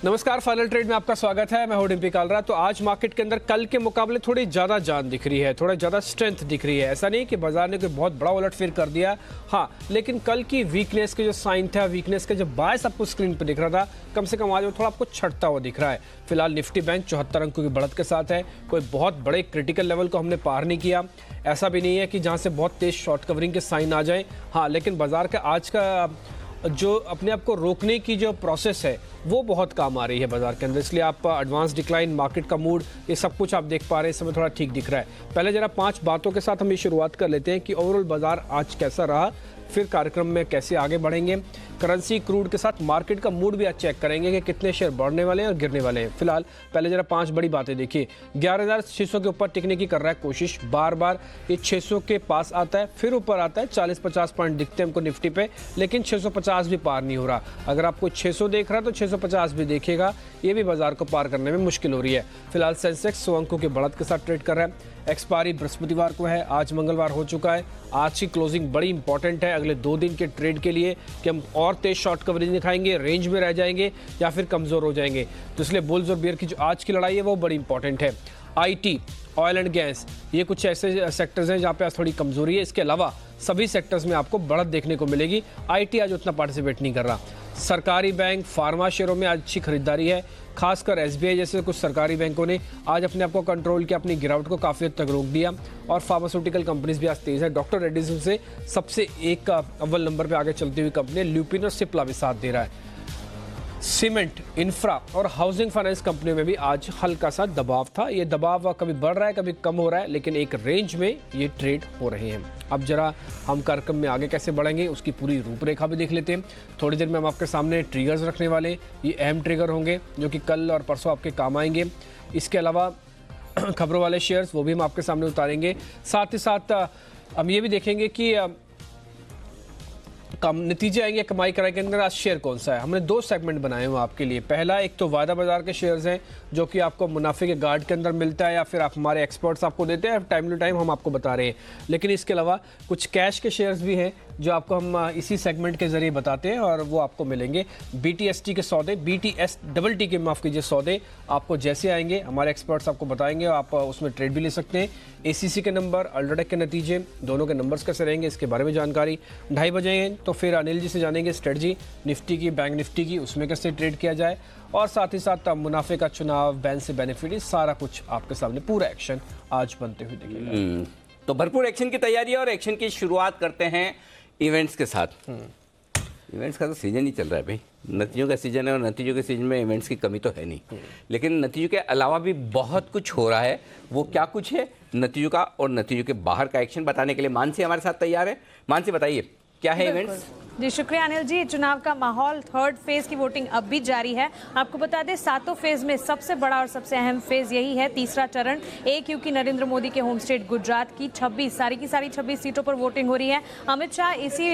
नमस्कार, final trade में आपका स्वागत है। मैं हूं डिम्पी कालरा। तो आज मार्केट के अंदर कल के मुकाबले थोड़ी ज़्यादा जान दिख रही है, थोड़ा ज़्यादा स्ट्रेंथ दिख रही है। ऐसा नहीं कि बाजार ने कोई बहुत बड़ा उलटफेर कर दिया, हाँ, लेकिन कल की वीकनेस के जो साइन था, वीकनेस के जो बायस आपको स्क्रीन पर दिख रहा था, कम से कम आज वो थोड़ा आपको छटता हुआ दिख रहा है। फिलहाल निफ्टी बैंक 74 अंकों की बढ़त के साथ है। कोई बहुत बड़े क्रिटिकल लेवल को हमने पार नहीं किया। ऐसा भी नहीं है कि जहाँ से बहुत तेज शॉर्ट कवरिंग के साइन आ जाए, हाँ, लेकिन बाजार का आज का जो अपने आप को रोकने की जो प्रोसेस है वो बहुत काम आ रही है बाजार के अंदर। इसलिए आप एडवांस डिक्लाइन, मार्केट का मूड, ये सब कुछ आप देख पा रहे हैं। इस समय थोड़ा ठीक दिख रहा है। पहले जरा 5 बातों के साथ हम ये शुरुआत कर लेते हैं कि ओवरऑल बाजार आज कैसा रहा, फिर कार्यक्रम में कैसे आगे बढ़ेंगे। करेंसी, क्रूड के साथ मार्केट का मूड भी आज चेक करेंगे कि कितने शेयर बढ़ने वाले हैं और गिरने वाले हैं। फिलहाल पहले जरा 5 बड़ी बातें देखिए। 11,600 के ऊपर टिकने की कर रहा है कोशिश, बार बार ये 600 के पास आता है, फिर ऊपर आता है। 40-50 पॉइंट दिखते हैं हमको निफ्टी पे, लेकिन 650 भी पार नहीं हो रहा। अगर आपको 600 देख रहा है तो 650 भी देखेगा, ये भी बाजार को पार करने में मुश्किल हो रही है। फिलहाल सेंसेक्स 100 अंकों की बढ़त के साथ ट्रेड कर रहा है। एक्सपायरी बृहस्पतिवार को है, आज मंगलवार हो चुका है। आज की क्लोजिंग बड़ी इंपॉर्टेंट है अगले 2 दिन के ट्रेड के लिए कि हम और तेज शॉर्ट कवरेज दिखाएंगे, रेंज में रह जाएंगे या फिर कमजोर हो जाएंगे। तो इसलिए बुल्स और बियर की जो आज की लड़ाई है वो बड़ी इंपॉर्टेंट है। आईटी, ऑयल एंड गैस, ये कुछ ऐसे सेक्टर्स हैं जहाँ पे आज थोड़ी कमजोरी है। इसके अलावा सभी सेक्टर्स में आपको बढ़त देखने को मिलेगी। आईटी आज उतना पार्टिसिपेट नहीं कर रहा। सरकारी बैंक, फार्मा शेयरों में आज अच्छी खरीदारी है। खासकर एसबीआई जैसे कुछ सरकारी बैंकों ने आज अपने आप को कंट्रोल किया, अपनी गिरावट को काफ़ी हद तक रोक दिया। और फार्मास्यूटिकल कंपनीज भी आज तेज है। डॉक्टर रेड्डीज से सबसे एक अव्वल नंबर पे आगे चलती हुई कंपनी ल्यूपिन और सिप्ला भी साथ दे रहा है। सीमेंट, इंफ्रा और हाउसिंग फाइनेंस कंपनियों में भी आज हल्का सा दबाव था। ये दबाव कभी बढ़ रहा है, कभी कम हो रहा है, लेकिन एक रेंज में ये ट्रेड हो रहे हैं। अब जरा हम कार्यक्रम में आगे कैसे बढ़ेंगे उसकी पूरी रूपरेखा भी देख लेते हैं। थोड़ी देर में हम आपके सामने ट्रिगर्स रखने वाले, ये अहम ट्रिगर होंगे जो कि कल और परसों आपके काम आएंगे। इसके अलावा खबरों वाले शेयर्स वो भी हम आपके सामने उतारेंगे। साथ ही साथ हम ये भी देखेंगे कि कम नतीजे आएंगे कमाई कराई के अंदर आज शेयर कौन सा है। हमने 2 सेगमेंट बनाए हुए आपके लिए। पहला, एक तो वायदा बाजार के शेयर्स हैं जो कि आपको मुनाफे के गार्ड के अंदर मिलता है या फिर आप हमारे एक्सपर्ट्स आपको देते हैं, टाइम टू टाइम हम आपको बता रहे हैं। लेकिन इसके अलावा कुछ कैश के शेयर्स भी हैं जो आपको हम इसी सेगमेंट के जरिए बताते हैं और वो आपको मिलेंगे। BTST के सौदे, BTST के माफ़ कीजिए सौदे आपको जैसे आएंगे हमारे एक्सपर्ट्स आपको बताएंगे, आप उसमें ट्रेड भी ले सकते हैं। ACC के नंबर, अल्ट्राटेक के नतीजे, दोनों के नंबर्स कैसे रहेंगे इसके बारे में जानकारी 2:30 बजे तो फिर अनिल जी से जानेंगे स्ट्रेटजी निफ्टी की, बैंक निफ्टी की, उसमें कैसे ट्रेड किया जाए। और साथ ही साथ मुनाफे का चुनाव, बैन से बेनिफिट, सारा कुछ आपके सामने पूरा एक्शन आज बनते हुए दिखेगा। तो भरपूर एक्शन की तैयारी है और एक्शन की शुरुआत करते हैं इवेंट्स के साथ। इवेंट्स का तो सीजन ही चल रहा है भाई, नतीजों का सीजन है और नतीजों के सीजन में इवेंट्स की कमी तो है नहीं। लेकिन नतीजों के अलावा भी बहुत कुछ हो रहा है। वो क्या कुछ है, नतीजों का और नतीजों के बाहर का एक्शन बताने के लिए मानसी हमारे साथ तैयार है। मानसी बताइए क्या है इवेंट्स? जी शुक्रिया अनिल जी। चुनाव का माहौल, 3rd फेज की वोटिंग अब भी जारी है। आपको बता दें 7 फेज में सबसे बड़ा और सबसे अहम फेज यही है, तीसरा चरण। क्योंकि नरेंद्र मोदी के होम स्टेट गुजरात की 26 सारी की सारी 26 सीटों पर वोटिंग हो रही है। अमित शाह इसी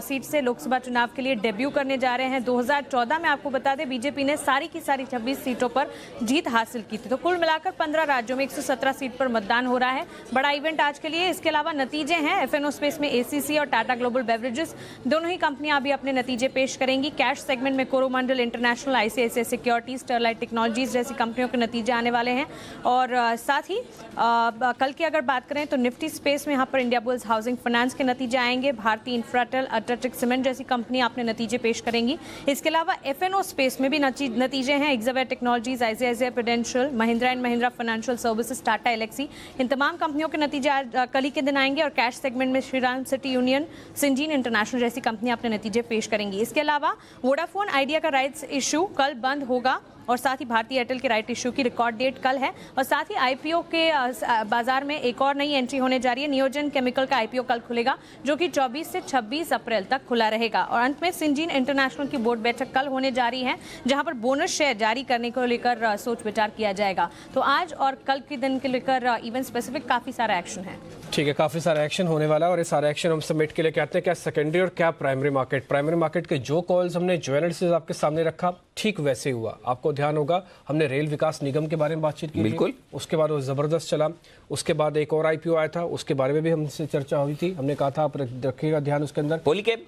सीट से लोकसभा चुनाव के लिए डेब्यू करने जा रहे हैं। 2014 में आपको बता दें बीजेपी ने सारी की सारी 26 सीटों पर जीत हासिल की थी। तो कुल मिलाकर 15 राज्यों में 117 सीट पर मतदान हो रहा है। बड़ा इवेंट आज के लिए। इसके अलावा नतीजे हैं, FNO स्पेस में ACC और टाटा ग्लोबल बेवरेजेस दोनों ही कंपनियां अभी अपने नतीजे पेश करेंगी। कैश सेगमेंट में Coromandel international, ICICI securities, Sterlite technologies जैसी कंपनियों के नतीजे आने वाले हैं। और साथ ही कल की अगर बात करें तो निफ्टी स्पेस में यहाँ पर इंडिया बुल्स हाउसिंग फाइनेंस के नतीजे आएंगे। भारतीय इंफ्राटेल, अल्ट्राटेक सीमेंट जैसी कंपनियां अपने नतीजे पेश करेंगी। इसके अलावा FNO स्पेस में भी नतीजे हैं, एक्जावेयर technologies, ICICI Prudential, Mahindra and Mahindra financial services, Tata Elxsi, इन तमाम कंपनियों के नतीजे आज कल ही के दिन आएंगे। और कैश सेगमेंट में Shriram city union, Syngene international जैसी कंपनियां अपने नतीजे पेश करेंगी। इसके अलावा वोडाफोन आइडिया का राइट्स इशू कल बंद होगा और साथ ही भारतीय एयरटेल के राइट इशू की रिकॉर्ड डेट कल है। और साथ ही IPO के बाजार में एक और नई एंट्री होने जा रही है। नियोजन केमिकल का IPO कल खुलेगा जो कि 24 से 26 अप्रैल तक खुला रहेगा। और अंत में सिंजीन इंटरनेशनल की बोर्ड बैठक कल होने जा रही है जहां पर बोनस शेयर जारी करने को लेकर सोच विचार किया जाएगा। तो आज और कल के दिन के लेकर इवेंट स्पेसिफिक काफी सारा एक्शन है। ठीक है, काफ़ी सारा एक्शन होने वाला है और ये सारा एक्शन हम समेट के लिए कहते हैं क्या सेकेंडरी और क्या प्राइमरी मार्केट। प्राइमरी मार्केट के जो कॉल्स हमने जो एनालिसिस आपके सामने रखा ठीक वैसे हुआ। आपको ध्यान होगा हमने रेल विकास निगम के बारे में बातचीत की बिल्कुल। थी, उसके बाद वो जबरदस्त चला। उसके बाद एक और आईपीओ आया था, उसके बारे में भी हमसे चर्चा हुई थी, हमने कहा था आप रखिएगा ध्यान उसके अंदर।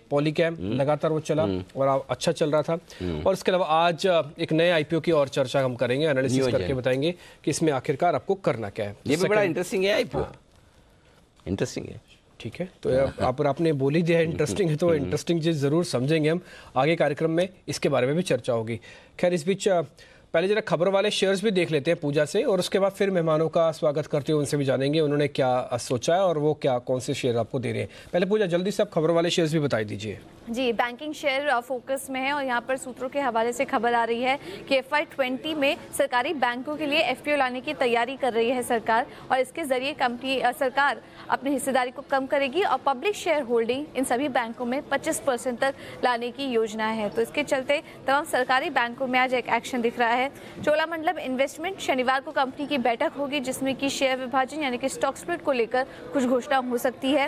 पॉलीकैब लगातार वो चला और अच्छा चल रहा था। और इसके अलावा आज एक नए आईपीओ की और चर्चा हम करेंगे, एनालिसिस करके बताएंगे कि इसमें आखिरकार आपको करना क्या है। ये भी बड़ा इंटरेस्टिंग है आईपीओ, इंटरेस्टिंग है। ठीक है, तो आपने बोल ही दिया इंटरेस्टिंग है, तो इंटरेस्टिंग चीज़ ज़रूर समझेंगे हम आगे कार्यक्रम में, इसके बारे में भी चर्चा होगी। खैर इस बीच पहले जरा खबर वाले शेयर्स भी देख लेते हैं पूजा से, और उसके बाद फिर मेहमानों का स्वागत करते हुए उनसे भी जानेंगे उन्होंने क्या सोचा है और वो क्या कौन से शेयर आपको दे रहे हैं। पहले पूजा जल्दी से आप खबर वाले शेयर्स भी बता दीजिए। जी, बैंकिंग शेयर फोकस में है और यहाँ पर सूत्रों के हवाले से खबर आ रही है कि FY20 में सरकारी बैंकों के लिए FPO लाने की तैयारी कर रही है सरकार, और इसके जरिए सरकार अपनी हिस्सेदारी को कम करेगी और पब्लिक शेयर होल्डिंग इन सभी बैंकों में 25% तक लाने की योजना है। तो इसके चलते तमाम सरकारी बैंकों में आज एक एक्शन दिख रहा है। चोलामंडलम इन्वेस्टमेंट शनिवार को कंपनी की बैठक होगी, जिसमें कि शेयर विभाजन यानी कि स्टॉक स्प्लिट को लेकर कुछ घोषणा हो सकती है।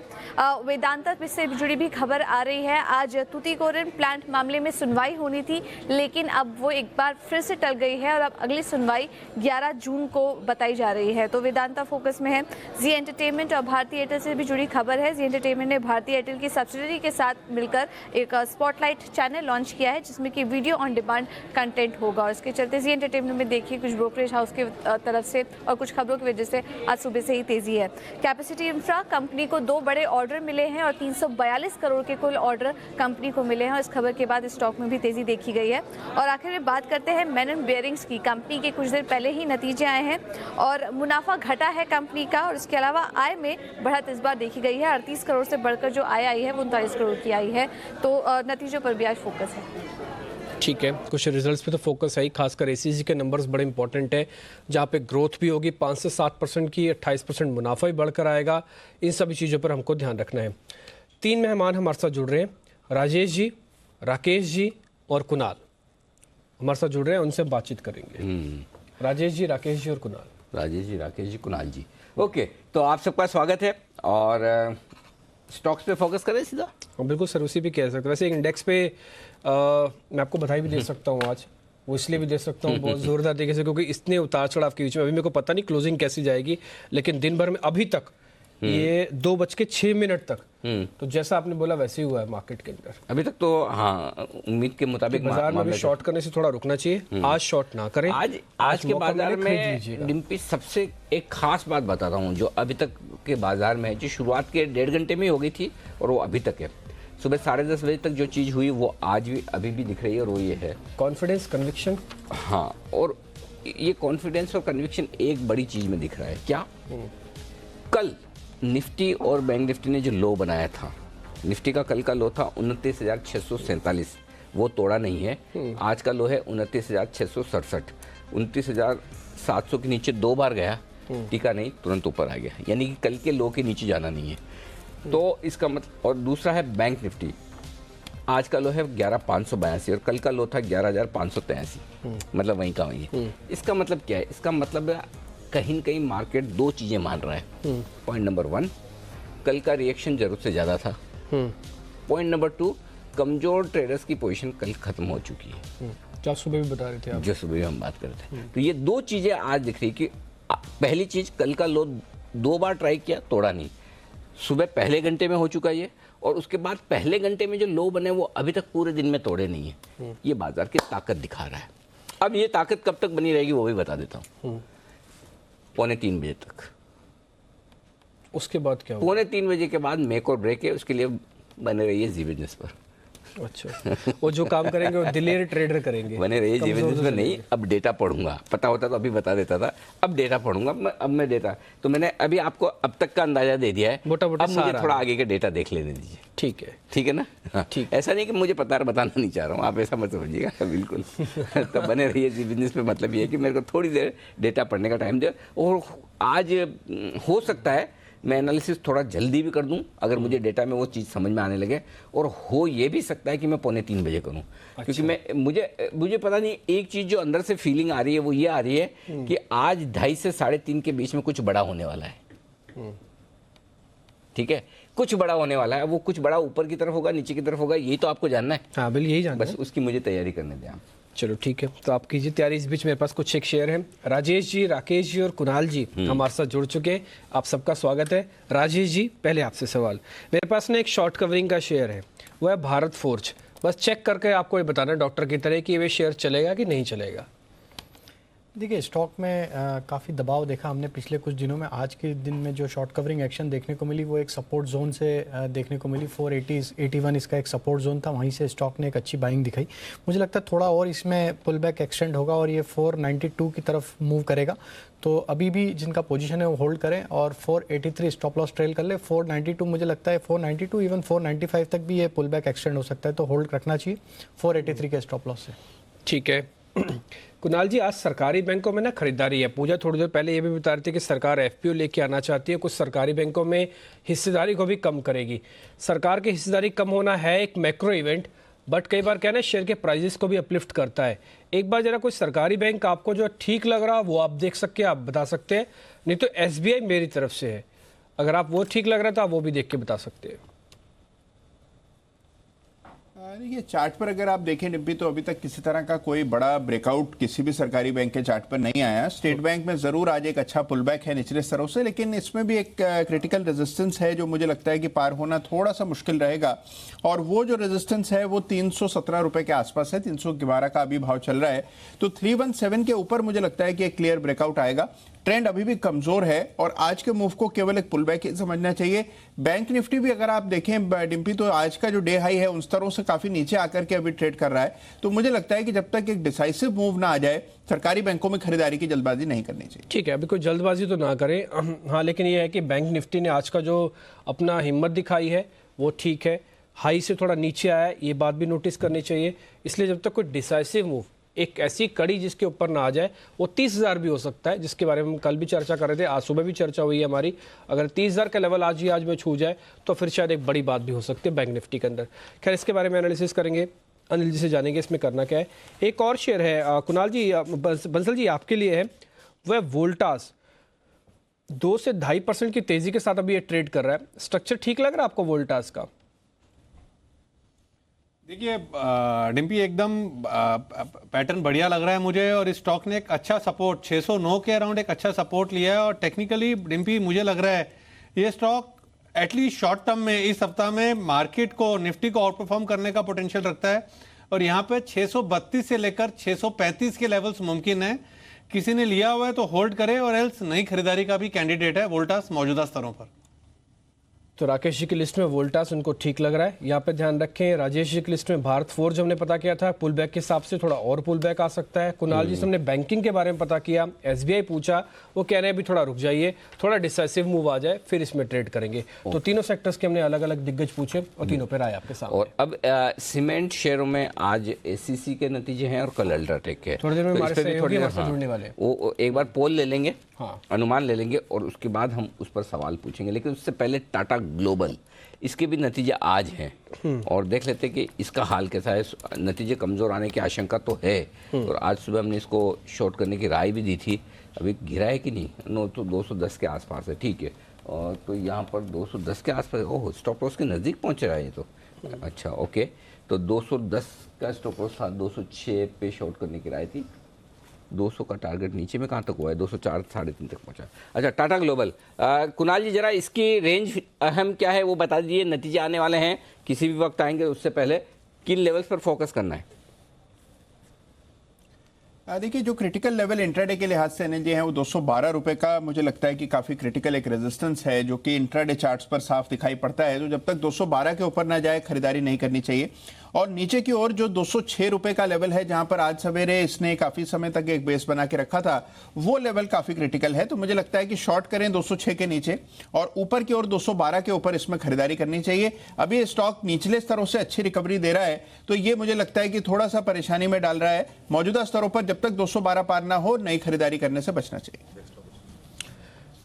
वेदांता से जुड़ी भी खबर आ रही है। आज तूतीकोरिन प्लांट मामले में सुनवाई होनी थी, लेकिन अब वो एक बार फिर से टल गई है और अब अगली सुनवाई 11 जून को बताई जा रही है। तो वेदांता फोकस में है। जी एंटरटेनमेंट और भारती एयरटेल से भी जुड़ी खबर है। जी एंटरटेनमेंट ने भारती एयरटेल की सब्सिडरी के साथ मिलकर एक स्पॉटलाइट चैनल लॉन्च किया है, जिसमें कि वीडियो ऑन डिमांड कंटेंट होगा, और इसके चलते जी एंटरटेनमेंट में देखिए कुछ ब्रोकरेज हाउस की तरफ से और कुछ खबरों की वजह से आज सुबह से ही तेजी है। कैपेसिटी इंफ्रा कंपनी को 2 बड़े ऑर्डर मिले हैं और 342 करोड़ के कुल ऑर्डर कंपनी को मिले हैं, और इस खबर के बाद स्टॉक में भी तेजी देखी गई है। और आखिर में बात करते हैं मेनन बेयरिंग्स की। कंपनी के कुछ देर पहले ही नतीजे आए हैं और मुनाफा घटा है कंपनी का, और इसके अलावा आय में बढ़त इस बार देखी गई है। 38 करोड़ से बढ़कर जो आय आई है वो 39 करोड़ की आई है। तो नतीजों पर भी आज फोकस है। ठीक है, कुछ रिजल्ट्स पे तो फोकस है ही, खासकर एसीसी के नंबर्स बड़े इंपॉर्टेंट है, जहाँ पे ग्रोथ भी होगी 5 से 7% की, 28% मुनाफा भी बढ़कर आएगा। इन सभी चीज़ों पर हमको ध्यान रखना है। 3 मेहमान हमारे साथ जुड़ रहे हैं, राजेश जी, राकेश जी और कुणाल हमारे साथ जुड़ रहे हैं, उनसे बातचीत करेंगे। राजेश जी, राकेश जी और कुणाल। राजेश जी, राकेश जी, कुणाल जी। ओके, तो आप सबका स्वागत है और स्टॉक्स पे फोकस करें सीधा। बिल्कुल सर, उसी भी कह सकते हैं। वैसे इंडेक्स पे मैं आपको बधाई भी दे सकता हूँ आज, वो इसलिए भी दे सकता हूँ बहुत ज़ोरदार तरीके से, क्योंकि इतने उतार चढ़ाव के बीच में अभी मेरे को पता नहीं क्लोजिंग कैसी जाएगी, लेकिन दिन भर में अभी तक ये 2:06 तक, तो जैसा आपने बोला वैसे ही हुआ है मार्केट के अंदर अभी तक। तो हाँ, उम्मीद के मुताबिक बाजार में शॉर्ट करने से थोड़ा रुकना चाहिए। आज शॉर्ट ना करें। आज के बाजार में डिम्पी सबसे एक खास बात बताता हूँ जो अभी तक के बाजार में है, जो शुरुआत के 1.5 घंटे में हो गई थी और वो अभी तक है। सुबह 10:30 बजे तक जो चीज़ हुई वो आज भी अभी भी दिख रही है, और वो ये है कॉन्फिडेंस, कन्विक्शन। हाँ, और ये कॉन्फिडेंस और कन्विक्शन एक बड़ी चीज़ में दिख रहा है। क्या? कल निफ्टी और बैंक निफ्टी ने जो लो बनाया था, निफ्टी का कल का लो था 29,647, वो तोड़ा नहीं है। आज का लो है 29,667। 29,700 के नीचे 2 बार गया, टिका नहीं, तुरंत ऊपर आ गया, यानी कि कल के लो के नीचे जाना नहीं है। तो इसका मतलब, और दूसरा है बैंक निफ्टी, आज का लो है 11,582 और कल का लो था 11,583, मतलब वहीं का वहीं है। इसका मतलब क्या है? इसका मतलब कहीं न कहीं मार्केट 2 चीज़ें मान रहा है। पॉइंट नंबर 1, कल का रिएक्शन जरूरत से ज़्यादा था। पॉइंट नंबर 2, कमज़ोर ट्रेडर्स की पोजीशन कल ख़त्म हो चुकी है। क्या सुबह भी बता रहे थे आप? जो सुबह हम बात कर रहे थे। तो ये 2 चीज़ें आज दिख रही कि पहली चीज़, कल का लो 2 बार ट्राई किया, तोड़ा नहीं, सुबह पहले घंटे में हो चुका ये, और उसके बाद पहले घंटे में जो लो बने वो अभी तक पूरे दिन में तोड़े नहीं है। ये बाजार की ताकत दिखा रहा है। अब ये ताकत कब तक बनी रहेगी वो भी बता देता हूँ। 2:45 बजे तक। उसके बाद क्या होगा? 2:45 बजे के बाद मेक और ब्रेक है, उसके लिए बने रहिए जी बिजनेस पर। अच्छा, वो जो काम करेंगे वो दिलेर ट्रेडर करेंगे। बने रहिए जी बिजनेस पर। नहीं, अब डेटा पढ़ूंगा, पता होता तो अभी बता देता था, अब डेटा पढ़ूंगा। अब मैं डेटा, तो मैंने अभी आपको अब तक का अंदाजा दे दिया है, मोटा-मोटा अब मुझे थोड़ा आगे का डेटा देख लेने दीजिए। ठीक है, ठीक है ना? हाँ, ठीक। ऐसा नहीं कि मुझे पता बताना नहीं चाह रहा हूँ, आप ऐसा मत समझिएगा, बिल्कुल। तो बने रहिए जी बिजनेस पे, मतलब ये है कि मेरे को थोड़ी देर डेटा पढ़ने का टाइम दे, और आज हो सकता है मैं एनालिसिस थोड़ा जल्दी भी कर दूं अगर मुझे डेटा में वो चीज़ समझ में आने लगे, और हो ये भी सकता है कि मैं 2:45 बजे करूं। अच्छा। क्योंकि मुझे पता नहीं, एक चीज़ जो अंदर से फीलिंग आ रही है वो ये आ रही है कि आज 2:30 से 3:30 के बीच में कुछ बड़ा होने वाला है। ठीक है, कुछ बड़ा होने वाला है। वो कुछ बड़ा ऊपर की तरफ होगा, नीचे की तरफ होगा, यही तो आपको जानना है। हाँ, बिल्कुल यही जानना है। बस उसकी मुझे तैयारी करने दें आप। चलो ठीक है, तो आप कीजिए तैयारी। इस बीच मेरे पास कुछ एक शेयर है। राजेश जी, राकेश जी और कुणाल जी हमारे साथ जुड़ चुके हैं। आप सबका स्वागत है। राजेश जी, पहले आपसे सवाल। मेरे पास ना एक शॉर्ट कवरिंग का शेयर है, वो है भारत फोर्ज। बस चेक करके आपको ये बताना डॉक्टर की तरह कि ये शेयर चलेगा कि नहीं चलेगा। देखिए, स्टॉक में काफ़ी दबाव देखा हमने पिछले कुछ दिनों में। आज के दिन में जो शॉर्ट कवरिंग एक्शन देखने को मिली वो एक सपोर्ट जोन से देखने को मिली। 480-81 इसका एक सपोर्ट जोन था, वहीं से स्टॉक ने एक अच्छी बाइंग दिखाई। मुझे लगता है थोड़ा और इसमें पुल बैक एक्सटेंड होगा और ये 492 की तरफ मूव करेगा। तो अभी भी जिनका पोजीशन है वो होल्ड करें और 483 स्टॉप लॉस ट्रेल कर ले। 492 मुझे लगता है 492 इवन 495 तक भी ये पुल बैक एक्सटेंड हो सकता है, तो होल्ड रखना चाहिए 483 के स्टॉप लॉस से। ठीक है। कुणाल जी, आज सरकारी बैंकों में ना खरीदारी है। पूजा थोड़ी देर पहले ये भी बता रही थी कि सरकार एफपीओ लेके आना चाहती है, कुछ सरकारी बैंकों में हिस्सेदारी को भी कम करेगी। सरकार की हिस्सेदारी कम होना है एक मैक्रो इवेंट, बट कई बार क्या है ना, शेयर के प्राइजेस को भी अपलिफ्ट करता है। एक बार जरा कोई सरकारी बैंक आपको जो ठीक लग रहा वो आप देख सकते हैं, आप बता सकते हैं। नहीं तो एसबीआई मेरी तरफ से है, अगर आप वो ठीक लग रहा था आप वो भी देख के बता सकते हैं। देखिए, चार्ट पर अगर आप देखें डिम्पी, तो अभी तक किसी तरह का कोई बड़ा ब्रेकआउट किसी भी सरकारी बैंक के चार्ट पर नहीं आया। स्टेट बैंक में जरूर आज एक अच्छा पुलबैक है निचले स्तरों से, लेकिन इसमें भी एक क्रिटिकल रेजिस्टेंस है जो मुझे लगता है कि पार होना थोड़ा सा मुश्किल रहेगा। और वो जो रेजिस्टेंस है वो 317 रुपए के आसपास है, 312 का अभी भाव चल रहा है। तो 317 के ऊपर मुझे लगता है कि एक क्लियर ब्रेकआउट आएगा। ट्रेंड अभी भी कमजोर है और आज के मूव को केवल एक पुलबैक ही समझना चाहिए। बैंक निफ्टी भी अगर आप देखें डिम्पी, तो आज का जो डे हाई है उन स्तरों से काफी नीचे आकर के अभी ट्रेड कर रहा है। तो मुझे लगता है कि जब तक एक डिसाइसिव मूव ना आ जाए, सरकारी बैंकों में खरीदारी की जल्दबाजी नहीं करनी चाहिए। ठीक है, अभी कोई जल्दबाजी तो ना करें। हाँ, लेकिन ये है कि बैंक निफ्टी ने आज का जो अपना हिम्मत दिखाई है वो ठीक है, हाई से थोड़ा नीचे आया है, ये बात भी नोटिस करनी चाहिए। इसलिए जब तक कोई डिसाइसिव मूव, एक ऐसी कड़ी जिसके ऊपर ना आ जाए, वो 30,000 भी हो सकता है, जिसके बारे में हम कल भी चर्चा कर रहे थे, आज सुबह भी चर्चा हुई है हमारी। अगर 30,000 का लेवल आज में छू जाए तो फिर शायद एक बड़ी बात भी हो सकती है बैंक निफ्टी के अंदर। खैर, इसके बारे में एनालिसिस करेंगे, अनिल जी से जानेंगे इसमें करना क्या है। एक और शेयर है कुणाल जी, बंसल जी आपके लिए है, वह वोल्टास। 2 से 2.5% की तेजी के साथ अभी ये ट्रेड कर रहा है। स्ट्रक्चर ठीक लग रहा है आपको वोल्टास का? देखिए डिम्पी, एकदम पैटर्न बढ़िया लग रहा है मुझे और इस स्टॉक ने एक अच्छा सपोर्ट 609 के अराउंड एक अच्छा सपोर्ट लिया है। और टेक्निकली डिम्पी मुझे लग रहा है ये स्टॉक एटलीस्ट शॉर्ट टर्म में इस सप्ताह में मार्केट को, निफ्टी को आउट परफॉर्म करने का पोटेंशियल रखता है। और यहाँ पे 632 से लेकर 635 के लेवल्स मुमकिन है। किसी ने लिया हुआ है तो होल्ड करे और एल्स नई खरीदारी का भी कैंडिडेट है वोल्टास मौजूदा स्तरों पर। तो राकेश जी की लिस्ट में वोल्टास उनको ठीक लग रहा है, यहाँ पे ध्यान रखें। राजेश जी की लिस्ट में भारत फोर्ज हमने पता किया था, पुल बैक के हिसाब से थोड़ा और पुल बैक आ सकता है। कुणाल जी से हमने बैंकिंग के बारे में पता किया, एसबीआई पूछा, वो कह रहे हैं अभी थोड़ा रुक जाइए, थोड़ा डिसाइसिव मूव आ जाए फिर इसमें ट्रेड करेंगे। तो तीनों सेक्टर्स के हमने अलग अलग दिग्गज पूछे और तीनों पे राय आपके सामने। और अब सीमेंट शेयरों में आज एसीसी के नतीजे हैं और कल अल्ट्राटेक के। थोड़ी देर में तो हमारे इस पे भी सहयोगी थोड़ी हमारे साथ जुड़ने वाले हैं। वो एक बार पोल ले लेंगे, हाँ। अनुमान ले लेंगे और उसके बाद हम उस पर सवाल पूछेंगे। लेकिन उससे पहले टाटा ग्लोबल, इसके भी नतीजे आज हैं और देख लेते हैं कि इसका हाल कैसा है। नतीजे कमज़ोर आने की आशंका तो है और आज सुबह हमने इसको शॉर्ट करने की राय भी दी थी। अभी गिरा है कि नहीं, नो तो 210 के आसपास है, ठीक है। और तो यहाँ पर 210 के आसपास, ओह स्टॉप लॉस के नज़दीक पहुँच रहा है ये तो। अच्छा ओके, तो 210 का स्टॉप लॉस था, 206 पे शॉर्ट करने की राय थी। 200 का टारगेट नीचे में कहाँ तक हुआ है, 204 3.5 तक पहुंचा। अच्छा, टाटा ग्लोबल, कुणाल जी जरा इसकी रेंज अहम क्या है वो बता दीजिए। नतीजे आने वाले हैं, किसी भी वक्त आएंगे, उससे पहले किन लेवल्स पर फोकस करना है? देखिए, जो क्रिटिकल लेवल इंट्राडे के लिहाज से एनएलजी है वो 212 रुपए का मुझे लगता है कि काफी क्रिटिकल एक रेजिस्टेंस है जो कि इंट्राडे चार्ट्स पर साफ दिखाई पड़ता है। तो जब तक 212 के ऊपर ना जाए खरीदारी नहीं करनी चाहिए। और नीचे की ओर जो 206 रुपए का लेवल है, जहां पर आज सवेरे इसने काफी समय तक एक बेस बना के रखा था, वो लेवल काफी क्रिटिकल है। तो मुझे लगता है कि शॉर्ट करें 206 के नीचे और ऊपर की ओर 212 के ऊपर इसमें खरीदारी करनी चाहिए। अभी ये स्टॉक निचले स्तरों से अच्छी रिकवरी दे रहा है, तो ये मुझे लगता है कि थोड़ा सा परेशानी में डाल रहा है। मौजूदा स्तरों पर जब तक 212 पार ना हो, नई खरीदारी करने से बचना चाहिए।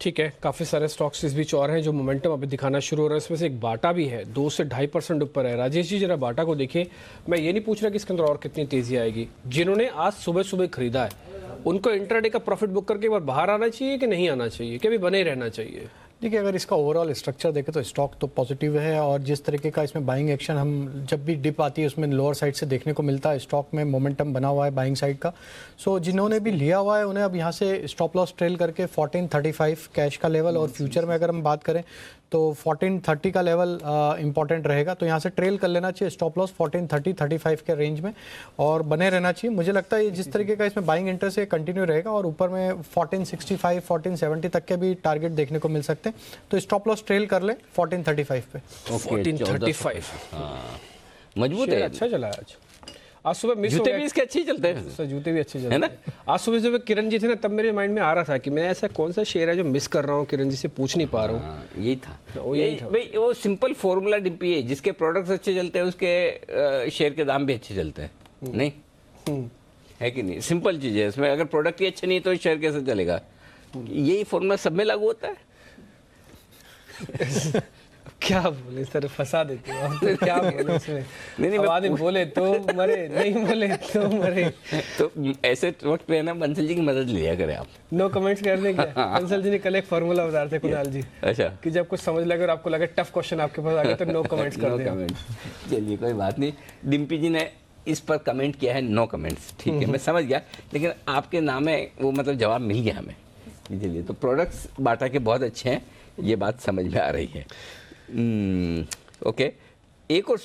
ठीक है, काफ़ी सारे स्टॉक्स इस बीच और हैं जो मोमेंटम अभी दिखाना शुरू हो रहा है। इसमें से एक बाटा भी है, 2 से 2.5% ऊपर है। राजेश जी जरा बाटा को देखिए। मैं ये नहीं पूछ रहा कि इसके अंदर और कितनी तेजी आएगी। जिन्होंने आज सुबह सुबह खरीदा है उनको इंट्राडे का प्रॉफिट बुक करके एक बार बाहर आना चाहिए कि नहीं आना चाहिए, कि अभी बने रहना चाहिए? देखिए, अगर इसका ओवरऑल स्ट्रक्चर देखें तो स्टॉक तो पॉजिटिव है, और जिस तरीके का इसमें बाइंग एक्शन हम जब भी डिप आती है उसमें लोअर साइड से देखने को मिलता है, स्टॉक में मोमेंटम बना हुआ है बाइंग साइड का। सो जिन्होंने भी लिया हुआ है उन्हें अब यहाँ से स्टॉप लॉस ट्रेल करके 1435 कैश का लेवल, और फ्यूचर में अगर हम बात करें तो 1430 का लेवल इंपॉर्टेंट रहेगा, तो यहाँ से ट्रेल कर लेना चाहिए स्टॉप लॉस 1430-35 के रेंज में और बने रहना चाहिए। मुझे लगता है जिस तरीके का इसमें बाइंग इंटरेस्ट है कंटिन्यू रहेगा, और ऊपर में 1465 1470 तक के भी टारगेट देखने को मिल सकते हैं, तो स्टॉप लॉस ट्रेल कर ले 1435 पे। 1435 मजबूत है, अच्छा चला आज सुबह मिस हो जूते गया। भी इसके अच्छे ही चलते हैं। सर जूते भी अच्छे चलते है ना? हैं। आज सुबह जब किरण जी थे ना, तब मेरे माइंड में आ रहा था कि मैं ऐसा कौन सा शेयर है जो मिस कर रहा हूँ, किरण जी से पूछ नहीं पा रहा हूँ। यही था, यही था। भाई वो सिंपल फॉर्मूला डिम्पी है, जिसके प्रोडक्ट्स अच्छे चलते हैं उसके शेयर के दाम भी अच्छे चलते हैं, नहीं है कि नहीं? सिंपल चीज है इसमें, अगर प्रोडक्ट ही अच्छे नहीं तो शेयर कैसे चलेगा? यही फॉर्मूला सब में लागू होता है। क्या बोले सर, फंसा देते हो आप तो, क्या बोले इसमें? नहीं, अब आदमी बोले तो मरे, नहीं बोले तो मरे। तो ऐसे वक्त पे ना बंसल जी की मदद लिया करें आप। नो कमेंट्स करने के कंसल जी ने कल एक फॉर्मूला बता रहे थे कुणाल जी, अच्छा, कि जब कुछ समझ लगे और आपको लगे टफ क्वेश्चन आपके पास आ गया तो नो कमेंट्स कर नो दें। कमेंट्स। चलिए कोई बात नहीं, डिम्पी जी ने इस पर कमेंट किया है नो कमेंट्स, ठीक है, मैं समझ गया, लेकिन आपके नाम है वो मतलब जवाब मिल गया हमें। चलिए, तो प्रोडक्ट्स बाटा के बहुत अच्छे हैं, ये बात समझ में आ रही है। ओके, एक और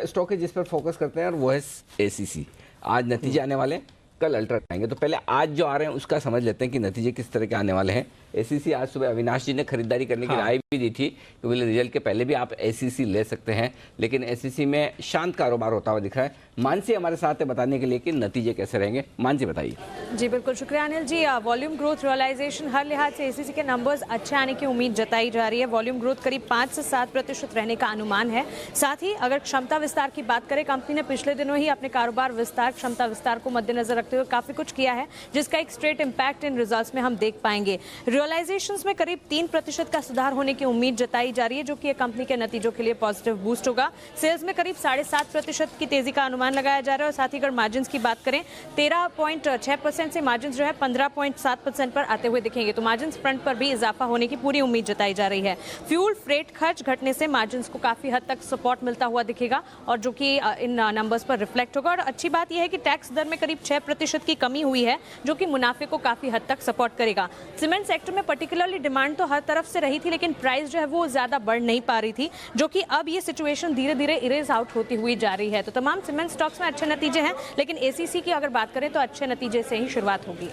स्टॉक है जिस पर फोकस करते हैं और वो है एसीसी। आज नतीजे आने वाले हैं, कल अल्ट्रा आएंगे, तो पहले आज जो आ रहे हैं उसका समझ लेते हैं कि नतीजे किस तरह के आने वाले हैं। एसीसी आज सुबह अविनाश जी ने खरीदारी करने की राय भी दी थी कि बोले रिजल्ट के पहले भी आप एसीसी ले सकते हैं, लेकिन एसीसी में शांत कारोबार होता हुआ दिख रहा है। मानसी हमारे साथ है बताने के लिए कि नतीजे कैसे रहेंगे। मानसी बताइए। जी बिल्कुल, शुक्रिया Anil ji. Volume growth, realisation, हर लिहाज से एसीसी के नंबर्स अच्छे आने की उम्मीद जताई जा रही है। वॉल्यूम ग्रोथ करीब 5 से 7% रहने का अनुमान है। साथ ही अगर क्षमता विस्तार की बात करें, कंपनी ने पिछले दिनों ही अपने कारोबार विस्तार, क्षमता विस्तार को मद्देनजर रखते हुए काफी कुछ किया है, जिसका एक स्ट्रेट इम्पैक्ट इन रिजल्ट्स में हम देख पाएंगे। रियलाइजेशंस में करीब 3% का सुधार होने की उम्मीद जताई जा रही है, जो कि कंपनी के नतीजों के लिए पॉजिटिव बूस्ट होगा। सेल्स में करीब 7.5% की तेजी का अनुमान लगाया जा रहा है, और साथ ही अगर मार्जिन की बात करें 13.6% से मार्जिन जो है 15.7% पर आते हुए दिखेंगे, तो मार्जिन फ्रंट पर भी इजाफा होने की पूरी उम्मीद जताई जा रही है। फ्यूल फ्रेट खर्च घटने से मार्जिन को काफी हद तक सपोर्ट मिलता हुआ दिखेगा, और जो कि इन नंबर्स पर रिफ्लेक्ट होगा। और अच्छी बात यह है कि टैक्स दर में करीब 6% की कमी हुई है, जो कि मुनाफे को काफी हद तक सपोर्ट करेगा। सीमेंट सेक्टर में पर्टिकुलरली डिमांड तो हर तरफ से रही थी, लेकिन प्राइस जो है वो ज्यादा बढ़ नहीं पा रही थी, जो कि अब ये सिचुएशन धीरे धीरे इरेज आउट होती हुई जा रही है। तो तमाम सीमेंट स्टॉक्स में अच्छे नतीजे हैं, लेकिन एसीसी की अगर बात करें तो अच्छे नतीजे से ही शुरुआत होगी।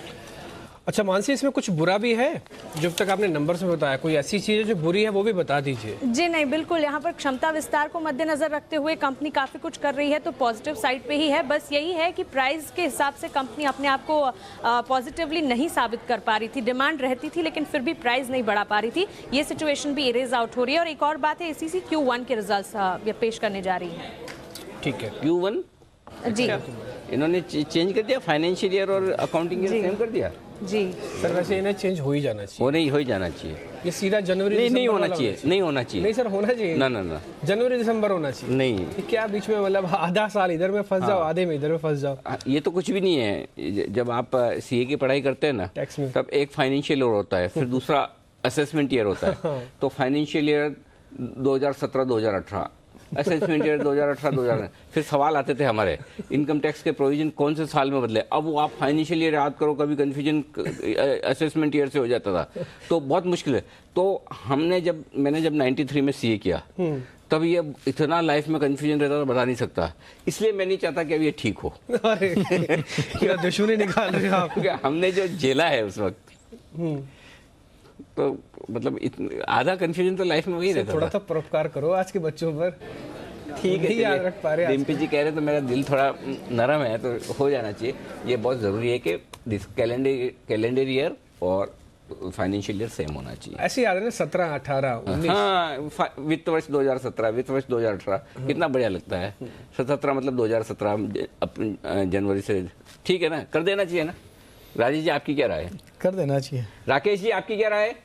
अच्छा मानसी, इसमें कुछ बुरा भी है? जब तक आपने नंबर्स में बताया, कोई ऐसी चीज है जो बुरी है वो भी बता दीजिए। जी नहीं, बिल्कुल, यहाँ पर क्षमता विस्तार को मद्देनजर रखते हुए कंपनी काफी कुछ कर रही है, तो पॉजिटिव साइड पे ही है। बस यही है कि प्राइस के हिसाब से कंपनी अपने आप को पॉजिटिवली नहीं साबित कर पा रही थी। डिमांड रहती थी, लेकिन फिर भी प्राइस नहीं बढ़ा पा रही थी। ये सिचुएशन भी इरेज आउट हो रही है। और एक और बात है, एसीसी Q1 के रिजल्ट पेश करने जा रही है। ठीक है, Q1 जी इन्होंने चेंज कर दिया, फाइनेंशियल ईयर और अकाउंटिंग ईयर सेम कर दिया। जी सर वैसे इन्हें चेंज हो ही जाना चाहिए। वो नहीं हो ही जाना चाहिए, ये सीधा जनवरी नहीं दिसंबर होना वाला चाहिए, नहीं होना चाहिए, नहीं सर होना चाहिए। ना ना ना, जनवरी दिसंबर होना चाहिए। नहीं, ये क्या बीच में मतलब आधा साल इधर में फंस जाओ, आधे में इधर में फंस जाओ। ये तो कुछ भी नहीं है। जब आप सीए की पढ़ाई करते हैं ना, टैक्स में, तब एक फाइनेंशियल ईयर होता है, फिर दूसरा असेसमेंट ईयर होता है। तो फाइनेंशियल ईयर 2017-2018, असेसमेंट ईयर 2018-2019। फिर सवाल आते थे हमारे, इनकम टैक्स के प्रोविजन कौन से साल में बदले। अब वो आप फाइनेंशियल ईयर याद करो, कभी कंफ्यूजन असेसमेंट ईयर से हो जाता था, तो बहुत मुश्किल है। तो मैंने जब 93 में सीए किया, तब ये इतना लाइफ में कंफ्यूजन रहता था, बता नहीं सकता। इसलिए मैं नहीं चाहता कि अब ये ठीक हो। अरे क्या दुश्मनी निकाल रहे हो आप। हमने जो झेला है उस वक्त, तो मतलब आधा कंफ्यूजन तो लाइफ में वही रहता थोड़ा था। सा परोपकार करो आज के बच्चों पर। ठीक है, नहीं याद रख पा रहे आज डिम्पी जी कह रहे तो मेरा दिल थोड़ा नरम है, तो हो जाना चाहिए। ये बहुत जरूरी है कि कैलेंडर ईयर और फाइनेंशियल ईयर सेम होना चाहिए। ऐसे याद है ना, 17, 18, 19। हाँ, वित्त वर्ष 2017, वित्त वर्ष 2018, कितना बढ़िया लगता है। 17 मतलब 2017 जनवरी से, ठीक है ना, कर देना चाहिए ना। राजेश जी आपकी क्या राय है? कर देना चाहिए। राकेश जी आपकी क्या राय है?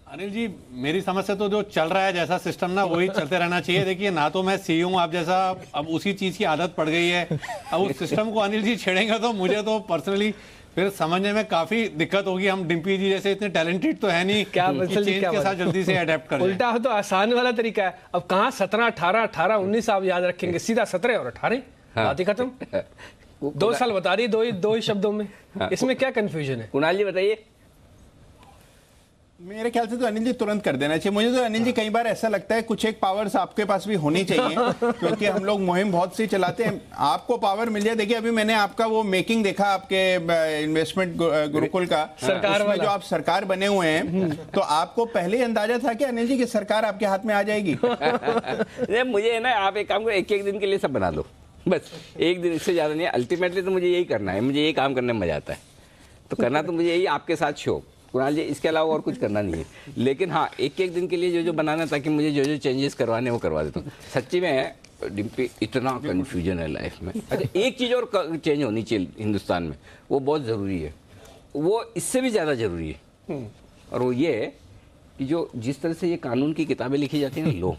अनिल जी, मेरी समझ से तो जो चल रहा है जैसा सिस्टम ना, वही चलते रहना चाहिए। देखिए, ना तो मैं सी हूँ आप जैसा, अब उसी चीज की आदत पड़ गई है। अब उस सिस्टम को अनिल जी छेड़ेंगे तो मुझे तो पर्सनली फिर समझने में काफी दिक्कत होगी। हम डिम्पी जी जैसे इतने टैलेंटेड तो है नहीं क्या कि बंसल जी, चेंज क्या के बात साथ है? जल्दी से अडेप्ट कर जाएं। उल्टा हो तो आसान वाला तरीका है। अब कहाँ 17, 18, 18, 19 आप याद रखेंगे, सीधा 17 और 18 बात ही खत्म। 2 साल बता रही, दो ही शब्दों में। इसमें क्या कंफ्यूजन है? कुणाल जी बताइए। मेरे ख्याल से तो अनिल जी तुरंत कर देना चाहिए। मुझे तो अनिल जी कई बार ऐसा लगता है कुछ एक पावर्स आपके पास भी होनी चाहिए क्योंकि हम लोग मुहिम बहुत सी चलाते हैं, आपको पावर मिल जाए। देखिए अभी मैंने आपका वो मेकिंग देखा आपके इन्वेस्टमेंट गुरुकुल का, सरकार उसमें जो आप सरकार बने हुए हैं, तो आपको पहले ही अंदाजा था कि अनिल जी की सरकार आपके हाथ में आ जाएगी? मुझे है ना, आप एक काम करो, एक दिन के लिए सब बना लो, बस एक दिन, इससे ज्यादा नहीं। अल्टीमेटली तो मुझे यही करना है, मुझे यही काम करने में मजा आता है, तो करना तो मुझे यही आपके साथ शो कुणाल जी, इसके अलावा और कुछ करना नहीं है। लेकिन हाँ, एक दिन के लिए जो बनाना, ताकि मुझे जो चेंजेस करवाने वो करवा देता हूँ। सच्ची में है डिम्पी, इतना कन्फ्यूजन है लाइफ में। अच्छा, एक चीज़ और चेंज होनी चाहिए हिंदुस्तान में, वो बहुत ज़रूरी है, वो इससे भी ज़्यादा ज़रूरी है, और वो ये है कि जो जिस तरह से ये कानून की किताबें लिखी जाती हैं ना, लो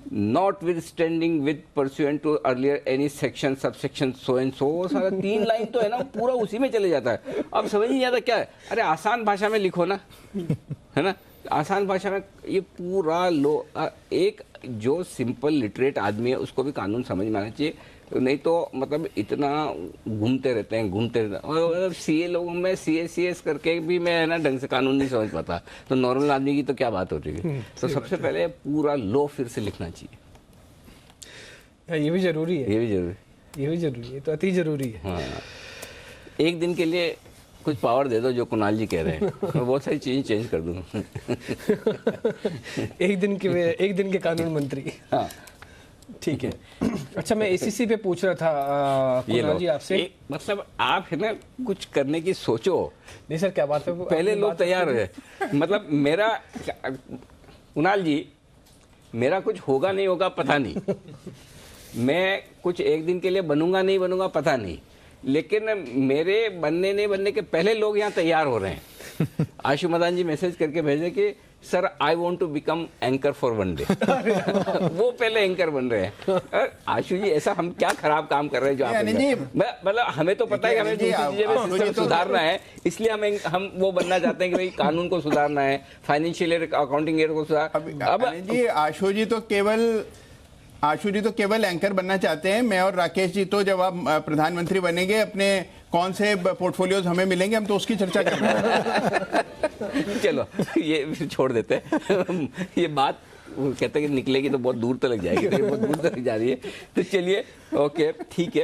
notwithstanding with pursuant to earlier any section subsection so and so, सारा 3 लाइन तो है ना, पूरा उसी में चले जाता है। अब समझ नहीं आता क्या है, अरे आसान भाषा में लिखो ना, है ना, आसान भाषा में ये पूरा लो। एक जो सिंपल लिटरेट आदमी है उसको भी कानून समझ में आना चाहिए, नहीं तो मतलब इतना घूमते रहते हैं। और सीए लोगों में सीएस करके भी मैं है ना ढंग से कानून नहीं समझ पाता, तो नॉर्मल आदमी की तो क्या बात हो रही है। तो सबसे पहले पूरा लॉ फिर से लिखना चाहिए। ये भी जरूरी है, ये भी जरूरी है, तो अति जरूरी है। हाँ, एक दिन के लिए कुछ पावर दे दो, जो कुणाल जी कह रहे हैं, मैं बहुत सारी चीजें चेंज कर दूंगा। एक दिन के कानून मंत्री। हाँ ठीक है। अच्छा, मैं एसीसी पे पूछ रहा था कुणाल जी आपसे, मतलब आप है ना कुछ करने की सोचो। नहीं सर, क्या बात है, पहले लोग तैयार है, मतलब मेरा कुणाल जी, मेरा कुछ होगा नहीं होगा पता नहीं, मैं कुछ एक दिन के लिए बनूंगा नहीं बनूंगा पता नहीं, लेकिन मेरे बनने नहीं बनने के पहले लोग यहाँ तैयार हो रहे हैं। आशु मदान जी मैसेज करके भेजे कि sir I want to become anchor for one day. वो पहले एंकर बन रहे हैं। आशु जी, ऐसा हम क्या खराब काम कर रहे हैं जो आप, मतलब हमें तो पता है कि हमें दूसरी चीजें में सिस्टम सुधारना है, इसलिए हम वो बनना चाहते हैं कि भाई कानून को सुधारना है, फाइनेंशियल ईयर, अकाउंटिंग ईयर को सुधार। अब जी आशु जी तो केवल एंकर बनना चाहते हैं। मैं और राकेश जी तो जब आप प्रधानमंत्री बनेंगे, अपने कौन से पोर्टफोलियोज हमें मिलेंगे, हम तो उसकी चर्चा कर रहे हैं। चलो ये फिर छोड़ देते हैं। ये बात वो कहते हैं कि निकलेगी तो बहुत दूर तक जाएगी, तो बहुत दूर तक जा रही है। तो चलिए, ओके ठीक है,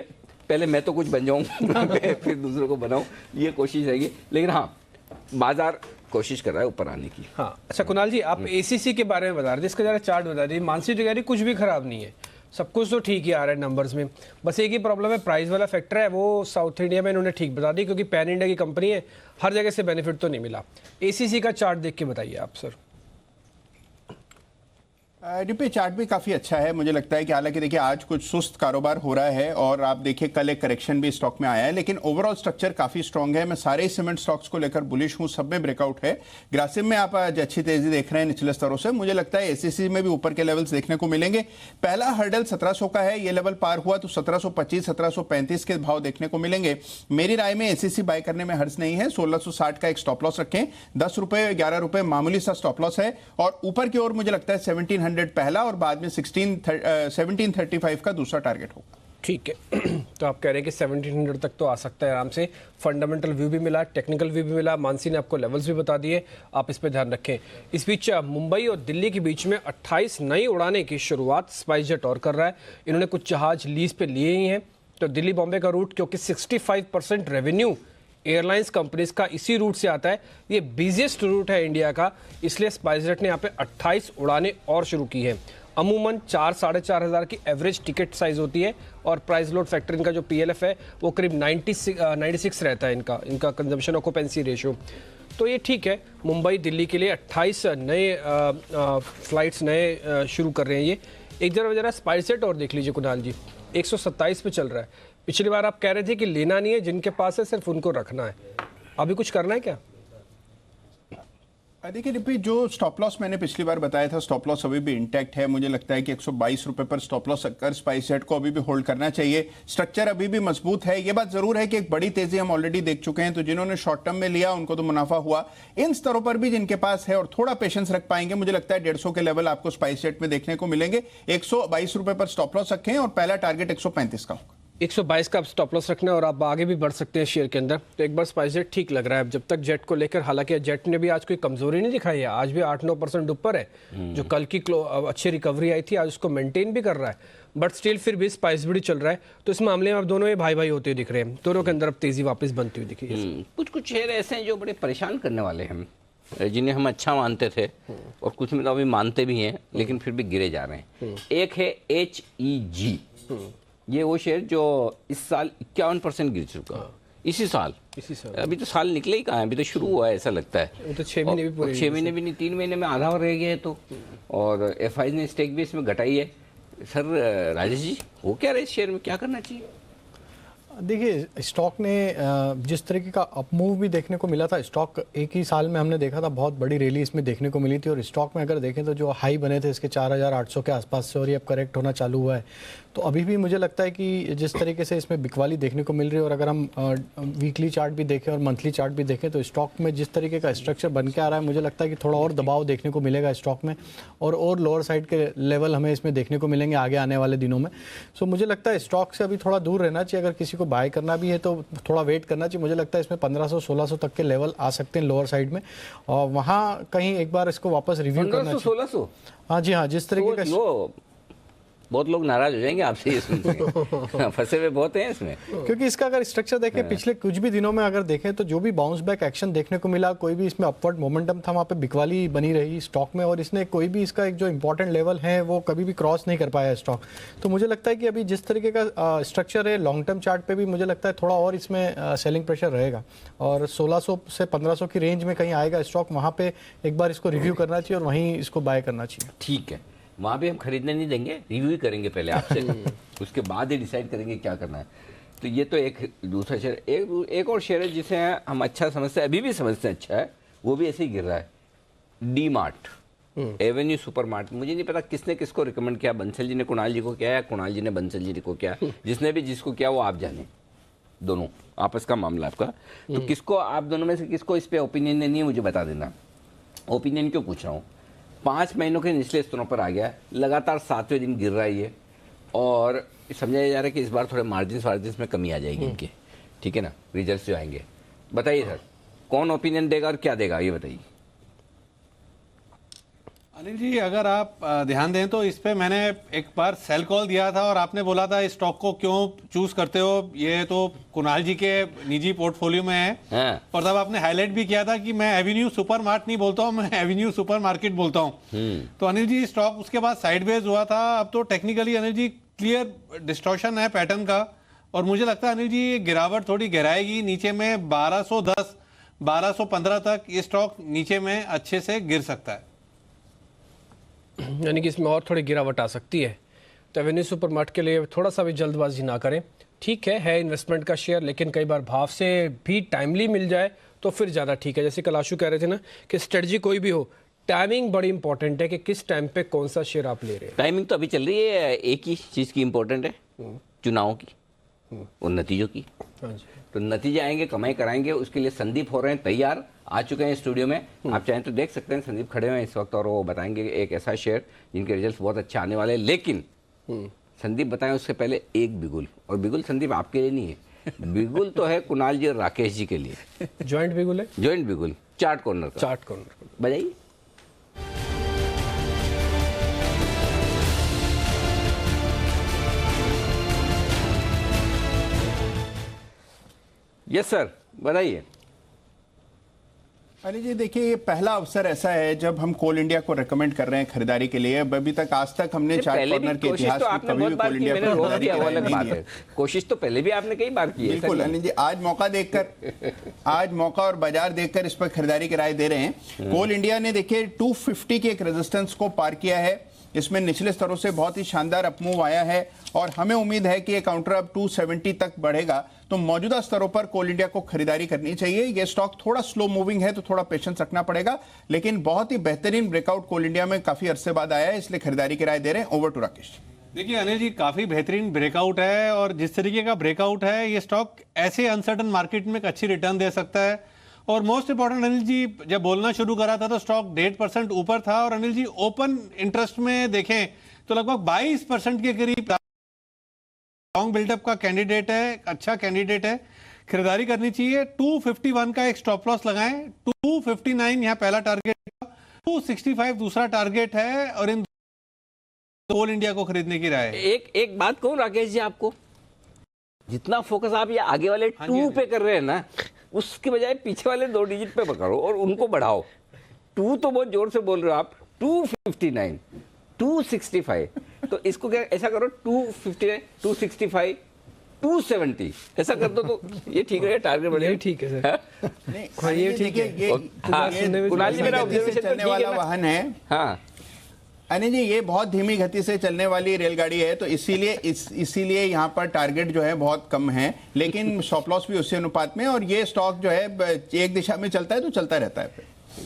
पहले मैं तो कुछ बन जाऊं, फिर दूसरों को बनाऊं, ये कोशिश रहेगी। लेकिन हाँ, बाजार कोशिश कर रहा है ऊपर आने की। हाँ, अच्छा कुणाल जी, आप एसीसी के बारे में बता रहे थे, इसका जरा चार्ट बता दीजिए। मानसी तैयारी कुछ भी खराब नहीं है, सब कुछ तो ठीक ही आ रहा है नंबर्स में, बस एक ही प्रॉब्लम है, प्राइस वाला फैक्टर है, वो साउथ इंडिया में इन्होंने ठीक बता दी, क्योंकि पैन इंडिया की कंपनी है, हर जगह से बेनिफिट तो नहीं मिला। एसीसी का चार्ट देख के बताइए आप सर। डीपी चार्ट भी काफी अच्छा है, मुझे लगता है कि हालांकि देखिए आज कुछ सुस्त कारोबार हो रहा है और आप देखिए कल एक करेक्शन भी स्टॉक में आया है, लेकिन ओवरऑल स्ट्रक्चर काफी स्ट्रांग है। मैं सारे सीमेंट स्टॉक्स को लेकर बुलिश हूं, सब में ब्रेकआउट है। ग्रासिम में आप आज अच्छी तेजी देख रहे हैं निचले स्तरों से, मुझे लगता है एसीसी में भी ऊपर के लेवल्स देखने को मिलेंगे। पहला हर्डल 1700 का है, ये लेवल पार हुआ तो 1725 1735 के भाव देखने को मिलेंगे। मेरी राय में एसीसी बाय करने में हर्ज नहीं है। 1660 का एक स्टॉप लॉस रखें, 10 रुपए 11 रुपए मामूली सा स्टॉप लॉस है, और ऊपर की ओर मुझे लगता है 1700 पहला और बाद में 1735 का दूसरा टारगेट होगा। ठीक है, तो आप कह रहे हैं कि 1700 तक तो आ सकता है आराम से। फंडामेंटल व्यू भी मिला, टेक्निकल व्यू भी मिला, मानसी ने आपको लेवल्स भी बता दिए, आप इस पे ध्यान रखें। इस बीच मुंबई और दिल्ली के बीच में 28 नई उड़ाने की शुरुआत स्पाइस जेट और कर रहा है। इन्होंने कुछ जहाज लीज पे लिए ही हैं, तो दिल्ली बॉम्बे का रूट, क्योंकि 65% रेवेन्यू एयरलाइंस कंपनीज का इसी रूट से आता है, ये बिजिएस्ट रूट है इंडिया का, इसलिए स्पाइस जेट ने यहाँ पे 28 उड़ानें और शुरू की है। अमूमन 4-4.5 हज़ार की एवरेज टिकट साइज होती है, और प्राइस लोड फैक्टर इनका जो पीएलएफ है वो करीब 96 रहता है इनका कंजम्पशन ऑक्यूपेंसी रेशियो। तो ये ठीक है, मुंबई दिल्ली के लिए 28 नए फ्लाइट्स नए शुरू कर रहे हैं ये। एक जरा स्पाइस जेट और देख लीजिए कुणाल जी, 127 पे चल रहा है। पिछली बार आप कह रहे थे कि लेना नहीं है, जिनके पास है सिर्फ उनको रखना है, अभी कुछ करना है क्या? देखिए रिपी, जो स्टॉप लॉस मैंने पिछली बार बताया था, स्टॉप लॉस अभी भी इंटैक्ट है। मुझे लगता है कि 122 रुपए पर स्टॉप लॉस कर स्पाइस जेट को अभी भी होल्ड करना चाहिए। स्ट्रक्चर अभी भी मजबूत है। ये बात जरूर है कि एक बड़ी तेजी हम ऑलरेडी देख चुके हैं, तो जिन्होंने शॉर्ट टर्म में लिया उनको तो मुनाफा हुआ। इन स्तरों पर भी जिनके पास है और थोड़ा पेशेंस रख पाएंगे, मुझे लगता है 150 के लेवल आपको स्पाइस जेट में देखने को मिलेंगे। 122 रुपए पर स्टॉप लॉस रखें और पहला टारगेट 135 का होगा। 122 का आप स्टॉप लॉस रखना है और आप आगे भी बढ़ सकते हैं शेयर के अंदर। तो एक बार स्पाइस जेट ठीक लग रहा है जब तक जेट को लेकर, हालांकि जेट ने भी आज कोई कमजोरी नहीं दिखाई है, आज भी 8-9% ऊपर है। जो कल की अच्छी रिकवरी आई थी आज उसको मेंटेन भी कर रहा है, बट स्टिल फिर भी स्पाइस भी चल रहा है। तो इस मामले में आप दोनों ये भाई भाई होते हुए दिख रहे हैं, दोनों के अंदर अब तेजी वापस बनती हुई दिखी है। कुछ शेयर ऐसे हैं जो बड़े परेशान करने वाले हैं, जिन्हें हम अच्छा मानते थे और कुछ में तो अभी मानते भी हैं लेकिन फिर भी गिरे जा रहे हैं। एक है HEG, ये वो शेयर जो इस साल 51% गिर चुका है। इसी साल अभी तो साल निकले ही कहाँ है, अभी तो शुरू हुआ है ऐसा लगता है। वो तो 6 महीने भी पूरे 6 महीने भी नहीं, 3 महीने में आधा रह गया है। तो और FI ने स्टेक भी इसमें घटाई है। सर राजेश जी, हो क्या रहा है इस शेयर में, क्या करना चाहिए? देखिए स्टॉक ने जिस तरीके का अपमूव भी देखने को मिला था, स्टॉक एक ही साल में हमने देखा था बहुत बड़ी रैली इसमें देखने को मिली थी। और स्टॉक में अगर देखें तो जो हाई बने थे इसके 4800 के आसपास से, और ये अब करेक्ट होना चालू हुआ है। तो अभी भी मुझे लगता है कि जिस तरीके से इसमें बिकवाली देखने को मिल रही है, और अगर हम वीकली चार्ट भी देखें और मंथली चार्ट भी देखें, तो स्टॉक में जिस तरीके का स्ट्रक्चर बन के आ रहा है, मुझे लगता है कि थोड़ा और दबाव देखने को मिलेगा स्टॉक में, और लोअर साइड के लेवल हमें इसमें देखने को मिलेंगे आगे आने वाले दिनों में। सो मुझे लगता है स्टॉक से अभी थोड़ा दूर रहना चाहिए। अगर किसी को बाय करना भी है तो थोड़ा वेट करना चाहिए। मुझे लगता है इसमें 1500-1600 तक के लेवल आ सकते हैं लोअर साइड में, और वहाँ कहीं एक बार इसको वापस रिव्यू करना चाहिए। 1600? हाँ जी हाँ, जिस तरीके का बहुत लोग नाराज हो जाएंगे आपसे ये सुन के। फंसे हुए बहुत हैं इसमें, क्योंकि इसका अगर स्ट्रक्चर देखें पिछले कुछ भी दिनों में अगर देखें तो जो भी बाउंस बैक एक्शन देखने को मिला, कोई भी इसमें अपवर्ड मोमेंटम था, वहाँ पे बिकवाली बनी रही स्टॉक में, और इसने कोई भी इसका एक जो इंपॉर्टेंट लेवल है वो कभी भी क्रॉस नहीं कर पाया स्टॉक। तो मुझे लगता है कि अभी जिस तरीके का स्ट्रक्चर है लॉन्ग टर्म चार्ट पे भी मुझे लगता है थोड़ा और इसमें सेलिंग प्रेशर रहेगा, और 1600 से 1500 की रेंज में कहीं आएगा स्टॉक, वहाँ पे एक बार इसको रिव्यू करना चाहिए और वहीं इसको बाय करना चाहिए। ठीक है, वहाँ भी हम खरीदने नहीं देंगे, रिव्यू ही करेंगे पहले आपसे, उसके बाद ही डिसाइड करेंगे क्या करना है। तो ये तो एक दूसरा शेयर। एक और शेयर है जिसे हम अच्छा समझते हैं, अभी भी समझते हैं अच्छा है, वो भी ऐसे ही गिर रहा है, D mart, Avenue super mart. मुझे नहीं पता किसने किसको रिकमेंड किया, बंसल जी ने कुणाल जी को किया या कुणाल जी ने बंसल जी को किया, जिसने भी जिसको किया वो आप जाने, दोनों आपस का मामला आपका। तो किसको, आप दोनों में से किसको इस पर ओपिनियन नहीं है मुझे बता देना। ओपिनियन क्यों पूछ रहा हूँ, 5 महीनों के निचले स्तरों पर आ गया, लगातार 7वें दिन गिर रहा है ये, और समझाया जा रहा है कि इस बार थोड़े मार्जिन में कमी आ जाएगी इनके, ठीक है ना, रिजल्ट्स जो आएंगे। बताइए सर, कौन ओपिनियन देगा और क्या देगा, ये बताइए। अनिल जी, अगर आप ध्यान दें तो इस पे मैंने एक बार सेल कॉल दिया था और आपने बोला था इस स्टॉक को क्यों चूज करते हो, ये तो कुणाल जी के निजी पोर्टफोलियो में है। हाँ। और तब आपने हाईलाइट भी किया था कि मैं एवेन्यू सुपर मार्ट नहीं बोलता हूँ, मैं एवेन्यू सुपर मार्केट बोलता हूँ। तो अनिल जी स्टॉक उसके बाद साइडवेज हुआ था, अब तो technically Anil ji clear distortion है पैटर्न का, और मुझे लगता है अनिल जी ये गिरावट थोड़ी गहराएगी नीचे में, 1210 1215 तक ये स्टॉक नीचे में अच्छे से गिर सकता है, यानी कि इसमें और थोड़ी गिरावट आ सकती है। तो एवेन्यू सुपरमार्ट के लिए थोड़ा सा भी जल्दबाजी ना करें, ठीक है इन्वेस्टमेंट का शेयर, लेकिन कई बार भाव से भी टाइमली मिल जाए तो फिर ज़्यादा ठीक है। जैसे कलाशु कह रहे थे ना कि स्ट्रेटजी कोई भी हो, टाइमिंग बड़ी इंपॉर्टेंट है कि किस टाइम पे कौन सा शेयर आप ले रहे हैं। टाइमिंग तो अभी चल रही है, एक ही चीज़ की इंपॉर्टेंट है, चुनाव की और नतीजों की। तो नतीजे आएंगे, कमाई कराएंगे, उसके लिए संदीप हो रहे हैं तैयार, आ चुके हैं स्टूडियो में, आप चाहें तो देख सकते हैं, संदीप खड़े हुए हैं इस वक्त और वो बताएंगे एक ऐसा शेयर जिनके रिजल्ट्स बहुत अच्छे आने वाले हैं। लेकिन संदीप बताएं उससे पहले एक बिगुल, और बिगुल संदीप आपके लिए नहीं है, बिगुल तो है कुणाल जी और राकेश जी के लिए। जॉइंट बिगुल है, जॉइंट बिगुल चार्ट कॉर्नर का, चार्ट कॉर्नर बजाइए। यस सर, बताइए। अरे जी देखिए, ये पहला अवसर ऐसा है जब हम कोल इंडिया को रेकमेंड कर रहे हैं खरीदारी के लिए। अभी तक आज तक हमने चार्ट कॉर्नर के इतिहास में कभी भी कोल इंडिया को खरीदारी की राय नहीं दी। कोशिश तो पहले भी आपने कई बार की है। बिल्कुल अनिल जी, आज मौका और बाजार देखकर इस पर खरीदारी की राय दे रहे हैं। कोल इंडिया ने देखिए 250 के एक रेजिस्टेंस को पार किया है, इसमें निचले स्तरों से बहुत ही शानदार अपमूव आया है और हमें उम्मीद है कि ये काउंटर अब 270 तक बढ़ेगा, तो मौजूदा स्तरों पर कोल इंडिया को खरीदारी करनी चाहिए। ये स्टॉक थोड़ा स्लो मूविंग है तो थोड़ा पेशेंस रखना पड़ेगा, लेकिन बहुत ही बेहतरीन ब्रेकआउट कोल इंडिया में काफी अरसे बाद आया है, इसलिए खरीदारी की राय दे रहे हैं। Over to Rakesh. देखिए अनिल जी, काफी बेहतरीन ब्रेकआउट है और जिस तरीके का ब्रेकआउट है ये स्टॉक ऐसे अनसर्टन मार्केट में एक अच्छी रिटर्न दे सकता है। और मोस्ट इंपॉर्टेंट अनिल जी, जब बोलना शुरू करा था तो स्टॉक 1.5% ऊपर था और अनिल जी ओपन इंटरेस्ट में देखें तो लगभग 22% के करीब लॉन्ग बिल्डअप का कैंडिडेट है, अच्छा कैंडिडेट है, खरीदारी करनी चाहिए। 251 का एक स्टॉप लॉस लगाएं, 259 यहाँ पहला टारगेट, 265 दूसरा टारगेट है और इन कोल इंडिया को खरीदने की राय है। एक बात कहूं राकेश जी, आपको जितना फोकस आप ये आगे वाले 2 पे कर रहे हैं ना, उसके बजाय पीछे वाले 2 डिजिट पे पकड़ो और उनको बढ़ाओ। 2 तो बहुत जोर से बोल रहे हो आप, 259, 265, तो इसको क्या ऐसा करो 259, 265, 270 ऐसा कर दो तो ये ठीक है, टारगेट बढ़ेगा। ठीक है सर, ये ठीक है, ये कुणाल जी मेरा ऑब्जर्वेशन चलने वाला वाहन है। हाँ अनिल जी, ये बहुत धीमी गति से चलने वाली रेलगाड़ी है, तो इसीलिए यहाँ पर टारगेट जो है बहुत कम है, लेकिन स्टॉप लॉस भी उसी अनुपात में, और ये स्टॉक जो है एक दिशा में चलता है तो चलता रहता है। फिर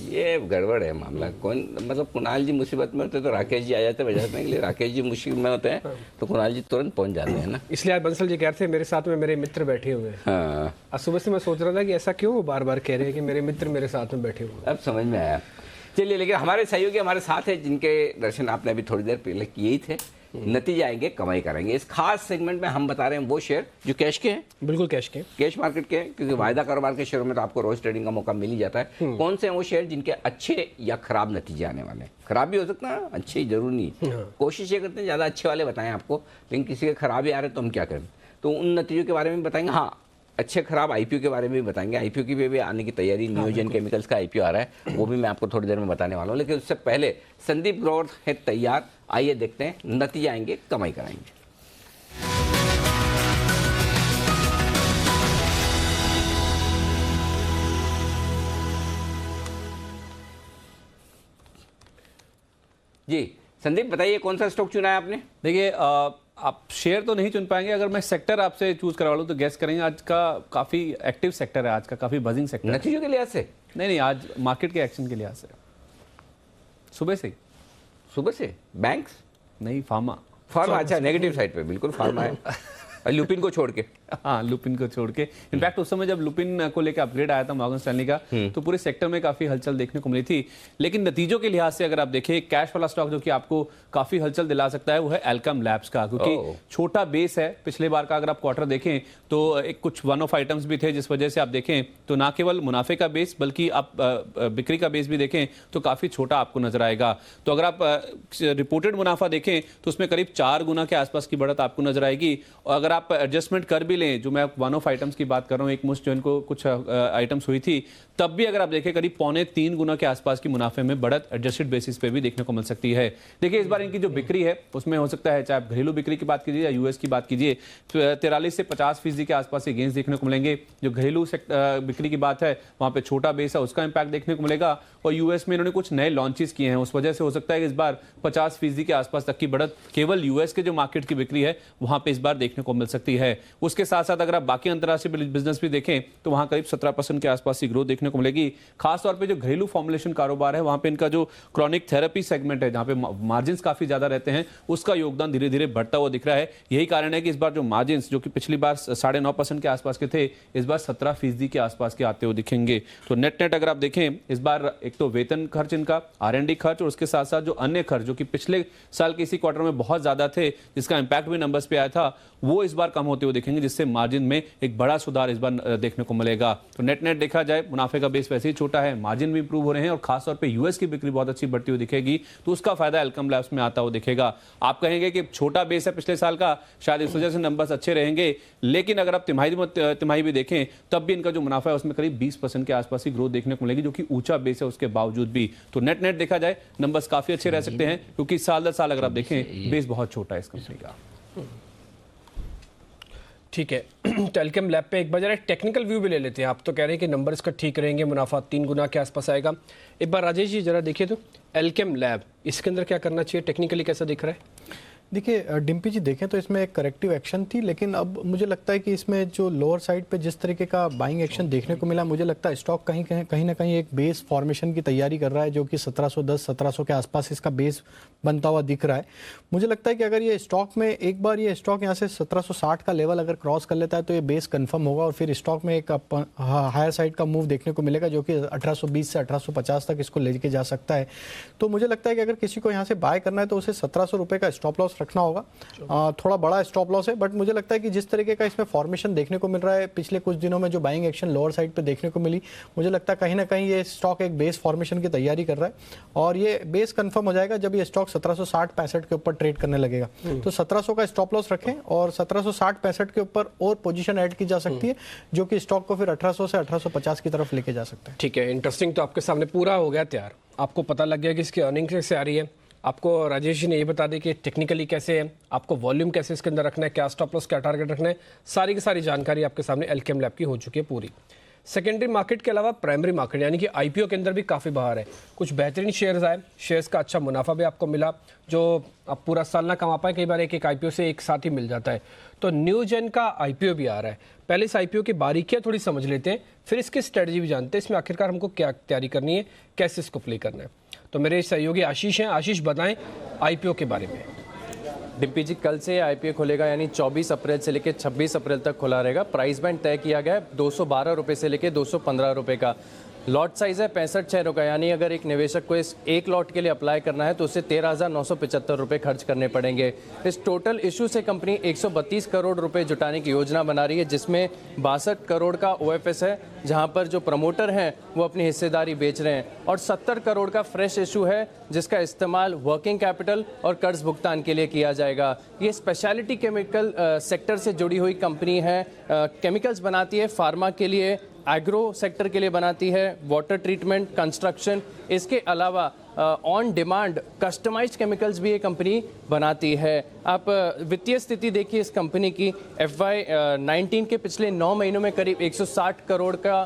ये गड़बड़ है मामला। कौन मतलब कुणाल जी मुसीबत में होते तो राकेश जी आ जाते बजाने के लिए, राकेश जी मुश्किल में होते हैं तो कुणाल जी तुरंत पहुंच जाते हैं ना। इसलिए आज बंसल जी कह रहे थे मेरे साथ में मेरे मित्र बैठे हुए हैं। हाँ, आज सुबह से मैं सोच रहा था कि ऐसा क्यों बार बार कह रहे हैं कि मेरे मित्र मेरे साथ में बैठे हुए हैं। अब समझ में आया। चलिए, लेकिन हमारे सहयोगी हमारे साथ है जिनके दर्शन आपने अभी थोड़ी देर पहले किए ही थे। नतीजे आएंगे, कमाई करेंगे। इस खास सेगमेंट में हम बता रहे हैं वो शेयर जो कैश के हैं, बिल्कुल कैश के, कैश मार्केट के हैं, क्योंकि वायदा कारोबार के शेयरों में तो आपको रोज ट्रेडिंग का मौका मिल ही जाता है। कौन से हैं वो शेयर जिनके अच्छे या खराब नतीजे आने वाले हैं? खराब भी हो सकता है, अच्छे जरूर नहीं। कोशिश ये करते हैं ज़्यादा अच्छे वाले बताएं आपको, लेकिन किसी के खराब ही आ रहे तो हम क्या करें? तो उन नतीजों के बारे में बताएंगे। हाँ, अच्छे खराब आईपीओ के बारे में भी बताएंगे। आईपीओ की भी आने की तैयारी, नियोजन केमिकल्स का आईपीओ आ रहा है, वो भी मैं आपको थोड़ी देर में बताने वाला हूँ। लेकिन उससे पहले संदीप ग्रोवर है तैयार, आइए देखते हैं नतीजे आएंगे, कमाई कराएंगे। जी संदीप, बताइए कौन सा स्टॉक चुना है आपने? देखिए, आप शेयर तो नहीं चुन पाएंगे। अगर मैं सेक्टर आपसे चूज करवा लूँ तो गेस करेंगे आज का काफी एक्टिव सेक्टर है, आज का काफी बजिंग सेक्टर। नतीजों के लिहाज से? नहीं, आज मार्केट के एक्शन के लिहाज से सुबह से बैंक्स नहीं, फार्मा। अच्छा, नेगेटिव साइड पे बिल्कुल फार्मा है लुपिन को छोड़ के। हाँ, लुपिन को छोड़ के। इनफैक्ट उस समय जब लुपिन को लेकर अपग्रेड आया था मॉर्गन स्टैनली का, तो पूरे सेक्टर में काफी हलचल देखने को मिली थी। लेकिन नतीजों के लिहाज से अगर आप देखें, कैश वाला स्टॉक जो कि आपको काफी हलचल दिला सकता है वो है एल्केम लैब्स का, क्योंकि छोटा बेस है। पिछले बार का अगर आप क्वार्टर देखें तो एक कुछ वन ऑफ आइटम्स भी थे, जिस वजह से आप देखें तो ना केवल मुनाफे का बेस बल्कि आप बिक्री का बेस भी देखें तो काफी छोटा आपको नजर आएगा। तो अगर आप रिपोर्टेड मुनाफा देखें तो उसमें करीब 4 गुना के आसपास की बढ़त आपको नजर आएगी। और अगर आप एडजस्टमेंट कर भी लें, जो मैं वन ऑफ आइटम्स की बात कर रहा हूं, एक मुश्त जो इनको कुछ आइटम्स हुई थी, तब भी अगर आप देखें करीब 2.25 गुना के आसपास की मुनाफे में बढ़त एडजस्टेड बेसिस पे भी देखने को मिल सकती है। देखिए, इस बार इनकी जो बिक्री है उसमें हो सकता है, चाहे आप घरेलू बिक्री की बात कीजिए या यूएस की बात कीजिए, 43 से 50% के आसपास के गेंस देखने को मिलेंगे। जो घरेलू बिक्री की बात है वहां पे छोटा बेस है, उसका इंपैक्ट देखने को मिलेगा। और यूएस में इन्होंने कुछ नए लॉन्चेस किए हैं, उस वजह से हो सकता है कि इस बार 50% के आसपास तक की बढ़त केवल यूएस के जो मार्केट की बिक्री है वहां पे इस बार देखने को मिल सकती है। उसके साथ साथ अगर आप बाकी अंतर्राष्ट्रीय बिजनेस भी देखें तो वहां करीब 17% के आसपास की ग्रोथ देखने को मिलेगी। खासतौर पे जो घरेलू फॉर्मुलेशन कारोबार है वहां पे इनका जो क्रॉनिक थेरेपी सेगमेंट है, जहां पे मार्जिन काफी ज्यादा रहते हैं, उसका योगदान धीरे धीरे बढ़ता हुआ दिख रहा है। यही कारण है कि इस बार जो मार्जिन जो कि पिछली बार 9.5% के आसपास के थे, इस बार 17% के आसपास के आते हुए दिखेंगे। तो नेट अगर आप देखें, इस बार एक तो वेतन खर्च इनका, R&D खर्च, और उसके साथ साथ जो अन्य खर्च जो कि पिछले साल के इसी क्वार्टर में बहुत ज्यादा थे, जिसका इंपैक्ट भी नंबर्स पे आया था, वो इस बार कम होते हुए दिखेंगे, जिससे मार्जिन में एक बड़ा सुधार इस बार देखने को मिलेगा। तो नेट देखा जाए, मुनाफे का बेस वैसे ही छोटा है, मार्जिन भी इंप्रूव हो रहे हैं और खासतौर पे यूएस की बिक्री बहुत अच्छी बढ़ती हुई दिखेगी, तो उसका फायदा एल्केम लैब्स में आता हुआ दिखेगा। आप कहेंगे कि छोटा बेस है पिछले साल का, शायद इस वजह से नंबर्स अच्छे रहेंगे, लेकिन अगर आप तिमाही भी देखें तब भी इनका जो मुनाफा है उसमें करीब 20% के आसपास की ग्रोथ देखने को मिलेगी, जो कि ऊंचा बेस है उसके बावजूद भी। तो नेट देखा जाए नंबर्स काफी अच्छे रह सकते हैं, क्योंकि साल दर साल अगर आप देखें बेस बहुत छोटा है इस कंपनी का। ठीक है, तो एल्केम लैब पे एक बार जरा टेक्निकल व्यू भी ले लेते हैं। आप तो कह रहे हैं कि नंबर इसका ठीक रहेंगे, मुनाफा 3 गुना के आसपास आएगा। एक बार राजेश जी जरा देखिए तो एल्केम लैब, इसके अंदर क्या करना चाहिए, टेक्निकली कैसा दिख रहा है? देखिए डिम्पी जी, देखें तो इसमें एक करेक्टिव एक्शन थी, लेकिन अब मुझे लगता है कि इसमें जो लोअर साइड पे जिस तरीके का बाइंग एक्शन देखने को मिला, मुझे लगता है स्टॉक कहीं ना कहीं एक बेस फॉर्मेशन की तैयारी कर रहा है, जो कि 1710-1700 के आसपास इसका बेस बनता हुआ दिख रहा है। मुझे लगता है कि अगर ये स्टॉक में एक बार ये स्टॉक यहाँ से 1760 का लेवल अगर क्रॉस कर लेता है तो ये बेस कन्फर्म होगा और फिर स्टॉक में एक हायर साइड का मूव देखने को मिलेगा, जो कि 1820 से 1850 तक इसको लेके जा सकता है। तो मुझे लगता है कि अगर किसी को यहाँ से बाय करना है तो उसे 1700 रुपये का स्टॉप लॉस रखना होगा। थोड़ा बड़ा स्टॉप लॉस है, बट मुझे लगता है कि जिस तरीके का इसमें फॉर्मेशन देखने को मिल रहा है, पिछले कुछ दिनों में जो बाइंग एक्शन लोअर साइड पे देखने को मिली, मुझे लगता है कहीं ना कहीं ये स्टॉक एक बेस फॉर्मेशन की तैयारी कर रहा है और ये बेस कंफर्म हो जाएगा जब ये स्टॉक 1760-65 के ऊपर ट्रेड करने लगेगा। तो 1700 का स्टॉप लॉस रखें और 1760-65 के ऊपर और पोजीशन ऐड की जा सकती है, जो कि स्टॉक को फिर 1800 से 1850 की तरफ लेके जा सकता है। ठीक है, इंटरेस्टिंग। तो आपके सामने पूरा हो गया तैयार, आपको पता लग गया कि इसकी अर्निंग कैसे आ रही है, आपको राजेश जी ने ये बता दी कि टेक्निकली कैसे है, आपको वॉल्यूम कैसे इसके अंदर रखना है, क्या स्टॉप लॉस, क्या टारगेट रखना है, सारी की सारी जानकारी आपके सामने एल्केम लैब की हो चुकी है पूरी। सेकेंडरी मार्केट के अलावा प्राइमरी मार्केट यानी कि आईपीओ के अंदर भी काफ़ी बाहर है, कुछ बेहतरीन शेयर्स आए, शेयर्स का अच्छा मुनाफा भी आपको मिला, जो आप पूरा साल ना कमा पाए, कई बार एक आईपीओ से एक साथ ही मिल जाता है। तो न्यूजेन का आईपीओ भी आ रहा है। पहले इस आईपीओ की बारीकियां थोड़ी समझ लेते हैं, फिर इसकी स्ट्रेटजी भी जानते हैं, इसमें आखिरकार हमको क्या तैयारी करनी है, कैसे इसको प्ले करना है। तो मेरे सहयोगी आशीष हैं, आशीष बताएं आईपीओ के बारे में। डिम्पी जी, कल से आईपीओ खुलेगा, यानी 24 अप्रैल से लेकर 26 अप्रैल तक खुला रहेगा। प्राइस बैंड तय किया गया है 212 रुपये से लेकर 215 रुपये का। लॉट साइज है 65 शेयरों का, यानी अगर एक निवेशक को इस एक लॉट के लिए अप्लाई करना है तो उसे 13,975 रुपये खर्च करने पड़ेंगे। इस टोटल इशू से कंपनी 132 करोड़ रुपए जुटाने की योजना बना रही है, जिसमें 62 करोड़ का ओएफएस है, जहां पर जो प्रमोटर हैं वो अपनी हिस्सेदारी बेच रहे हैं, और 70 करोड़ का फ्रेश इशू है जिसका इस्तेमाल वर्किंग कैपिटल और कर्ज भुगतान के लिए किया जाएगा। ये स्पेशलिटी केमिकल सेक्टर से जुड़ी हुई कंपनी है, केमिकल्स बनाती है, फार्मा के लिए, एग्रो सेक्टर के लिए बनाती है, वाटर ट्रीटमेंट, कंस्ट्रक्शन, इसके अलावा ऑन डिमांड कस्टमाइज्ड केमिकल्स भी ये कंपनी बनाती है। आप वित्तीय स्थिति देखिए इस कंपनी की, FY19 के पिछले 9 महीनों में करीब 160 करोड़ का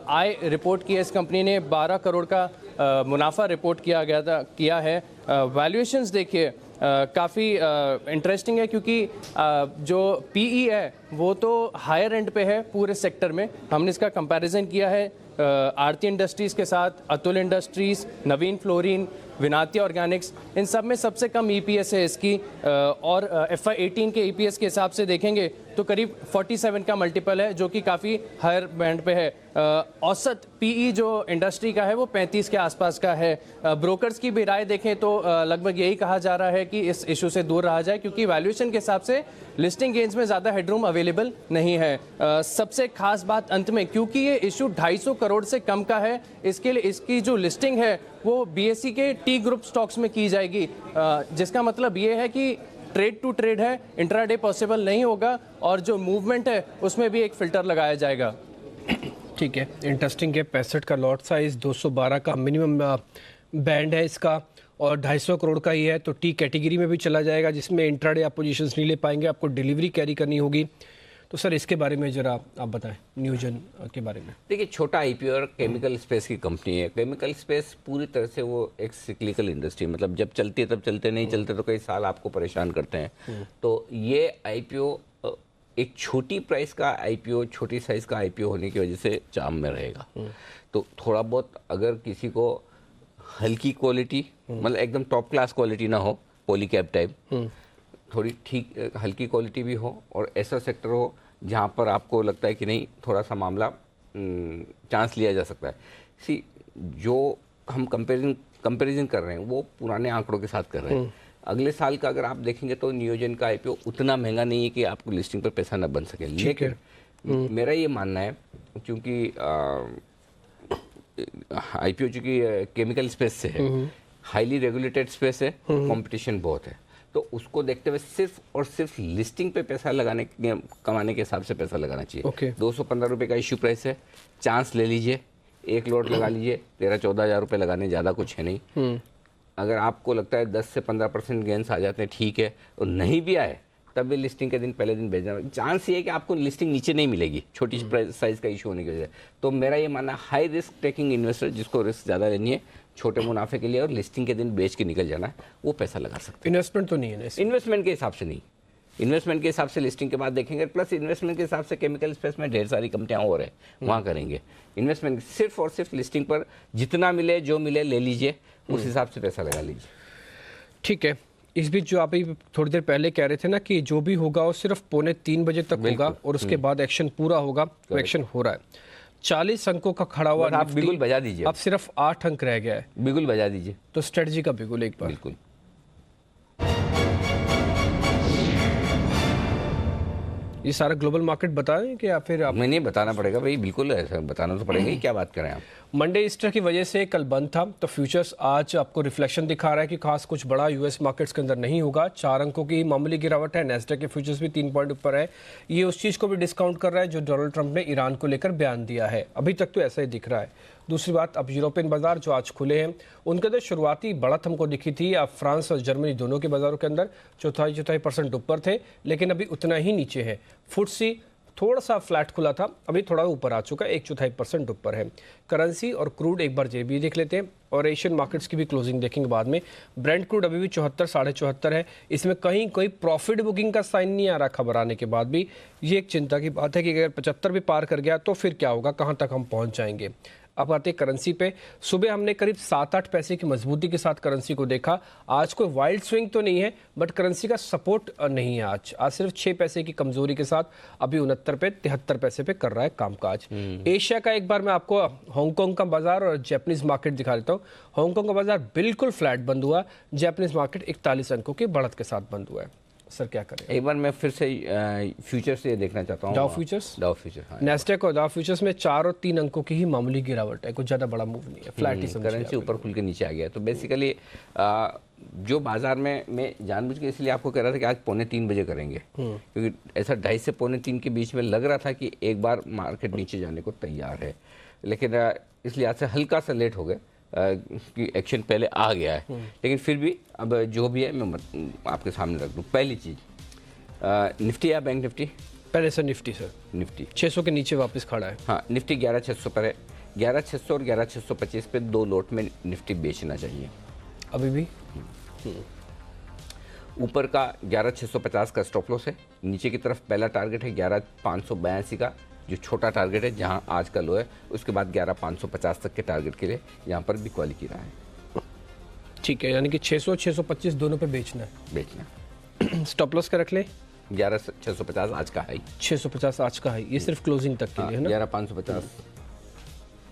आय रिपोर्ट की है इस कंपनी ने, 12 करोड़ का मुनाफा रिपोर्ट किया है। वैल्यूएशंस देखिए काफ़ी इंटरेस्टिंग है, क्योंकि जो PE है वो तो हायर एंड पे है पूरे सेक्टर में। हमने इसका कंपैरिजन किया है आरती इंडस्ट्रीज़ के साथ, अतुल इंडस्ट्रीज़, नवीन फ्लोरिन, विनातिया ऑर्गेनिक्स, इन सब में सबसे कम EPS है इसकी, और FY18 के EPS के हिसाब से देखेंगे तो करीब 47 का मल्टीपल है, जो कि काफ़ी हायर बैंड पे है। औसत PE जो इंडस्ट्री का है वो 35 के आसपास का है। ब्रोकर्स की भी राय देखें तो लगभग यही कहा जा रहा है कि इस इशू से दूर रहा जाए, क्योंकि वैल्यूएशन के हिसाब से लिस्टिंग गेन्स में ज़्यादा हेडरूम अवेलेबल नहीं है। सबसे खास बात अंत में, क्योंकि ये इशू 250 करोड़ से कम का है, इसके लिए इसकी जो लिस्टिंग है वो BSE के T ग्रुप स्टॉक्स में की जाएगी, जिसका मतलब ये है कि ट्रेड टू ट्रेड है, इंट्राडे पॉसिबल नहीं होगा, और जो मूवमेंट है उसमें भी एक फिल्टर लगाया जाएगा। ठीक है, इंटरेस्टिंग है। 65 का लॉट साइज, 212 का मिनिमम बैंड है इसका, और 250 करोड़ का ही है, तो टी कैटेगरी में भी चला जाएगा, जिसमें इंट्राडे आप पोजीशंस नहीं ले पाएंगे, आपको डिलीवरी कैरी करनी होगी। तो सर इसके बारे में जरा आप बताएं, न्यूजन के बारे में। देखिए, छोटा आईपीओ और केमिकल स्पेस की कंपनी है। केमिकल स्पेस पूरी तरह से वो एक सिक्लिकल इंडस्ट्री, मतलब जब चलती है तब चलते, नहीं चलते तो कई साल आपको परेशान करते हैं। तो ये आईपीओ एक छोटी प्राइस का आईपीओ, छोटी साइज का आईपीओ होने की वजह से चार्म में रहेगा। तो थोड़ा बहुत अगर किसी को हल्की क्वालिटी, मतलब एकदम टॉप क्लास क्वालिटी ना हो, पॉलीकैब टाइप, थोड़ी ठीक हल्की क्वालिटी भी हो, और ऐसा सेक्टर हो जहाँ पर आपको लगता है कि नहीं थोड़ा सा चांस लिया जा सकता है। जो हम कंपैरिजन कर रहे हैं वो पुराने आंकड़ों के साथ कर रहे हैं। अगले साल का अगर आप देखेंगे तो नियोजन का आईपीओ उतना महंगा नहीं है कि आपको लिस्टिंग पर पैसा न बन सके। लेकिन मेरा ये मानना है, क्योंकि आईपीओ चूंकि केमिकल स्पेस से है, हाईली रेगुलेटेड स्पेस है, कंपटीशन बहुत है, तो उसको देखते हुए सिर्फ और सिर्फ लिस्टिंग पे पैसा कमाने के हिसाब से पैसा लगाना चाहिए। 215 रुपये का इश्यू प्राइस है, चांस ले लीजिए, एक लॉट लगा लीजिए, 13-14 हज़ार रुपये लगाने, ज़्यादा कुछ है नहीं। अगर आपको लगता है 10 से 15% गेंस आ जाते हैं, ठीक है, और नहीं भी आए तब भी लिस्टिंग के दिन पहले दिन भेजना। चांस ये है कि आपको लिस्टिंग नीचे नहीं मिलेगी, छोटी साइज का इशू होने की वजह से। तो मेरा ये मानना, हाई रिस्क टेकिंग इन्वेस्टर जिसको रिस्क ज़्यादा लेनी है छोटे मुनाफे के लिए और लिस्टिंग के दिन बेच के निकल जाना है, वो पैसा लगा सकते इन्वेस्टमेंट तो नहीं है ना हैं। इन्वेस्टमेंट के हिसाब से नहीं, इन्वेस्टमेंट के हिसाब से लिस्टिंग के बाद देखेंगे, प्लस इन्वेस्टमेंट के हिसाब से केमिकल स्पेस में ढेर सारी कंपनियां और है, वहाँ करेंगे इन्वेस्टमेंट। सिर्फ और सिर्फ लिस्टिंग पर जितना मिले जो मिले ले लीजिए, उस हिसाब से पैसा लगा लीजिए। ठीक है। इस बीच जो आप अभी थोड़ी देर पहले कह रहे थे ना कि जो भी होगा वो सिर्फ 2:45 बजे तक होगा और उसके बाद एक्शन पूरा होगा, तो एक्शन हो रहा है। 40 अंकों का खड़ा हुआ आप बिगुल बजा दीजिए, अब सिर्फ 8 अंक रह गया है, बिगुल बजा दीजिए। तो स्ट्रेटजी का बिगुल एक बार। बिल्कुल। ये सारा ग्लोबल मार्केट बताएं कि या फिर आप? नहीं बताना पड़ेगा भाई, बिल्कुल ऐसा बताना तो पड़ेगा ही, क्या बात करें आप। मंडे ईस्टर की वजह से कल बंद था, तो फ्यूचर्स आज आपको रिफ्लेक्शन दिखा रहा है कि खास कुछ बड़ा यूएस मार्केट्स के अंदर नहीं होगा। 4 अंकों की मामूली गिरावट है, नेस्डैक के फ्यूचर्स भी 3 पॉइंट ऊपर है। ये उस चीज़ को भी डिस्काउंट कर रहा है जो डोनाल्ड ट्रंप ने ईरान को लेकर बयान दिया है। अभी तक तो ऐसा ही दिख रहा है। दूसरी बात, अब यूरोपियन बाजार जो आज खुले हैं उनके अंदर शुरुआती बढ़त हमको दिखी थी। अब फ्रांस और जर्मनी दोनों के बाजारों के अंदर 4.4% ऊपर थे, लेकिन अभी उतना ही नीचे है। फुटसी थोड़ा सा फ्लैट खुला था, अभी थोड़ा ऊपर आ चुका है, 1.4% ऊपर है। करेंसी और क्रूड एक बार जे भी देख लेते हैं और एशियन मार्केट्स की भी क्लोजिंग देखेंगे बाद में। ब्रेंट क्रूड अभी भी 74, 74.5 है। इसमें कहीं कोई प्रॉफिट बुकिंग का साइन नहीं आ रहा खबर आने के बाद भी। ये एक चिंता की बात है कि अगर 75 भी पार कर गया तो फिर क्या होगा, कहाँ तक हम पहुँच जाएंगे। अब आते हैं करेंसी पे। सुबह हमने करीब 7-8 पैसे की मजबूती के साथ करेंसी को देखा। आज कोई वाइल्ड स्विंग तो नहीं है, बट करेंसी का सपोर्ट नहीं है। आज सिर्फ 6 पैसे की कमजोरी के साथ अभी 69 पे 73 पैसे पे कर रहा है कामकाज। एशिया का एक बार मैं आपको हांगकांग का बाजार और जापानीज मार्केट दिखा देता हूँ। हांगकांग का बाजार बिल्कुल फ्लैट बंद हुआ, जापानीज मार्केट 41 अंकों की बढ़त के साथ बंद हुआ है। सर क्या करें? एक बार मैं फिर से फ्यूचर से देखना चाहता हूँ। डाउ फ्यूचर्स, हाँ। नेस्डैक और डाउ फ्यूचर्स में 4 और 3 अंकों की ही मामूली गिरावट है, कुछ ज़्यादा बड़ा मूव नहीं है, फ्लैट ही समझिए। करेंसी ऊपर खुल के नीचे आ गया। तो बेसिकली जो बाजार में मैं जानबूझ के इसलिए आपको कह रहा था कि आज 2:45 बजे करेंगे, क्योंकि ऐसा 2:30 से 2:45 के बीच में लग रहा था कि एक बार मार्केट नीचे जाने को तैयार है, लेकिन इसलिए आज से हल्का सा लेट हो गए कि एक्शन पहले आ गया है। लेकिन फिर भी अब जो भी है मैं आपके सामने रख दूँ। पहली चीज़ निफ्टी या बैंक निफ्टी? पहले से निफ्टी सर, निफ्टी 600 के नीचे वापस खड़ा है। हाँ, निफ्टी 11,600 पर है। 11,600 और 11,625 पे 2 लोट में निफ्टी बेचना चाहिए अभी भी। ऊपर का 11,650 का स्टॉप लॉस है, नीचे की तरफ पहला टारगेट है 11,582 का जो छोटा टारगेट है, जहां आज का लो है। उसके बाद 11,550 तक के टारगेट के लिए यहाँ पर भी क्वाली की रहा है। ठीक है, यानी कि 600 625 दोनों पे बेचना बेचना। स्टॉप लॉस का रख ले 11,650 आज का हाई, 650 आज का हाई। ये सिर्फ क्लोजिंग तक के लिए है ना। 11,550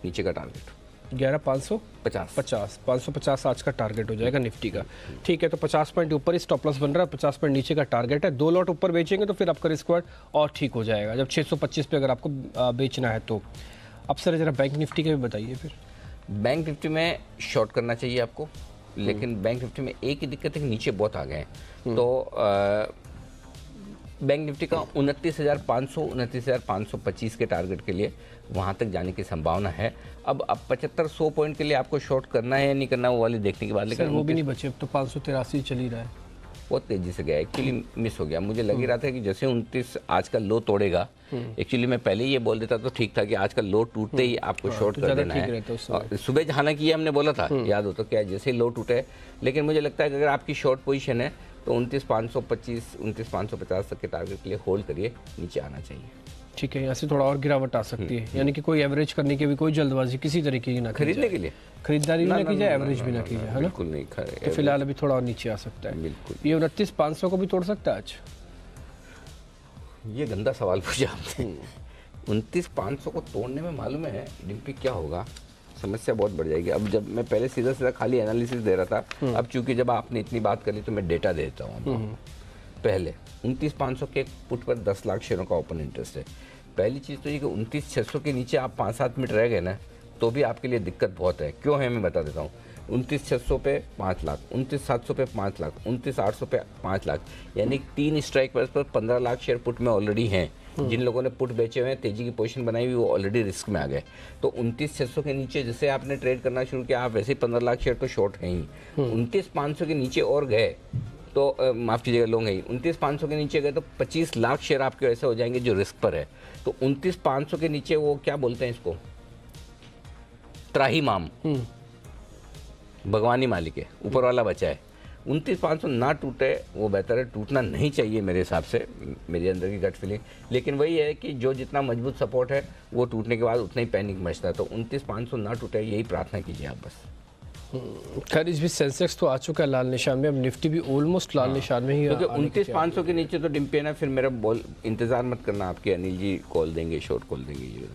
नीचे का टारगेट, 11,550 550 आज का टारगेट हो जाएगा निफ्टी का। ठीक है, तो 50 पॉइंट ऊपर ही स्टॉप लॉस बन रहा है, 50 पॉइंट नीचे का टारगेट है। 2 लॉट ऊपर बेचेंगे तो फिर आपका रिस्क वर्ड और ठीक हो जाएगा, जब 625 पे अगर आपको बेचना है तो। अब सर जरा बैंक निफ्टी के भी बताइए फिर। बैंक निफ्टी में शॉर्ट करना चाहिए आपको, लेकिन बैंक निफ्टी में एक ही दिक्कत है कि नीचे बहुत आ गए हैं। तो बैंक निफ्टी का 29,500 29,525 के टारगेट के लिए वहाँ तक जाने की संभावना है। अब 75-100 पॉइंट के लिए आपको शॉर्ट करना है या नहीं करना, वो वाली देखने के बाद। लेकिन वो भी नहीं बचे, अब तो 583 चल ही रहा है। बहुत तेजी से गया, एक्चुअली मिस हो गया। मुझे लग ही रहा था कि जैसे 29 आज का लो तोड़ेगा, एक्चुअली मैं पहले ये बोल देता तो ठीक था कि आज का लो टूटते ही आपको शॉर्ट कर देना है। सुबह हालांकि ये हमने बोला था, याद हो तो क्या, जैसे ही लो टूटे। लेकिन मुझे लगता है कि अगर आपकी शॉर्ट पोजीशन है तो 29,525 29,550 तक के टारगेट के लिए होल्ड करिए, नीचे आना चाहिए। ठीक है, यहाँ से थोड़ा और गिरावट आ सकती है, यानी कि कोई एवरेज करने की भी कोई जल्दबाजी किसी तरीके की ना, खरीदने के लिए खरीदारी भी ना की जाए, एवरेज भी ना की जाए, है ना। बिल्कुल नहीं, तो फिलहाल अभी थोड़ा और नीचे आ सकता है। बिल्कुल। ये 29,500 को भी तोड़ सकता है आज? ये गंदा सवाल पूछा आपने। 29,500 को तोड़ने में मालूम है डिम्पी क्या होगा, समस्या बहुत बढ़ जाएगी। अब जब मैं पहले सीधा सीधा खाली एनालिसिस दे रहा था, अब चूंकि जब आपने इतनी बात करी तो मैं डेटा देता हूँ। पहले 29,500 के पुट पर 10 लाख शेयरों का ओपन इंटरेस्ट है। पहली चीज़ तो ये कि 29,600 के नीचे आप 5-7 मिनट रह गए ना, तो भी आपके लिए दिक्कत बहुत है। क्यों है मैं बता देता हूँ। 29,600 पे 5 लाख, 29,700 पे 5 लाख, 29,800 पे 5 लाख, यानी 3 स्ट्राइक प्राइस पर 15 लाख शेयर पुट में ऑलरेडी हैं। जिन लोगों ने पुट बेचे हुए हैं, तेजी की पोजीशन बनाई हुई, वो ऑलरेडी रिस्क में आ गए। तो 29,600 के नीचे जैसे आपने ट्रेड करना शुरू किया, आप वैसे ही 15 लाख शेयर तो शॉर्ट हैं ही। 29,500 के नीचे और गए तो माफ़ कीजिएगा, लोग हैं ही। 29,500 के नीचे गए तो 25 लाख शेयर आपके ऐसे हो जाएंगे जो रिस्क पर है। तो 29,500 के नीचे वो क्या बोलते हैं इसको, त्राहिमाम, भगवान ही मालिक है, ऊपर वाला बचा है। 29,500 ना टूटे वो बेहतर है, टूटना नहीं चाहिए मेरे हिसाब से, मेरे अंदर की गट फीलिंग। लेकिन वही है कि जो जितना मजबूत सपोर्ट है वो टूटने के बाद उतना ही पैनिक मचता है। तो 29,500 ना टूटे, यही प्रार्थना कीजिए आप बस। खैर इस बीच सेंसेक्स तो आ चुका है लाल निशान में, अब निफ्टी भी ऑलमोस्ट लाल निशान में ही क्योंकि 29,500 के नीचे तो डिम्पी है ना, फिर मेरा बॉल इंतजार मत करना, आपके अनिल जी कॉल देंगे, शॉर्ट कॉल देंगे, ये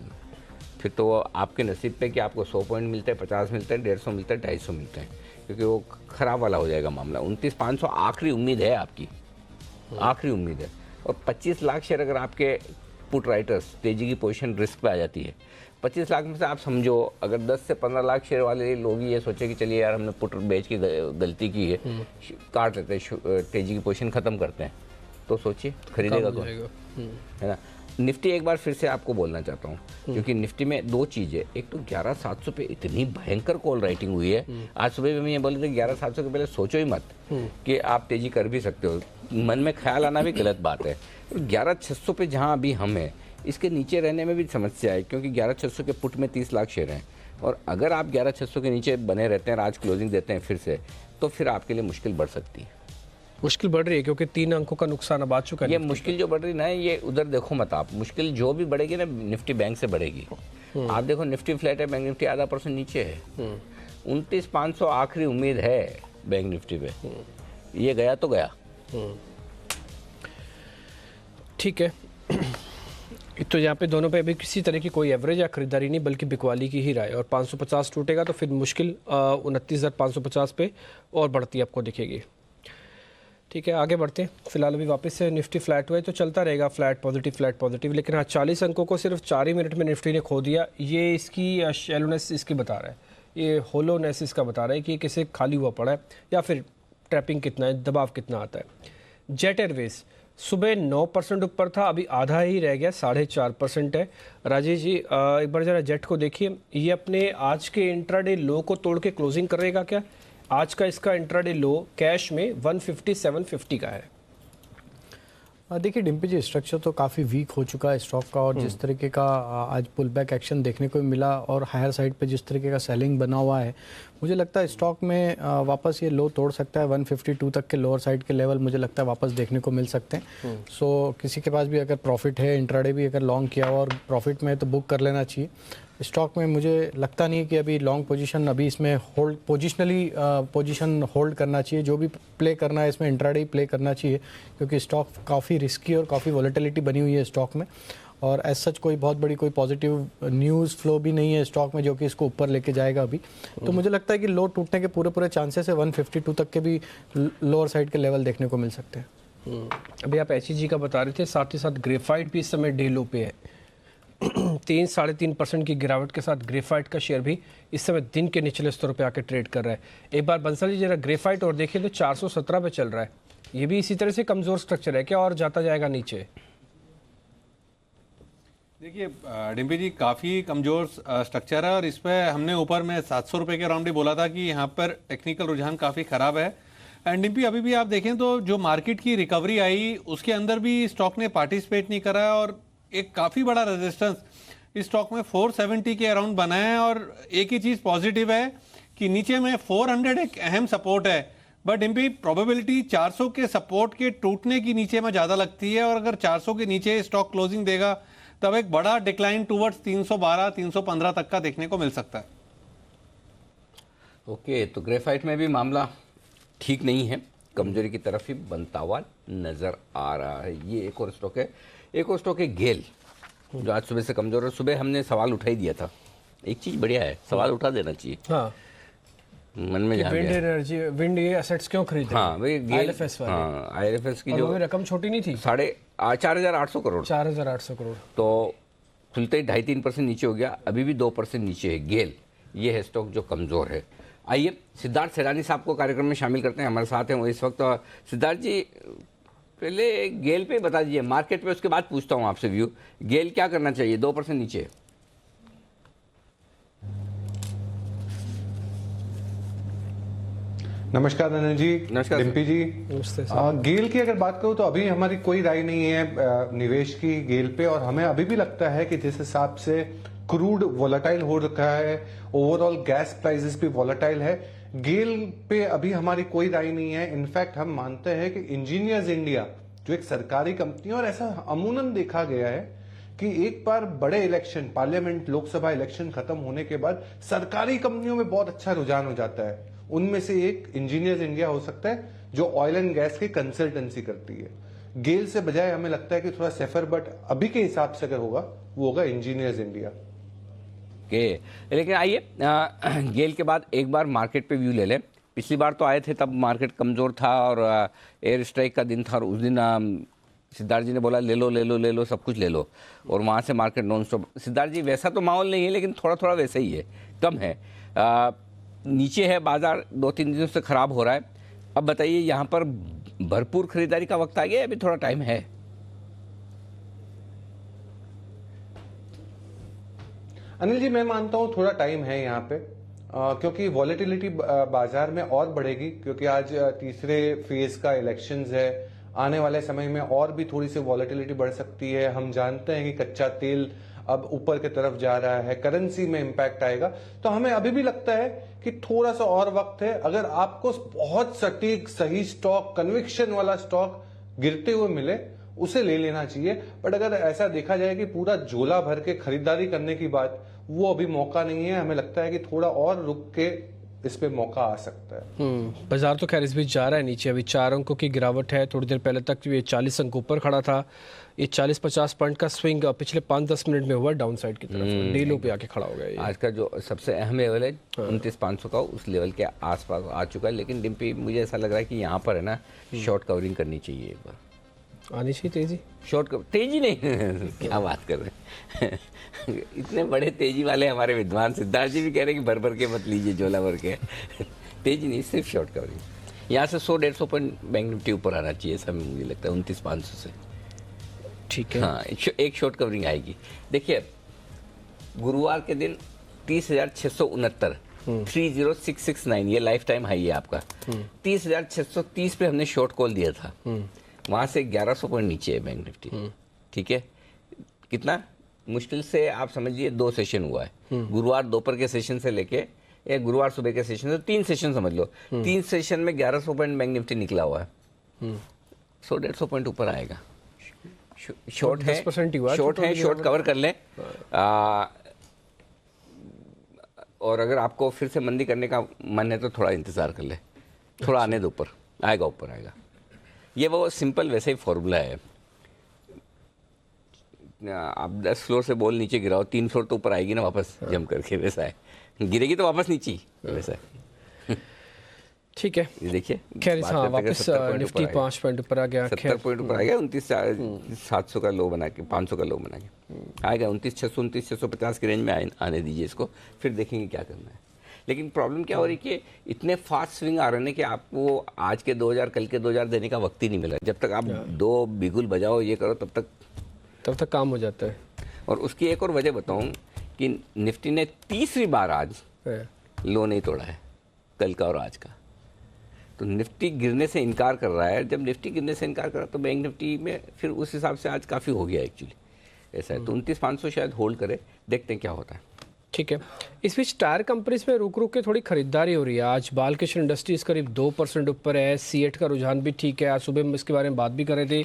फिर तो आपके नसीब पे कि आपको 100 पॉइंट मिलते हैं, 50 मिलते हैं, 150 मिलते हैं, 250 मिलते हैं, क्योंकि वो खराब वाला हो जाएगा मामला। 29,500 आखिरी उम्मीद है आपकी, आखिरी उम्मीद है। और 25 लाख शेयर अगर आपके पुट राइटर्स तेजी की पोजीशन रिस्क पे आ जाती है, 25 लाख में से आप समझो अगर 10 से 15 लाख शेयर वाले लोग ये सोचे कि चलिए यार हमने पुट बेच की गलती की है, काट लेते हैं, तेजी की पोजीशन खत्म करते हैं, तो सोचिए खरीदेगा कौन, है ना। निफ्टी एक बार फिर से आपको बोलना चाहता हूँ, क्योंकि निफ्टी में दो चीज़ें, एक तो 11,700 पे इतनी भयंकर कॉल राइटिंग हुई है। आज सुबह भी मैं ये बोल रहे थे 11,700 के पहले सोचो ही मत कि आप तेजी कर भी सकते हो, मन में ख्याल आना भी गलत बात है। 11,600 पे जहाँ अभी हम हैं, इसके नीचे रहने में भी समस्या है, क्योंकि 11,600 के पुट में 30 लाख शेयर हैं, और अगर आप 11,600 के नीचे बने रहते हैं और आज क्लोजिंग देते हैं फिर से, तो फिर आपके लिए मुश्किल बढ़ सकती है। मुश्किल बढ़ रही है क्योंकि 3 अंकों का नुकसान अब आ चुका है। ये मुश्किल जो बढ़ रही ना, ये उधर देखो मत आप, मुश्किल जो भी बढ़ेगी ना निफ्टी बैंक से बढ़ेगी। आप देखो निफ्टी फ्लैट है, बैंक निफ्टी आधा % नीचे है। 29,500 आखिरी उम्मीद है बैंक निफ्टी पे, ये गया तो गया। ठीक है, तो यहाँ पे दोनों पे अभी किसी तरह की कोई एवरेज या खरीदारी नहीं, बल्कि बिकवाली की ही राय। और 550 टूटेगा तो फिर मुश्किल 29,550 पे और बढ़ती आपको दिखेगी। ठीक है, आगे बढ़ते हैं। फिलहाल अभी वापस से निफ्टी फ्लैट हुआ है, तो चलता रहेगा फ्लैट पॉजिटिव, लेकिन हाँ 40 अंकों को सिर्फ 4 ही मिनट में निफ्टी ने खो दिया। ये इसकी शैलोनेस इसकी बता रहा है, ये होलोनेस इसका बता रहा है कि किसे खाली हुआ पड़ा है, या फिर ट्रैपिंग कितना है, दबाव कितना आता है। जेट एयरवेज सुबह 9% ऊपर था, अभी आधा ही रह गया, 4.5% है। राजेश जी एक बार जरा जेट को देखिए, ये अपने आज के इंट्राडे लो को तोड़ के क्लोजिंग करेगा क्या? आज का इसका इंट्राडे लो कैश में 157.50 का है। देखिए डिम्पी जी, स्ट्रक्चर तो काफ़ी वीक हो चुका है स्टॉक का, और जिस तरीके का आज पुल बैक एक्शन देखने को मिला और हायर साइड पे जिस तरीके का सेलिंग बना हुआ है, मुझे लगता है स्टॉक में वापस ये लो तोड़ सकता है। 152 तक के लोअर साइड के लेवल मुझे लगता है वापस देखने को मिल सकते हैं। सो किसी के पास भी अगर प्रॉफिट है, इंट्राडे भी अगर लॉन्ग किया हुआ और प्रॉफिट में है, तो बुक कर लेना चाहिए। स्टॉक में मुझे लगता नहीं है कि अभी लॉन्ग पोजीशन, अभी इसमें होल्ड पोजिशनली पोजीशन होल्ड करना चाहिए। जो भी प्ले करना है इसमें इंट्राडे ही प्ले करना चाहिए, क्योंकि स्टॉक काफ़ी रिस्की और काफ़ी वॉलेटिलिटी बनी हुई है स्टॉक में, और एज सच कोई बहुत बड़ी कोई पॉजिटिव न्यूज़ फ्लो भी नहीं है स्टॉक में जो कि इसको ऊपर लेके जाएगा अभी। तो मुझे लगता है कि लो टूटने के पूरे चांसेस है, 152 तक के भी लोअर साइड के लेवल देखने को मिल सकते हैं। अभी आप HEG का बता रहे थे, साथ ही साथ ग्रेफाइट भी इस समय डे लो पे है। 3-3.5% की गिरावट के साथ ग्रेफाइट का शेयर भी इस समय दिन के निचले स्तरों पे आके ट्रेड कर रहा है। एक बार बंसल जी जरा ग्रेफाइट और देखिए तो 417 पे चल रहा है। ये भी इसी तरह से कमजोर स्ट्रक्चर है क्या, और जाता जाएगा नीचे? देखिए डिम्पी जी, काफ़ी कमज़ोर स्ट्रक्चर है, और इस पर हमने ऊपर में 700 रुपये के अराउंड ही बोला था कि यहाँ पर टेक्निकल रुझान काफ़ी ख़राब है। एंड डिम्पी अभी भी आप देखें तो जो मार्केट की रिकवरी आई उसके अंदर भी स्टॉक ने पार्टिसिपेट नहीं करा है, और एक काफ़ी बड़ा रेजिस्टेंस इस स्टॉक में 470 के अराउंड बना है। और एक ही चीज़ पॉजिटिव है कि नीचे में 400 एक अहम सपोर्ट है, बट डिम्पी प्रोबेबिलिटी 400 के सपोर्ट के टूटने की नीचे में ज़्यादा लगती है, और अगर 400 के नीचे स्टॉक क्लोजिंग देगा तब एक बड़ा डिक्लाइन टूवर्ड्स 312-315 तक का देखने को मिल सकता है। ओके, तो ग्रेफाइट में भी मामला ठीक नहीं है, कमजोरी की तरफ ही बनता हुआ नजर आ रहा है। ये एक और स्टॉक है, एक और स्टॉक है गेल, जो आज सुबह से कमजोर है। सुबह हमने सवाल उठा ही दिया था, एक चीज बढ़िया है, सवाल उठा देना चाहिए। हाँ, मन में जहाँ विंड एनर्जी, विंड ये एसेट्स क्यों खरीदे? हाँ भाई, गेल, हाँ, ILFS की जो रकम छोटी नहीं थी, 4,800 करोड़, 4,800 करोड़, तो खुलते ही 2.5-3% नीचे हो गया, अभी भी 2% नीचे है गेल। ये है स्टॉक जो कमजोर है। आइए सिद्धार्थ सेडानी साहब को कार्यक्रम में शामिल करते हैं, हमारे साथ हैं वो इस वक्त। सिद्धार्थ जी, पहले गेल पे बता दीजिए, मार्केट पे, उसके बाद पूछता हूँ आपसे व्यू। गेल क्या करना चाहिए? 2% नीचे। नमस्कार अनिल जी, नमस्कार डिम्पी जी। नमस्ते। गेल की अगर बात करूं तो अभी हमारी कोई राय नहीं है निवेश की गेल पे, और हमें अभी भी लगता है कि जिस हिसाब से क्रूड वोलेटाइल हो रखा है, ओवरऑल गैस प्राइसेस भी वोलेटाइल है, गेल पे अभी हमारी कोई राय नहीं है। इनफैक्ट हम मानते हैं कि इंजीनियर्स इंडिया जो एक सरकारी कंपनी, और ऐसा अमूमन देखा गया है कि एक बार बड़े इलेक्शन, पार्लियामेंट, लोकसभा इलेक्शन खत्म होने के बाद सरकारी कंपनियों में बहुत अच्छा रुझान हो जाता है। उनमें से एक इंजीनियर्स इंडिया हो सकता है जो ऑयल एंड गैस की कंसल्टेंसी करती है। गेल से बजाय हमें लगता है कि थोड़ा सेफर, बट अभी के हिसाब से अगर होगा वो होगा इंजीनियर्स इंडिया के। लेकिन आइए गेल के बाद एक बार मार्केट पे व्यू ले लें। पिछली बार तो आए थे तब मार्केट कमज़ोर था और एयर स्ट्राइक का दिन था और उस दिन सिद्धार्थ जी ने बोला ले लो ले लो ले लो, सब कुछ ले लो, और वहाँ से मार्केट नॉन स्टॉप। सिद्धार्थ जी वैसा तो माहौल नहीं है लेकिन थोड़ा थोड़ा वैसा ही है, कम है, नीचे है बाजार, 2-3 दिनों से ख़राब हो रहा है। अब बताइए यहाँ पर भरपूर खरीदारी का वक्त आ गया, अभी थोड़ा टाइम है? अनिल जी, मैं मानता हूं थोड़ा टाइम है यहाँ पे, क्योंकि वॉलेटिलिटी बाजार में और बढ़ेगी, क्योंकि आज तीसरे फेज का इलेक्शंस है। आने वाले समय में और भी थोड़ी सी वॉलेटिलिटी बढ़ सकती है। हम जानते हैं कि कच्चा तेल अब ऊपर की तरफ जा रहा है, करेंसी में इंपैक्ट आएगा, तो हमें अभी भी लगता है कि थोड़ा सा और वक्त है। अगर आपको बहुत सटीक सही स्टॉक, कन्विक्शन वाला स्टॉक गिरते हुए मिले, उसे ले लेना चाहिए। बट अगर ऐसा देखा जाए कि पूरा झोला भर के खरीदारी करने की बात, वो अभी मौका नहीं है। हमें लगता है कि थोड़ा और रुक के इस पे मौका आ सकता है। बाजार तो खैर इस बीच जा रहा है नीचे, अभी 4 अंकों की गिरावट है। थोड़ी देर पहले तक ये 40 अंक ऊपर खड़ा था। ये 40-50 पॉइंट का स्विंग पिछले 5-10 मिनट में हुआ डाउन साइड की तरफ, डे लो पे आके खड़ा हो गया ये। आज का जो सबसे अहम लेवल है 29,500 का, उस लेवल के आसपास आ चुका है। लेकिन डिम्पी, मुझे ऐसा लग रहा है कि यहाँ पर है ना शॉर्ट कवरिंग करनी चाहिए, एक बार आनी चाहिए तेजी। शॉर्ट कवर तेजी नहीं क्या बात कर रहे हैं इतने बड़े तेजी वाले हमारे विद्वान सिद्धार्थ जी भी कह रहे हैं कि भर भर के मत लीजिए, झोला भर के तेजी नहीं, सिर्फ शॉर्ट कवरिंग। यहाँ से 100-150 पॉइंट बैंक निफ्टी ऊपर आना चाहिए, ऐसा मुझे लगता है 29,500 से। ठीक है, हाँ, एक शॉर्ट कवरिंग आएगी। देखिए गुरुवार के दिन 30,669 30669 ये लाइफ टाइम हाई है आपका। 30,630 पे हमने शॉर्ट कॉल दिया था, वहां से 1100 पॉइंट नीचे है बैंक निफ्टी। ठीक है, कितना मुश्किल से आप समझिए 2 सेशन हुआ है, गुरुवार दोपहर के सेशन से लेके एक गुरुवार सुबह के सेशन से 3 सेशन समझ लो। 3 सेशन में 1100 पॉइंट बैंक निफ्टी निकला हुआ है। 100-150 पॉइंट ऊपर आएगा। शॉर्ट है, शॉर्ट है, शॉर्ट कवर कर लें। और अगर आपको फिर से मंदी करने का मन है तो थोड़ा इंतजार कर ले, थोड़ा आने दो, ऊपर आएगा, ऊपर आएगा। ये वो सिंपल वैसे ही फॉर्मूला है। आप 10 फ्लोर से बॉल नीचे गिराओ, 3 फ्लोर तो ऊपर आएगी ना वापस जम करके, वैसा है। गिरेगी तो वापस नीचे ही, वैसा है। ठीक है, देखिए खैर हाँ, वापस निफ्टी 5 पॉइंट ऊपर आ गया, 70 पॉइंट ऊपर आ गया। 29,700 का लो बना के, 500 का लो बना के आएगा। 29,600 29,650 की रेंज में आने दीजिए इसको, फिर देखेंगे क्या करना है। लेकिन प्रॉब्लम क्या हो रही है कि इतने फास्ट स्विंग आ रहे हैं कि आपको आज के 2,000 कल के 2,000 देने का वक्त ही नहीं मिला। जब तक आप 2 बिगुल बजाओ, ये करो, तब तक काम हो जाता है। और उसकी एक और वजह बताऊं कि निफ्टी ने तीसरी बार आज लो नहीं तोड़ा है, कल का और आज का। तो निफ्टी गिरने से इनकार कर रहा है। जब निफ्टी गिरने से इनकार कर रहा है तो बैंक निफ्टी में फिर उस हिसाब से आज काफ़ी हो गया एक्चुअली, ऐसा है। तो 29,500 शायद होल्ड करे, देखते हैं क्या होता है। ठीक है, इस बीच टायर कंपनीज में रुक रुक के थोड़ी खरीदारी हो रही है। आज बालकृष्ण इंडस्ट्रीज करीब 2% ऊपर है, सीएट का रुझान भी ठीक है। आज सुबह हम इसके बारे में बात भी कर रहे थे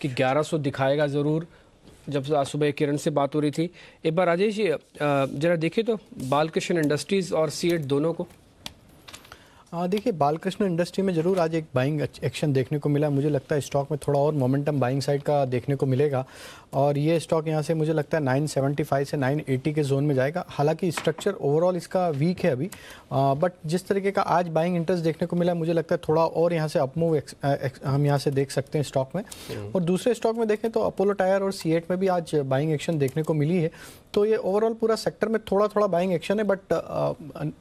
कि 1100 दिखाएगा ज़रूर, जब आज सुबह किरण से बात हो रही थी। एक बार राजेश जी जरा देखिए तो बालकृष्ण इंडस्ट्रीज और सीएट दोनों को। देखिए, बालकृष्ण इंडस्ट्री में ज़रूर आज एक बाइंग एक्शन देखने को मिला। मुझे लगता है स्टॉक में थोड़ा और मोमेंटम बाइंग साइड का देखने को मिलेगा और ये स्टॉक यहाँ से मुझे लगता है 975 से 980 के जोन में जाएगा। हालांकि स्ट्रक्चर ओवरऑल इसका वीक है अभी, बट जिस तरीके का आज बाइंग इंटरेस्ट देखने को मिला, मुझे लगता है थोड़ा और यहाँ से अपमूव हम यहाँ से देख सकते हैं स्टॉक में। और दूसरे स्टॉक में देखें तो अपोलो टायर और सीएट में भी आज बाइंग एक्शन देखने को मिली है। तो ये ओवरऑल पूरा सेक्टर में थोड़ा थोड़ा बाइंग एक्शन है, but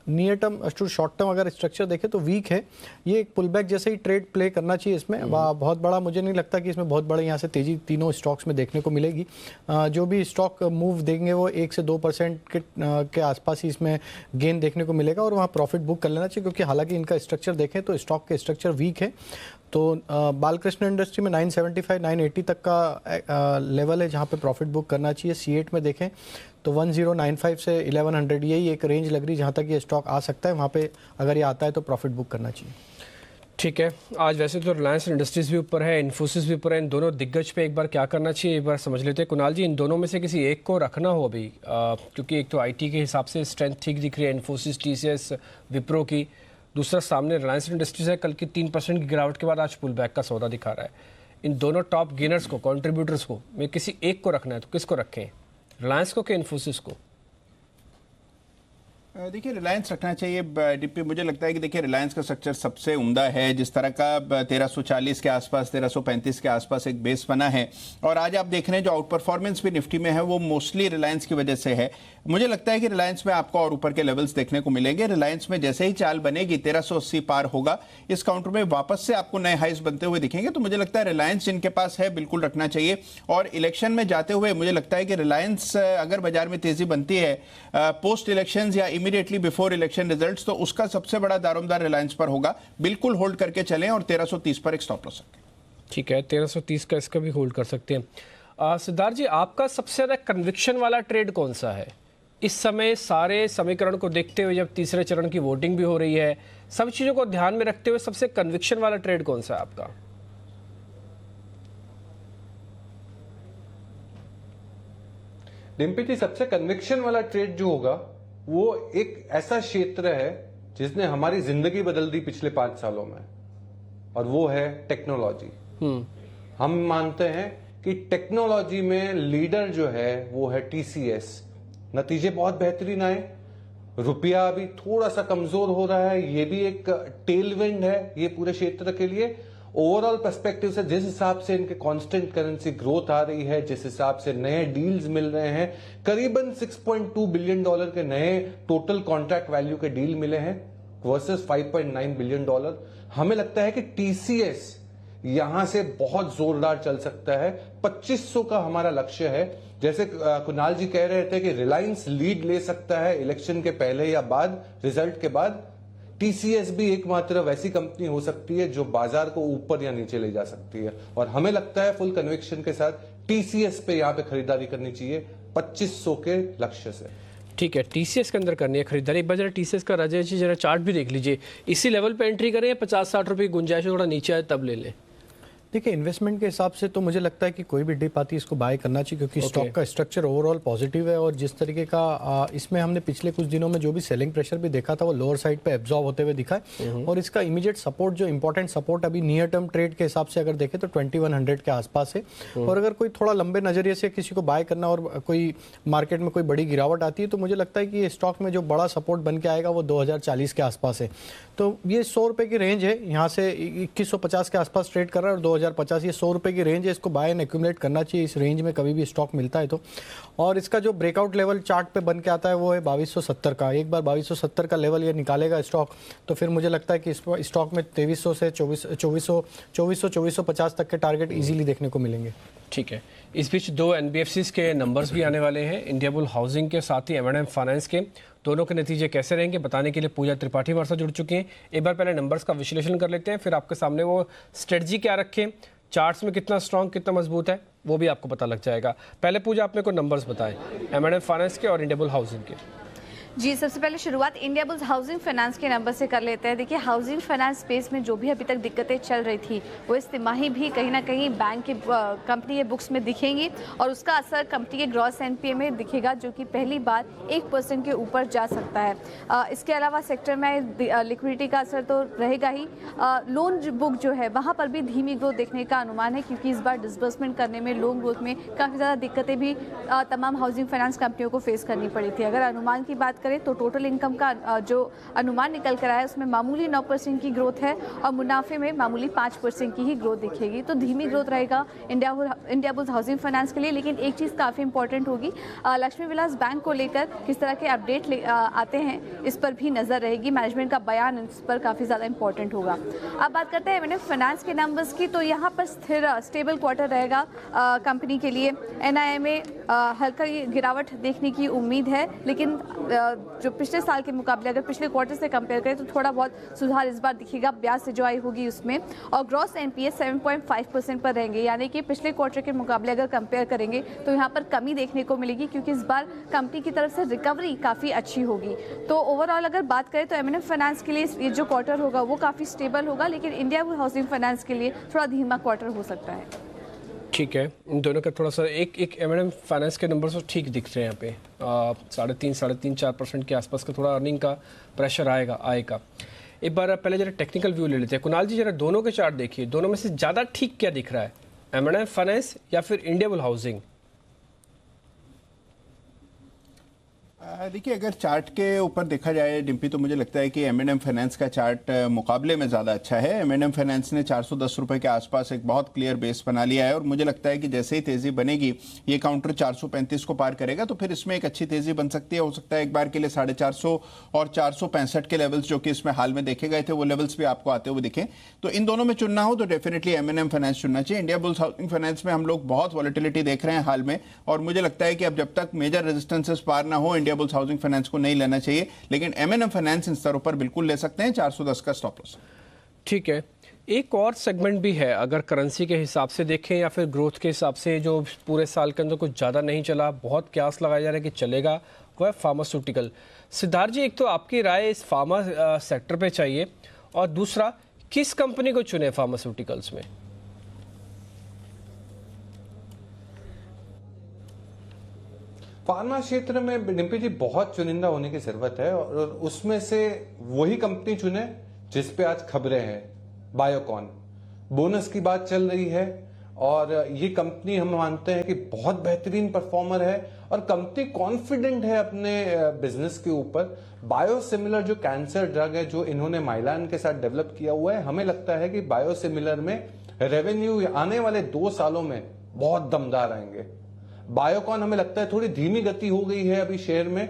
near term to short term अगर स्ट्रक्चर देखें तो वीक है। ये एक पुल बैक जैसे ही ट्रेड प्ले करना चाहिए इसमें। बहुत बड़ा मुझे नहीं लगता कि इसमें बहुत बड़े यहाँ से तेजी तीनों स्टॉक्स में देखने को मिलेगी। जो भी स्टॉक मूव देंगे वो 1 से 2% के आसपास ही इसमें गेन देखने को मिलेगा और वहाँ प्रॉफिट बुक कर लेना चाहिए, क्योंकि हालांकि इनका स्ट्रक्चर देखें तो स्टॉक के स्ट्रक्चर वीक है। तो बालकृष्ण इंडस्ट्री में 975 980 तक का लेवल है जहाँ पे प्रॉफिट बुक करना चाहिए। सीएट में देखें तो 1095 से 1100 यही एक रेंज लग रही जहाँ तक ये स्टॉक आ सकता है, वहाँ पे अगर ये आता है तो प्रॉफिट बुक करना चाहिए। ठीक है, आज वैसे तो रिलायंस इंडस्ट्रीज भी ऊपर है, इन्फोसिस भी ऊपर है, इन दोनों दिग्गज पे एक बार क्या करना चाहिए एक बार समझ लेते हैं। कुणाल जी, इन दोनों में से किसी एक को रखना हो अभी, क्योंकि एक तो आईटी के हिसाब से स्ट्रेंथ ठीक दिख रही है इन्फोसिस, टीसीएस, विप्रो की, दूसरा सामने रिलायंस इंडस्ट्रीज है, कल की 3% की गिरावट के बाद आज पुल बैक का सौदा दिखा रहा है। इन दोनों टॉप गेनर्स को, कॉन्ट्रीब्यूटर्स को मैं किसी एक को रखना है तो किसको रखें, रिलायंस को कि इन्फोसिस को? देखिए रिलायंस रखना चाहिए डीपी। मुझे लगता है कि देखिए रिलायंस का स्ट्रक्चर सबसे उम्दा है, जिस तरह का 1340 के आसपास 1335 के आसपास एक बेस बना है, और आज आप देख रहे हैं जो आउट परफॉर्मेंस भी निफ्टी में है वो मोस्टली रिलायंस की वजह से है। मुझे लगता है कि रिलायंस में आपको और ऊपर के लेवल्स देखने को मिलेंगे। रिलायंस में जैसे ही चाल बनेगी 1380 पार होगा, इस काउंटर में वापस से आपको नए हाइस बनते हुए दिखेंगे। तो मुझे लगता है रिलायंस जिनके पास है बिल्कुल रखना चाहिए। और इलेक्शन में जाते हुए मुझे लगता है कि रिलायंस अगर बाजार में तेजी बनती है पोस्ट इलेक्शन या इमीडिएटली बिफोर इलेक्शन रिजल्ट्स, तो उसका सबसे बड़ा दारोमदार रिलायंस पर होगा। बिल्कुल होल्ड करके चलें और 1330 पर एक स्टॉप लॉस रखें। ठीक है, 1330 का इसका भी होल्ड कर सकते हैं। सिद्धार्थ जी, आपका सबसे ज़्यादा कन्विक्शन वाला ट्रेड कौन सा है इस समय? सारे समीकरण को देखते हुए, जब तीसरे चरण की वोटिंग भी हो रही है, सब चीज़ों को ध्यान में रखते हुए सबसे कन्विक्शन वाला ट्रेड कौन सा है आपका? डिम्पी जी, सबसे कन्विक्शन वाला ट्रेड जो होगा वो एक ऐसा क्षेत्र है जिसने हमारी जिंदगी बदल दी पिछले 5 सालों में, और वो है टेक्नोलॉजी। हम मानते हैं कि टेक्नोलॉजी में लीडर जो है वो है टीसीएस। नतीजे बहुत बेहतरीन आए, रुपया अभी थोड़ा सा कमजोर हो रहा है, ये भी एक टेलविंड है ये पूरे क्षेत्र के लिए। ओवरऑल पर्सपेक्टिव से जिस हिसाब से इनके कांस्टेंट करेंसी ग्रोथ आ रही है, जिस हिसाब से नए डील्स मिल रहे हैं, करीबन $6.2 बिलियन के नए टोटल कॉन्ट्रैक्ट वैल्यू के डील मिले हैं वर्सेस $5.9 बिलियन। हमें लगता है कि टीसीएस यहां से बहुत जोरदार चल सकता है। 2500 का हमारा लक्ष्य है। जैसे कुणाल जी कह रहे थे कि रिलायंस लीड ले सकता है इलेक्शन के पहले या बाद, रिजल्ट के बाद, टीसीएस भी एकमात्र वैसी कंपनी हो सकती है जो बाजार को ऊपर या नीचे ले जा सकती है, और हमें लगता है फुल कन्विक्शन के साथ टीसीएस पे यहां पे खरीदारी करनी चाहिए 2500 के लक्ष्य से। ठीक है, टीसीएस के अंदर करनी है खरीदारी। एक बार जरा टीसीएस का राजेश जी जरा चार्ट भी देख लीजिए, इसी लेवल पे एंट्री करें या 50-60 रुपए की गुंजाइश, थोड़ा नीचे आए तब ले लें? देखिए इन्वेस्टमेंट के हिसाब से तो मुझे लगता है कि कोई भी डिप आती है इसको बाय करना चाहिए, क्योंकि स्टॉक का स्ट्रक्चर ओवरऑल पॉजिटिव है। और जिस तरीके का इसमें हमने पिछले कुछ दिनों में जो भी सेलिंग प्रेशर भी देखा था वो लोअर साइड पे एब्जॉर्ब होते हुए दिखा है। और इसका इमीडिएट सपोर्ट, जो इंपॉर्टेंट सपोर्ट अभी नियर टर्म ट्रेड के हिसाब से अगर देखें तो 2100 के आसपास है। और अगर कोई थोड़ा लंबे नजरिए से किसी को बाय करना और कोई मार्केट में कोई बड़ी गिरावट आती है, तो मुझे लगता है कि ये स्टॉक में जो बड़ा सपोर्ट बन के आएगा वो 2040 के आसपास है। तो ये 100 रुपए की रेंज है, यहाँ से 2150 के आसपास ट्रेड कर रहा है, और 2050 ये 100 रुपए की रेंज है। इसको बाय एंड एक्यूमुलेट करना चाहिए इस रेंज में कभी भी स्टॉक मिलता है तो। और इसका जो ब्रेकआउट लेवल चार्ट पे बन के आता है वो है 2270 का। एक बार 2270 का लेवल ये निकालेगा स्टॉक, तो फिर मुझे लगता है कि स्टॉक में 2300 से 2450 तक के टारगेट इजीली देखने को मिलेंगे। ठीक है, इस बीच 2 एनबीएफसीज के नंबर्स भी आने वाले हैं, इंडियाबुल हाउसिंग के साथ ही M&M फाइनेंस के। दोनों के नतीजे कैसे रहेंगे बताने के लिए पूजा त्रिपाठी हमारे साथ जुड़ चुकी हैं। एक बार पहले नंबर्स का विश्लेषण कर लेते हैं, फिर आपके सामने वो स्ट्रेटजी क्या रखें, चार्ट्स में कितना स्ट्रांग कितना मजबूत है वो भी आपको पता लग जाएगा। पहले पूजा अपने को नंबर्स बताएं M&M फाइनेंस के और इंडियाबुल हाउसिंग के। जी, सबसे पहले शुरुआत इंडियाबुल्स हाउसिंग फाइनेंस के नंबर से कर लेते हैं। देखिए, हाउसिंग फाइनेंस स्पेस में जो भी अभी तक दिक्कतें चल रही थी वो इस तिमाही भी कहीं ना कहीं बैंक के कंपनी के बुक्स में दिखेंगी, और उसका असर कंपनी के ग्रॉस एनपीए में दिखेगा, जो कि पहली बार 1% के ऊपर जा सकता है। इसके अलावा सेक्टर में लिक्विडिटी का असर तो रहेगा ही। लोन बुक जो है वहाँ पर भी धीमी ग्रोथ देखने का अनुमान है, क्योंकि इस बार डिसबर्समेंट करने में, लोन ग्रोथ में काफ़ी ज़्यादा दिक्कतें भी तमाम हाउसिंग फाइनेंस कंपनियों को फेस करनी पड़ी थी। अगर अनुमान की बात करें तो टोटल इनकम का जो अनुमान निकल कर आया है उसमें मामूली 9% की ग्रोथ है, और मुनाफे में मामूली 5% की ही ग्रोथ दिखेगी। तो धीमी ग्रोथ रहेगा इंडियाबुल्स हाउसिंग फाइनेंस के लिए। लेकिन एक चीज़ काफ़ी इंपॉर्टेंट होगी, लक्ष्मी विलास बैंक को लेकर किस तरह के अपडेट आते हैं इस पर भी नज़र रहेगी। मैनेजमेंट का बयान इस पर काफ़ी ज़्यादा इंपॉर्टेंट होगा। अब बात करते हैं M&M फाइनेंस के नंबर्स की, तो यहाँ पर स्थिर स्टेबल क्वार्टर रहेगा कंपनी के लिए। NII में हल्का ये गिरावट देखने की उम्मीद है, लेकिन जो पिछले साल के मुकाबले अगर पिछले क्वार्टर से कंपेयर करें तो थोड़ा बहुत सुधार इस बार दिखेगा ब्याज से जो आई होगी उसमें। और ग्रॉस एनपीए 7.5% पर रहेंगे, यानी कि पिछले क्वार्टर के मुकाबले अगर कंपेयर करेंगे तो यहाँ पर कमी देखने को मिलेगी, क्योंकि इस बार कंपनी की तरफ से रिकवरी काफ़ी अच्छी होगी। तो ओवरऑल अगर बात करें तो एम&एम फाइनेंस के लिए ये जो क्वार्टर होगा वो काफ़ी स्टेबल होगा, लेकिन इंडिया हाउसिंग फाइनेंस के लिए थोड़ा धीमा क्वार्टर हो सकता है। ठीक है, इन दोनों का थोड़ा सा एक एम&एम फाइनेंस के नंबर तो ठीक दिख रहे हैं यहाँ पे 3.5-4% के आसपास का थोड़ा अर्निंग का प्रेशर आएगा। एक बार पहले जरा टेक्निकल व्यू ले लेते हैं। कुणाल जी, जरा दोनों के चार्ट देखिए, दोनों में से ज़्यादा ठीक क्या दिख रहा है, एम&एम फाइनेंस या फिर इंडिया हाउसिंग? देखिए, अगर चार्ट के ऊपर देखा जाए डिम्पी, तो मुझे लगता है कि एम&एम फाइनेंस का चार्ट मुकाबले में ज़्यादा अच्छा है। एम&एम फाइनेंस ने 410 रुपए के आसपास एक बहुत क्लियर बेस बना लिया है और मुझे लगता है कि जैसे ही तेज़ी बनेगी, ये काउंटर 435 को पार करेगा तो फिर इसमें एक अच्छी तेज़ी बन सकती है। हो सकता है एक बार के लिए 450 और 465 के लेवल्स जो कि इसमें हाल में देखे गए थे, वो लेवल्स भी आपको आते हुए दिखें। तो इन दोनों में चुनना हो तो डेफिनेटली एम&एम फाइनेंस चुनना चाहिए। इंडिया बुल्स हाउसिंग फाइनेंस में हम लोग बहुत वॉलेटिलिटी देख रहे हैं हाल में, और मुझे लगता है कि अब जब तक मेजर रेजिस्टेंसेस पार ना हो, इंडिया बुल्स हाउसिंग फाइनेंस को नहीं लेना चाहिए। लेकिन एम&एम फाइनेंस इन स्तरों पर बिल्कुल ले सकते हैं, 410 का स्टॉप लॉस। ठीक है, एक और सेगमेंट भी है, अगर करेंसी के हिसाब से देखें या फिर ग्रोथ के हिसाब से, जो पूरे साल के अंदर कुछ ज़्यादा नहीं चला, बहुत क्यास लगाया जा रहा है कि चलेगा, वो है फार्मास्यूटिकल। सिद्धार्थ जी, एक तो आपकी राय इस फार्मा सेक्टर पे चाहिए, और दूसरा किस कंपनी को चुने फार्मास्यूटिकल्स में? फार्मा क्षेत्र में डिम्पी जी बहुत चुनिंदा होने की जरूरत है, और उसमें से वही कंपनी चुने जिस पे आज खबरें हैं। बायोकॉन, बोनस की बात चल रही है, और ये कंपनी हम मानते हैं कि बहुत बेहतरीन परफॉर्मर है और कंपनी कॉन्फिडेंट है अपने बिजनेस के ऊपर। बायोसिमिलर जो कैंसर ड्रग है जो इन्होंने माइलान के साथ डेवलप किया हुआ है, हमें लगता है कि बायोसिमिलर में रेवेन्यू आने वाले 2 सालों में बहुत दमदार आएंगे। बायोकॉन हमें लगता है थोड़ी धीमी गति हो गई है अभी शेयर में,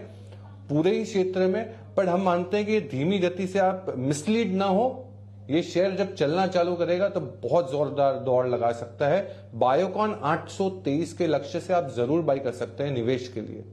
पूरे ही क्षेत्र में, पर हम मानते हैं कि धीमी गति से आप मिसलीड ना हो। ये शेयर जब चलना चालू करेगा तो बहुत जोरदार दौड़ लगा सकता है। बायोकॉन 823 के लक्ष्य से आप जरूर बाई कर सकते हैं निवेश के लिए।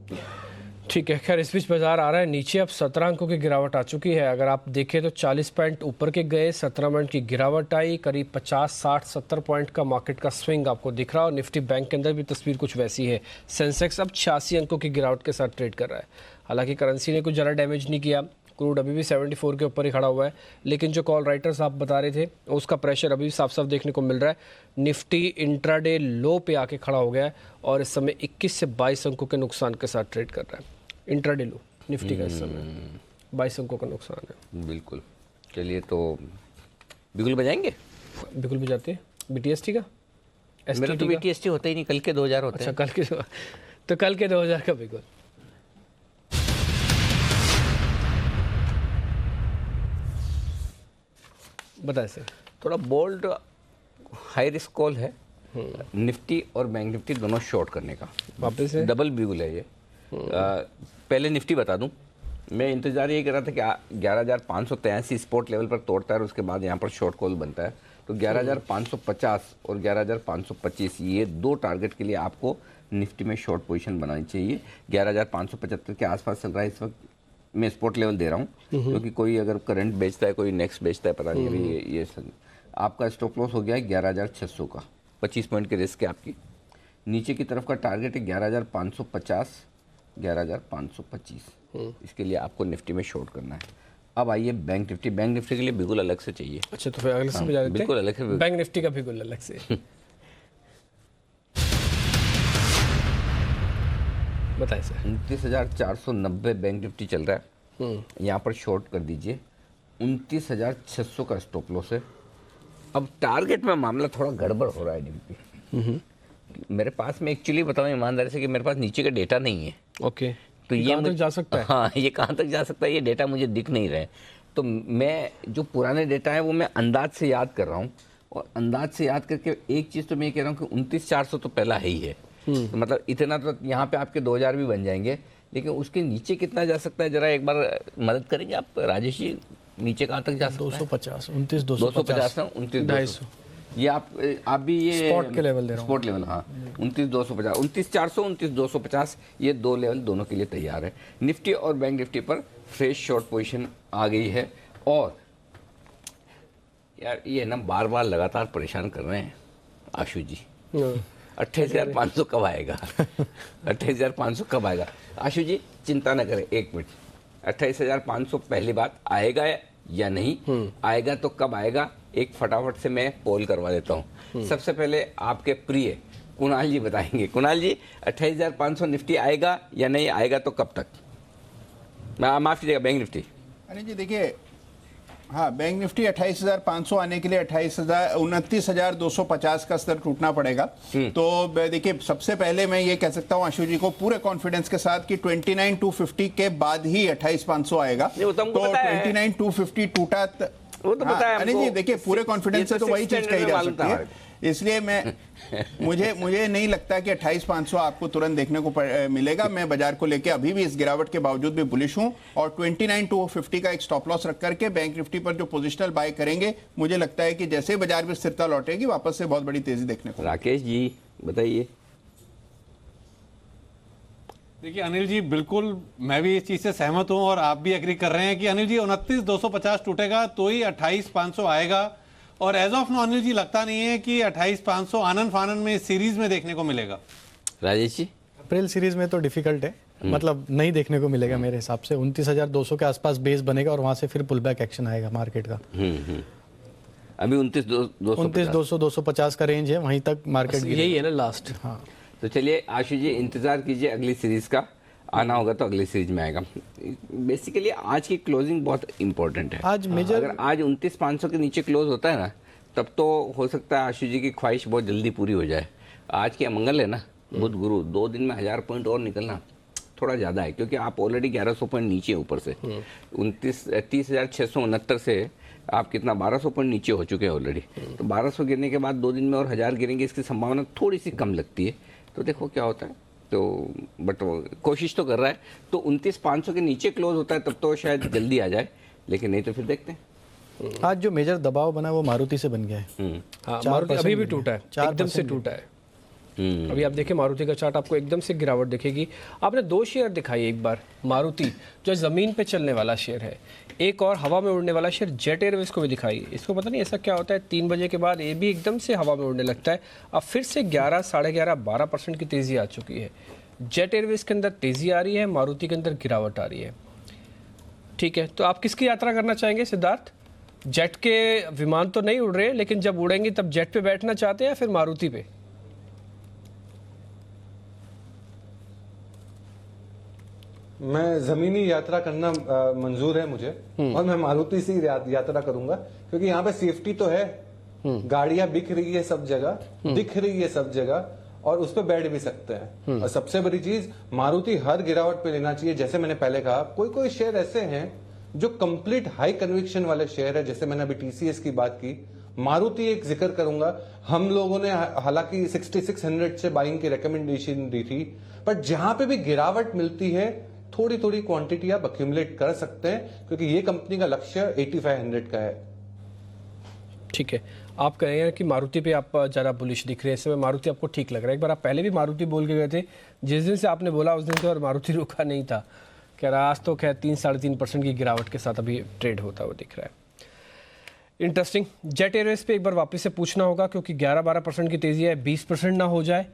ठीक है, खैर इस बीच बाजार आ रहा है नीचे, अब 17 अंकों की गिरावट आ चुकी है। अगर आप देखें तो 40 पॉइंट ऊपर के गए, 17 पॉइंट की गिरावट आई, करीब 50, 60, 70 पॉइंट का मार्केट का स्विंग आपको दिख रहा है। और निफ्टी बैंक के अंदर भी तस्वीर कुछ वैसी है। सेंसेक्स अब 86 अंकों की गिरावट के साथ ट्रेड कर रहा है। हालांकि करेंसी ने कुछ ज़्यादा डैमेज नहीं किया, क्रूड अभी भी 74 के ऊपर ही खड़ा हुआ है, लेकिन जो कॉल राइटर्स आप बता रहे थे उसका प्रेशर अभी भी साफ साफ देखने को मिल रहा है। निफ्टी इंट्राडे लो पे आके खड़ा हो गया है और इस समय 21 से 22 अंकों के नुकसान के साथ ट्रेड कर रहा है। इंट्राडे लो निफ्टी का इस समय 22 अंकों का नुकसान है। बिल्कुल, चलिए तो बिल्कुल बजाएंगे, बिल्कुल बजाते हैं। BTST का मेरा तो BTST होता ही नहीं, कल के 2000 होते हैं। कल के तो कल के 2000 का बिल्कुल। बताए सर, थोड़ा बोल्ड हाई रिस्क कॉल है निफ्टी और बैंक निफ्टी दोनों शॉर्ट करने का। वापस से डबल बिगुल है ये। पहले निफ्टी बता दूं, मैं इंतजार ये कर रहा था कि 11,583 स्पॉट लेवल पर तोड़ता है और उसके बाद यहाँ पर शॉर्ट कॉल बनता है। तो 11,550 और 11,525 ये 2 टारगेट के लिए आपको निफ्टी में शॉर्ट पोजीशन बनानी चाहिए। 11,575 के आसपास चल रहा है इस वक्त। मैं स्पॉट लेवल दे रहा हूँ क्योंकि कोई अगर करंट बेचता है, कोई नेक्स्ट बेचता है, पता नहीं अभी ये आपका स्टॉप लॉस हो गया है 11,600 का, 25 पॉइंट की रिस्क है आपकी। नीचे की तरफ का टारगेट है 11,550, 11,525। इसके लिए आपको निफ्टी में शॉर्ट करना है। अब आइए बैंक निफ्टी। बैंक निफ्टी के लिए बिल्कुल अलग से चाहिए। अच्छा, तो फिर अलग से बजा देते हैं। बिल्कुल अलग से बैंक निफ्टी का बिल्कुल अलग से। बताइए सर। 29,490 बैंक निफ्टी चल रहा है, यहाँ पर शॉर्ट कर दीजिए। 29,600 का स्टॉप लॉस है। अब टारगेट में मामला थोड़ा गड़बड़ हो रहा है डिम्पी। मेरे पास में एक्चुअली बताऊँ ईमानदारी से कि मेरे पास नीचे का डेटा नहीं है। ओके, तो ये कहाँ तक जा सकता है? हाँ, ये कहाँ तक जा सकता है, ये डेटा मुझे दिख नहीं रहा है। तो मैं जो पुराने डेटा है वो मैं अंदाज से याद कर रहा हूँ, और अंदाज से याद करके एक चीज़ तो मैं ये कह रहा हूँ कि 29,400 तो पहला है ही है। तो मतलब इतना तो यहाँ पे आपके 2,000 भी बन जाएंगे, लेकिन उसके नीचे कितना जा सकता है जरा एक बार मदद करेंगे आप राजेश जी? नीचे कहाँ तक जा सकता है? 250, 29,250 250 ना, 29,200। ये आप भी ये स्पॉट के लेवल दे रहा हूँ। स्पॉट लेवल, हाँ 29,250, 29,400, 29,250, ये दो लेवल दोनों के लिए तैयार है। निफ्टी और बैंक निफ्टी पर फ्रेश शॉर्ट पोजीशन आ गई है। और यार ये ना बार बार लगातार परेशान कर रहे हैं आशु जी, 28,500 कब आएगा? 28,500 कब आएगा? आशु जी चिंता न करें, एक मिनट, 28,500 पहली बात आएगा या नहीं आएगा तो कब आएगा, एक फटाफट से मैं पोल करवा देता हूँ। सबसे पहले आपके प्रिय कुणाल जी बताएंगे। कुणाल जी 28,500 निफ्टी आएगा या नहीं आएगा तो कब तक? माफ कीजिएगा, बैंक निफ्टी। अनिल जी देखिए, हाँ बैंक निफ्टी 28,500 आने के लिए 29,250 का स्तर टूटना पड़ेगा। तो देखिए सबसे पहले मैं ये कह सकता हूँ आशु जी को पूरे कॉन्फिडेंस के साथ कि 29,250 के बाद ही 28,500 आएगा। तो 29,250 टूटा वो तो पता है अनिल जी, देखिए पूरे कॉन्फिडेंस से तो वही चीज कही जा सकती है, इसलिए मैं मुझे नहीं लगता कि 28,500 आपको तुरंत देखने को मिलेगा। मैं बाजार को लेके अभी भी इस गिरावट के बावजूद भी बुलिश हूं और 29,250 का एक स्टॉप लॉस रख करके बैंक निफ्टी पर जो पोजिशनल बाय करेंगे, मुझे लगता है कि जैसे बाजार में स्थिरता लौटेगी वापस से बहुत बड़ी तेजी देखने को। राकेश जी बताइए। देखिए अनिल जी, बिल्कुल मैं भी इस चीज से सहमत हूं और आप भी एग्री कर रहे हैं कि अनिल जी 29,250 टूटेगा तो ही 28,500 आएगा। और as of no Anil ji लगता नहीं है कि 28,500 आनंद फानन में सीरीज में देखने को मिलेगा। राजेश जी अप्रैल सीरीज में तो डिफिकल्ट है, मतलब नहीं देखने को मिलेगा मेरे हिसाब से। 29,200 के आसपास बेस बनेगा और वहां से फिर पुल बैक एक्शन आएगा मार्केट का। अभी 29,200 250 का रेंज है, वहीं तक मार्केट यही है ना लास्ट। हाँ तो चलिए आशु जी इंतजार कीजिए, अगली सीरीज का आना होगा तो अगली सीरीज में आएगा। बेसिकली आज की क्लोजिंग बहुत इंपॉर्टेंट है। आज मेजर अगर आज 29,500 के नीचे क्लोज होता है ना, तब तो हो सकता है आशु जी की ख्वाहिश बहुत जल्दी पूरी हो जाए। आज की अमंगल है ना, बुध गुरु, 2 दिन में 1000 पॉइंट और निकलना थोड़ा ज़्यादा है, क्योंकि आप ऑलरेडी 1100 पॉइंट नीचे ऊपर से 30,669 से आप कितना 1200 पॉइंट नीचे हो चुके हैं ऑलरेडी। तो 1200 गिरने के बाद 2 दिन में और 1000 गिरेंगे, इसकी संभावना थोड़ी सी कम लगती है। तो देखो क्या होता है। तो बट कोशिश तो कर रहा है। तो 29,500 के नीचे क्लोज होता है तब तो शायद जल्दी आ जाए, लेकिन नहीं तो फिर देखते हैं। आज जो मेजर दबाव बना वो मारुति से बन गया है। हाँ, मारुति अभी भी टूटा है, एकदम से टूटा है। अभी आप देखिए मारुति का चार्ट, आपको एकदम से गिरावट दिखेगी। आपने 2 शेयर दिखाई एक बार, मारुति जो जमीन पे चलने वाला शेयर है, एक और हवा में उड़ने वाला शेयर जेट एयरवेज को भी दिखाई। इसको पता नहीं ऐसा क्या होता है, 3 बजे के बाद ये भी एकदम से हवा में उड़ने लगता है। अब फिर से 11, 11.5, 12% की तेजी आ चुकी है। जेट एयरवेज के अंदर तेजी आ रही है, मारुति के अंदर गिरावट आ रही है। ठीक है, तो आप किसकी यात्रा करना चाहेंगे सिद्धार्थ? जेट के विमान तो नहीं उड़ रहे, लेकिन जब उड़ेंगे तब जेट पे बैठना चाहते हैं या फिर मारुति पे? मैं जमीनी यात्रा करना मंजूर है मुझे, और मैं मारुति से ही यात्रा करूंगा, क्योंकि यहाँ पे सेफ्टी तो है। गाड़ियां बिक रही है सब जगह, दिख रही है सब जगह, और उस पर बैठ भी सकते हैं। और सबसे बड़ी चीज, मारुति हर गिरावट पे लेना चाहिए। जैसे मैंने पहले कहा, कोई कोई शेयर ऐसे हैं जो कंप्लीट हाई कन्विक्शन वाले शेयर है, जैसे मैंने अभी टीसीएस की बात की, मारुति एक जिक्र करूंगा। हम लोगों ने हालांकि 6600 से बाइंग की रिकमेंडेशन दी थी, बट जहां पे भी गिरावट मिलती है थोड़ी थोड़ी क्वांटिटी आप अक्यूमुलेट कर सकते हैं, क्योंकि ये कंपनी का लक्ष्य 8500 का है। ठीक है, आप कह रहे हैं कि मारुति पे आप ज़रा बुलिश दिख रहे हैं, इस समय मारुति आपको ठीक लग रहा है। एक बार आप पहले भी मारुति बोल के गए थे, जिस दिन से आपने बोला उस दिन से और मारुति रुका नहीं था। कह रहा आज तो खैर 3-3.5% की गिरावट के साथ अभी ट्रेड होता हुआ दिख रहा है। इंटरेस्टिंग। जेट एयरवेज पे एक बार वापस से पूछना होगा, क्योंकि 11-12% की तेज़ी है, 20% ना हो जाए,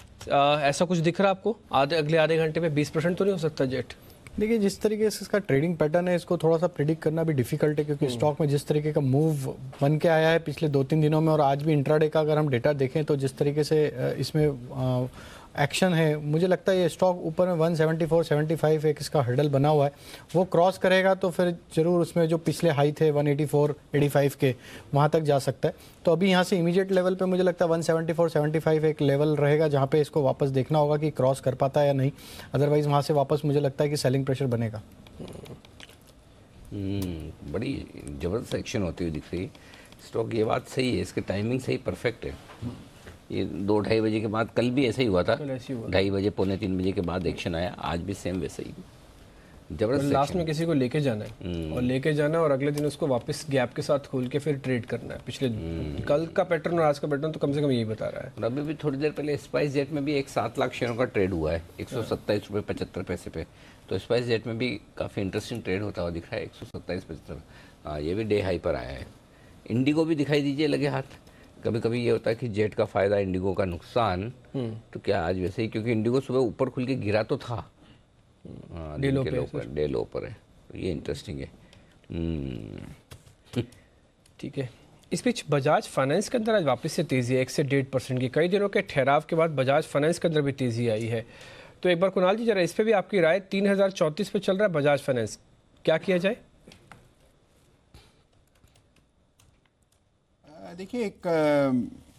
ऐसा कुछ दिख रहा है आपको? अगले आधे घंटे में 20% तो नहीं हो सकता जेट? देखिए जिस तरीके से इसका ट्रेडिंग पैटर्न है, इसको थोड़ा सा प्रिडिक्ट करना भी डिफिकल्ट है, क्योंकि स्टॉक में जिस तरीके का मूव बन के आया है पिछले 2-3 दिनों में, और आज भी इंट्राडे का अगर हम डेटा देखें तो जिस तरीके से इसमें एक्शन है, मुझे लगता है ये स्टॉक ऊपर में 174-75 एक इसका हर्डल बना हुआ है, वो क्रॉस करेगा तो फिर जरूर उसमें जो पिछले हाई थे 184-85 के, वहाँ तक जा सकता है। तो अभी यहाँ से इमीडिएट लेवल पे मुझे लगता है 174-75 एक लेवल रहेगा, जहाँ पे इसको वापस देखना होगा कि क्रॉस कर पाता है या नहीं। अदरवाइज वहाँ से वापस मुझे लगता है कि सेलिंग प्रेशर बनेगा। बड़ी ज़बरदस्त एक्शन होती हुई दिख रही है स्टॉक। ये बात सही है, इसकी टाइमिंग सही परफेक्ट है। ये 2-2:30 बजे के बाद, कल भी ऐसा ही हुआ था, 2:30 बजे 2:45 बजे के बाद एक्शन आया, आज भी सेम वैसा ही। जबरदस्त लास्ट action में किसी को लेके जाना है और लेके जाना है और अगले दिन उसको वापस गैप के साथ खोल के फिर ट्रेड करना है। पिछले कल का पैटर्न और आज का पैटर्न तो कम से कम यही बता रहा है। और अभी भी थोड़ी देर पहले स्पाइस जेट में भी एक 7 लाख शेयरों का ट्रेड हुआ है 127.75 पे। तो स्पाइस जेट में भी काफ़ी इंटरेस्टिंग ट्रेड होता हुआ दिख रहा है 127.75। हाँ, ये भी डे हाई पर आया है। इंडिगो भी दिखाई दीजिए लगे हाथ। कभी कभी ये होता है कि जेट का फायदा इंडिगो का नुकसान, तो क्या आज वैसे ही, क्योंकि इंडिगो सुबह ऊपर खुल के गिरा तो था, डे लो पर है, तो ये इंटरेस्टिंग है। ठीक है। इस बीच बजाज फाइनेंस के अंदर आज वापस से तेजी है 1 से 1.5% की। कई दिनों के ठहराव के बाद बजाज फाइनेंस के अंदर भी तेजी आई है। तो एक बार कुणाल जी जरा इस पे भी आपकी राय। 3034 पे चल रहा है बजाज फाइनेंस, क्या किया जाए? देखिए, एक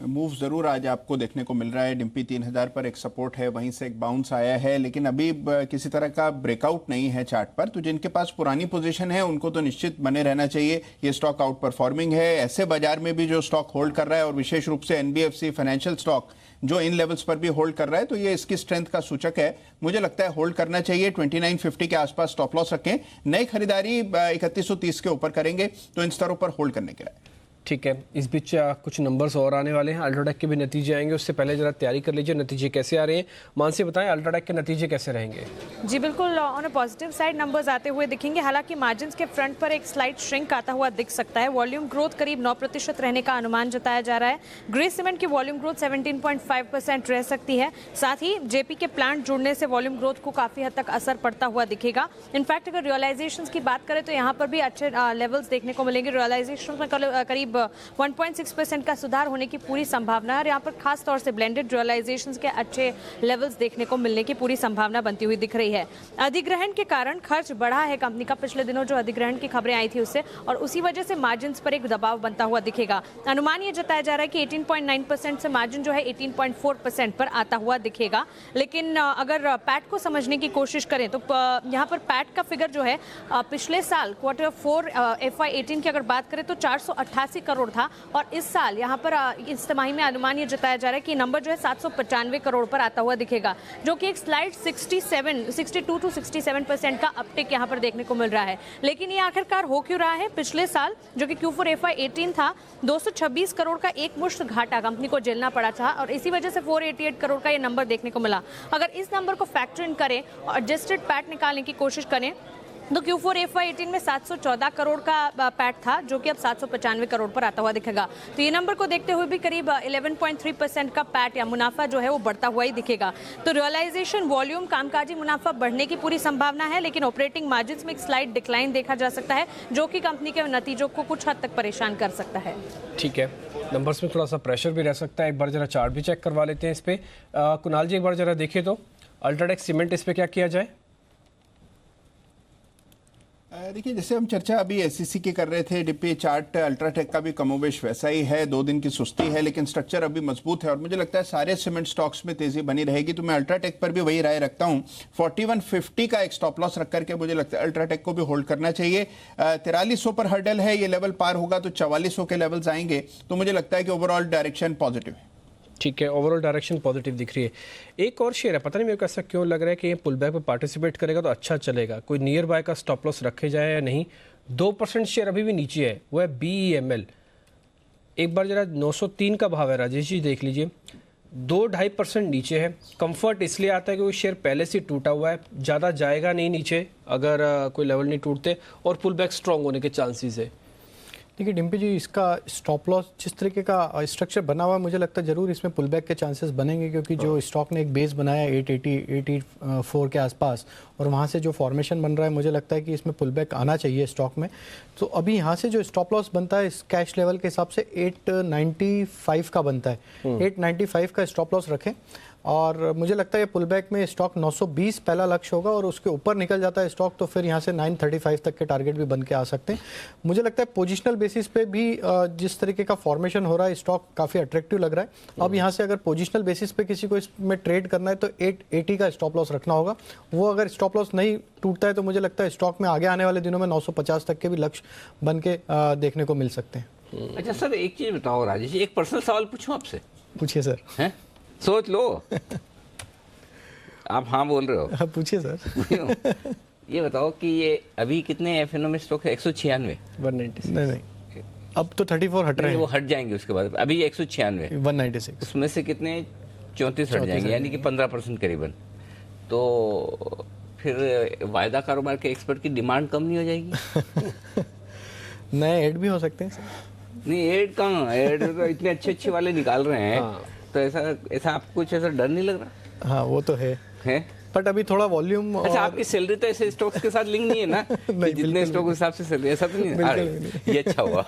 मूव जरूर आज आपको देखने को मिल रहा है। डिम्पी 3000 पर एक सपोर्ट है, वहीं से एक बाउंस आया है, लेकिन अभी किसी तरह का ब्रेकआउट नहीं है चार्ट पर। तो जिनके पास पुरानी पोजीशन है उनको तो निश्चित बने रहना चाहिए। ये स्टॉक आउट परफॉर्मिंग है। ऐसे बाजार में भी जो स्टॉक होल्ड कर रहा है, और विशेष रूप से एनबीएफसी फाइनेंशियल स्टॉक जो इन लेवल्स पर भी होल्ड कर रहा है, तो ये इसकी स्ट्रेंथ का सूचक है। मुझे लगता है होल्ड करना चाहिए। 2950 के आसपास स्टॉप लॉस रखें। नई खरीदारी 3130 के ऊपर करेंगे, तो इन स्तरों पर होल्ड करने के लिए। ठीक है। इस बीच कुछ नंबर्स और आने वाले हैं। अल्ट्राटेक के भी नतीजे आएंगे, उससे पहले जरा तैयारी कर लीजिए नतीजे कैसे आ रहे हैं। मानसी बताएं अल्ट्राटेक के नतीजे कैसे रहेंगे? जी बिल्कुल, on a positive side numbers आते हुए दिखेंगे। हालांकि मार्जिन्स के फ्रंट पर एक स्लाइड श्रिंक आता हुआ दिख सकता है। वॉल्यूम ग्रोथ करीब 9% रहने का अनुमान जताया जा रहा है। ग्रे सीमेंट की वॉल्यूम ग्रोथ 17.5% रह सकती है। साथ ही जेपी के प्लांट जुड़ने से वॉल्यूम ग्रोथ को काफी हद तक असर पड़ता हुआ दिखेगा। इनफैक्ट अगर रियलाइजेशन की बात करें तो यहाँ पर भी अच्छे लेवल्स देखने को मिलेंगे। रियलाइजेशन में करीब 1.6% का सुधार होने की पूरी संभावना है और यहाँ पर खास तौर से ब्लेंडेड रियलाइजेशंस के अच्छे लेवल्स देखने को मिलने की पूरी संभावना बनती हुई दिख रही है। अधिग्रहण के कारण खर्च बढ़ा है कंपनी का पिछले दिनों जो अधिग्रहण की खबरें आई थी उससे, और उसी वजह से मार्जिन पर एक दबाव बनता हुआ दिखेगा। अनुमान ये जताया जा रहा है कि 18.9% से मार्जिन जो है 18.4% पर आता हुआ दिखेगा। लेकिन अगर पैट को समझने की कोशिश करें तो यहाँ पर पैट का फिगर जो है पिछले साल Q4 FY18 की अगर बात करें तो 488 करोड़ था, और इस साल यहाँ पर इस तिमाही में अनुमान ये जताया जा रहा है कि नंबर जो है 795 करोड़ पर आता हुआ दिखेगा, जो कि एक स्लाइड 62 to 67% का अपटिक यहाँ पर देखने को मिल रहा है। लेकिन ये आखिरकार हो क्यों रहा है? पिछले साल जो कि Q4 FY18 था 226 करोड़ का एक मुश्त घाटा कंपनी को झेलना पड़ा था, और इसी वजह से 488 करोड़ का ये नंबर देखने को मिला। अगर इस नंबर को फैक्टर इन करें और एडजस्टेड पैट निकालने की कोशिश करें तो Q4 FY18 में 714 करोड़ का पैट था, जो कि अब 795 करोड़ पर आता हुआ दिखेगा। तो ये नंबर को देखते हुए भी करीब 11.3% का पैट या मुनाफा जो है वो बढ़ता हुआ ही दिखेगा। तो रियलाइजेशन, वॉल्यूम, कामकाजी मुनाफा बढ़ने की पूरी संभावना है, लेकिन ऑपरेटिंग मार्जिन्स में एक स्लाइड डिक्लाइन देखा जा सकता है, जो कि कंपनी के नतीजों को कुछ हद तक परेशान कर सकता है। ठीक है, नंबर्स में थोड़ा सा प्रेशर भी रह सकता है। एक बार जरा चार्ट भी चेक करवा लेते हैं इस पे। कुणाल जी एक बार जरा देखिए तो अल्ट्राटेक सीमेंट, इस पे क्या किया जाए? देखिए, जैसे हम चर्चा अभी एससीसी की कर रहे थे, डिप्पी चार्ट अल्ट्राटेक का भी कमोबेश वैसा ही है। 2 दिन की सुस्ती है, लेकिन स्ट्रक्चर अभी मजबूत है और मुझे लगता है सारे सीमेंट स्टॉक्स में तेजी बनी रहेगी। तो मैं अल्ट्राटेक पर भी वही राय रखता हूं। 4150 का एक स्टॉप लॉस रख करके मुझे लगता है अल्ट्राटेक को भी होल्ड करना चाहिए। 4300 पर हर्डल है, ये लेवल पार होगा तो 4400 के लेवल्स आएंगे। तो मुझे लगता है कि ओवरऑल डायरेक्शन पॉजिटिव है। ठीक है, ओवरऑल डायरेक्शन पॉजिटिव दिख रही है। एक और शेयर है, पता नहीं मेरे को ऐसा क्यों लग रहा है कि ये पुल बैक पे पार्टिसिपेट करेगा तो अच्छा चलेगा। कोई नियर बाय का स्टॉप लॉस रखे जाए या नहीं? 2% शेयर अभी भी नीचे है, वो है BEML। एक बार जरा 903 का भाव है, राजेश जी देख लीजिए, 2-2.5% नीचे है। कंफर्ट इसलिए आता है कि वो शेयर पहले से टूटा हुआ है, ज़्यादा जाएगा नहीं नीचे अगर कोई लेवल नहीं टूटते, और पुल बैक स्ट्रॉन्ग होने के चांसेस है। देखिए डिम्पी जी, इसका स्टॉप लॉस जिस तरीके का स्ट्रक्चर बना हुआ है, मुझे लगता है जरूर इसमें पुल बैक के चांसेस बनेंगे, क्योंकि जो स्टॉक ने एक बेस बनाया 884 के आसपास, और वहाँ से जो फॉर्मेशन बन रहा है, मुझे लगता है कि इसमें पुल बैक आना चाहिए स्टॉक में। तो अभी यहाँ से जो स्टॉप लॉस बनता है इस कैश लेवल के हिसाब से 895 का बनता है। 895 का स्टॉप लॉस रखें, और मुझे लगता है पुल बैक में स्टॉक 920 पहला लक्ष्य होगा, और उसके ऊपर निकल जाता है स्टॉक तो फिर यहाँ से 935 तक के टारगेट भी बन के आ सकते हैं। मुझे लगता है पोजिशनल बेसिस पे भी जिस तरीके का फॉर्मेशन हो रहा है, स्टॉक काफ़ी अट्रैक्टिव लग रहा है। अब यहाँ से अगर पोजिशनल बेसिस पे किसी को इसमें ट्रेड करना है तो 880 का स्टॉप लॉस रखना होगा। वो अगर स्टॉप लॉस नहीं टूटता है तो मुझे लगता है स्टॉक में आगे आने वाले दिनों में 950 तक के भी लक्ष्य बन के देखने को मिल सकते हैं। अच्छा सर, एक चीज़ बताओ राजेश, एक पर्सनल सवाल पूछूं आपसे? पूछिए सर। हैं? सोच लो। आप हाँ बोल रहे हो? पूछिए सर। ये बताओ कि ये अभी कितने एफएनओ में स्टॉक है? 196। 196। नहीं, अब तो 34 हट रहे वो हैं, हट जाएंगे उसके बाद, अभी 196, 196। उसमें से कितने 34 हट जाएंगे, यानी कि 15% करीबन। तो फिर वायदा कारोबार के एक्सपर्ट की डिमांड कम नहीं हो जाएगी? नए ऐड भी हो सकते हैं सर। नहीं, एड कहाँ, एड तो इतने अच्छे वाले निकाल रहे हैं। तो ऐसा आपको कुछ ऐसा डर नहीं लग रहा हाँ वो तो है, बट अभी थोड़ा वॉल्यूम। अच्छा, आपकी सैलरी तो ऐसे स्टॉक्स के साथ लिंक नहीं है ना? नहीं, जितने स्टॉक के हिसाब से सैलरी, ऐसा तो नहीं है? ये अच्छा हुआ।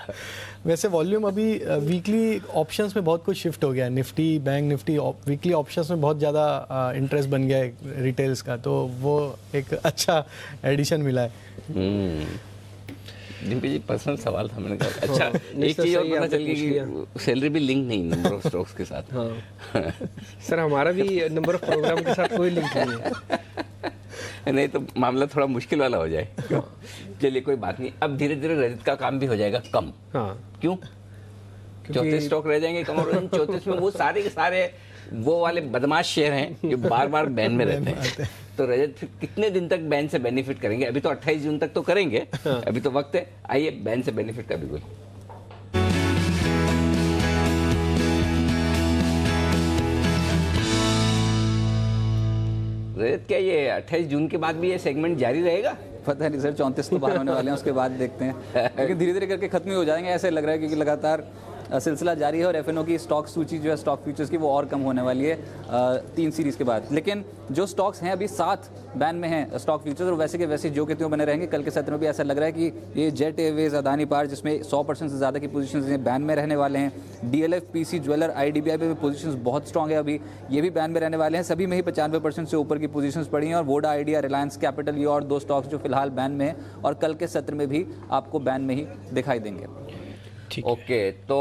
वैसे वॉल्यूम अभी वीकली ऑप्शंस में बहुत कुछ शिफ्ट हो गया है। Nifty, bank Nifty weekly options में बहुत ज़्यादा इंटरेस्ट बन गया है रिटेल्स का, तो वो एक अच्छा एडिशन मिला है। डिम्पी जी, पर्सनल सवाल था, मैंने कहा अच्छा एक चीज और पता चल गई कि सैलरी भी लिंक नहीं नंबर ऑफ स्टॉक्स के साथ। सर हमारा भी नंबर ऑफ प्रोग्राम के साथ कोई लिंक नहीं है। नहीं तो मामला थोड़ा मुश्किल वाला हो जाए। चलिए कोई बात नहीं, अब धीरे धीरे रजत का काम भी हो जाएगा कम। क्यों? 34 स्टॉक रह जाएंगे कम, और 34 में वो सारे के सारे वो वाले बदमाश शेयर हैं जो बार बार बैन में रहते हैं। तो रजत फिर कितने दिन तक बैन से बेनिफिट करेंगे? अभी तो 28 जून तक तो करेंगे, अभी तो वक्त है। आइए बैन से बेनिफिट का भी कोई। रजत, क्या ये 28 जून के बाद भी ये सेगमेंट जारी रहेगा? पता नहीं सर, 34 तो बाहर होने वाले हैं, उसके बाद देखते हैं। लेकिन धीरे धीरे करके खत्म ही हो जाएंगे ऐसे लग रहा है, क्योंकि लगातार सिलसिला जारी है और एफएनओ की स्टॉक सूची जो है स्टॉक फ्यूचर्स की वो और कम होने वाली है 3 सीरीज के बाद। लेकिन जो स्टॉक्स हैं अभी 7 बैन में हैं स्टॉक फ्यूचर्स, और वैसे के वैसे जो के त्यों बने रहेंगे। कल के सत्र में भी ऐसा लग रहा है कि ये जेट एयरवेज, अदानी पावर, जिसमें 100% से ज़्यादा की पोजीशंस बैन में रहने वाले हैं। डीएलएफ, पीसी ज्वेलर, आईडीबीआई में भी पोजीशंस बहुत स्ट्रॉन्ग है, अभी ये भी बैन में रहने वाले हैं। सभी में ही 95% से ऊपर की पोजीशंस पड़ी हैं। और वोडा आइडिया, रिलायंस कैपिटल, ये और 2 स्टॉक्स जो फिलहाल बैन में हैं और कल के सत्र में भी आपको बैन में ही दिखाई देंगे। ओके, तो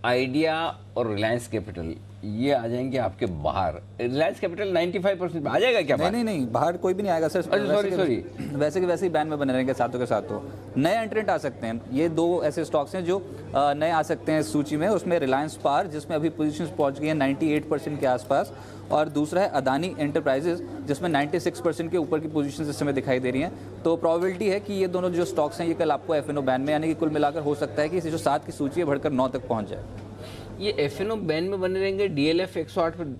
आइडिया और रिलायंस कैपिटल ये आ जाएंगे आपके बाहर। रिलायंस कैपिटल 95% आ जाएगा क्या? नहीं, बाहर कोई भी नहीं आएगा सर। सॉरी, वैसे के वैसे ही बैन में बने रहेंगे साथों के साथ। तो नए एंट्रेंट आ सकते हैं। ये 2 ऐसे स्टॉक्स हैं जो नए आ सकते हैं सूची में। उसमें रिलायंस पावर, जिसमें अभी पोजीशंस पहुंच गई हैं 98% के आसपास, और दूसरा है अदानी एंटरप्राइजेज, जिसमें 96% के ऊपर की पोजीशंस इस समय दिखाई दे रही हैं। तो प्रोबेबिलिटी है कि ये दोनों जो स्टॉक्स हैं ये कल आपको एफएनओ बैन में, यानी कि कुल मिलाकर हो सकता है कि इस जो 7 की सूची है बढ़कर 9 तक पहुंच जाए। ये एफएनओ बैन में बने रहेंगे। डीएलएफ 108 पर,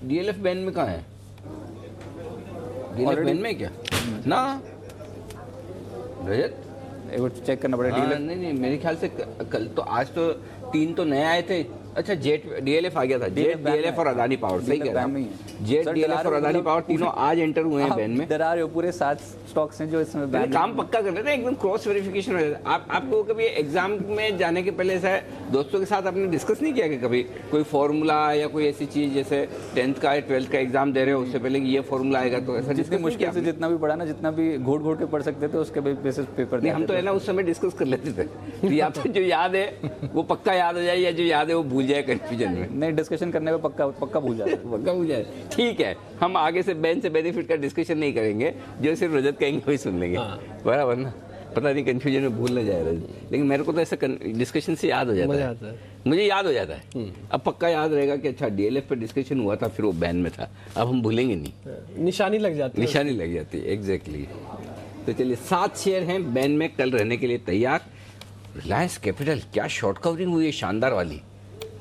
डीएलएफ बैन में कहाँ है? डीएलएफ बैन में क्या ना रजत? एक बार चेक करना पड़ेगा। नहीं, मेरे ख्याल से कल तो, आज तो 3 तो नए आए थे। अच्छा, जेट डीएलएफ आ गया था। जेट डीएलएफ और अदानी पावर, सही कह रहा हूं। जेट डीएलएफ और अदानी पावर तीनों आज एंटर हुए हैं बैन में। डरा रहे हो, पूरे 7 स्टॉक्स हैं जो इसमें बैन। काम पक्का कर लेते हैं, एकदम क्रॉस वेरिफिकेशन हो जाता है। आपको कभी एग्जाम में जाने के पहले ऐसा दोस्तों के साथ आपने डिस्कस नहीं किया कि कभी कोई फॉर्मूला या कोई ऐसी चीज, जैसे 10th का या 12th का एग्जाम दे रहे हो उससे पहले कि ये फॉर्मूला आएगा, तो ऐसा जितनी मुश्किल से जितना भी पढ़ा ना, जितना भी घोट के पढ़ सकते थे उसके बेसिस पेपर नहीं, हम तो है ना उस समय डिस्कस कर लेते थे। या तो जो याद है वो पक्का याद हो जाए, या जो याद है वो भूल जाए कंफ्यूजन में। नहीं, डिस्कशन करने में पक्का भूल जाए। पक्का भूल जाए, ठीक है। हम आगे से बैन से बेनिफिट का डिस्कशन नहीं करेंगे, जो सिर्फ रजत कहेंगे वही सुन लेंगे। बराबर ना? पता नहीं कंफ्यूजन में भूल ना जाए रजत, लेकिन मेरे को तो ऐसा डिस्कशन से याद हो जाता है। मुझे याद हो जाता है। अब पक्का याद रहेगा कि अच्छा डीएलएफ पे डिस्कशन हुआ था, फिर वो बैन में था। अब हम भूलेंगे नहीं, निशानी लग जाती है। निशानी लग जाती है, एग्जैक्टली। तो चलिए, 7 शेयर हैं बैन में कल रहने के लिए तैयार। रिलायंस कैपिटल, क्या शॉर्ट कवरिंग हुई है शानदार वाली,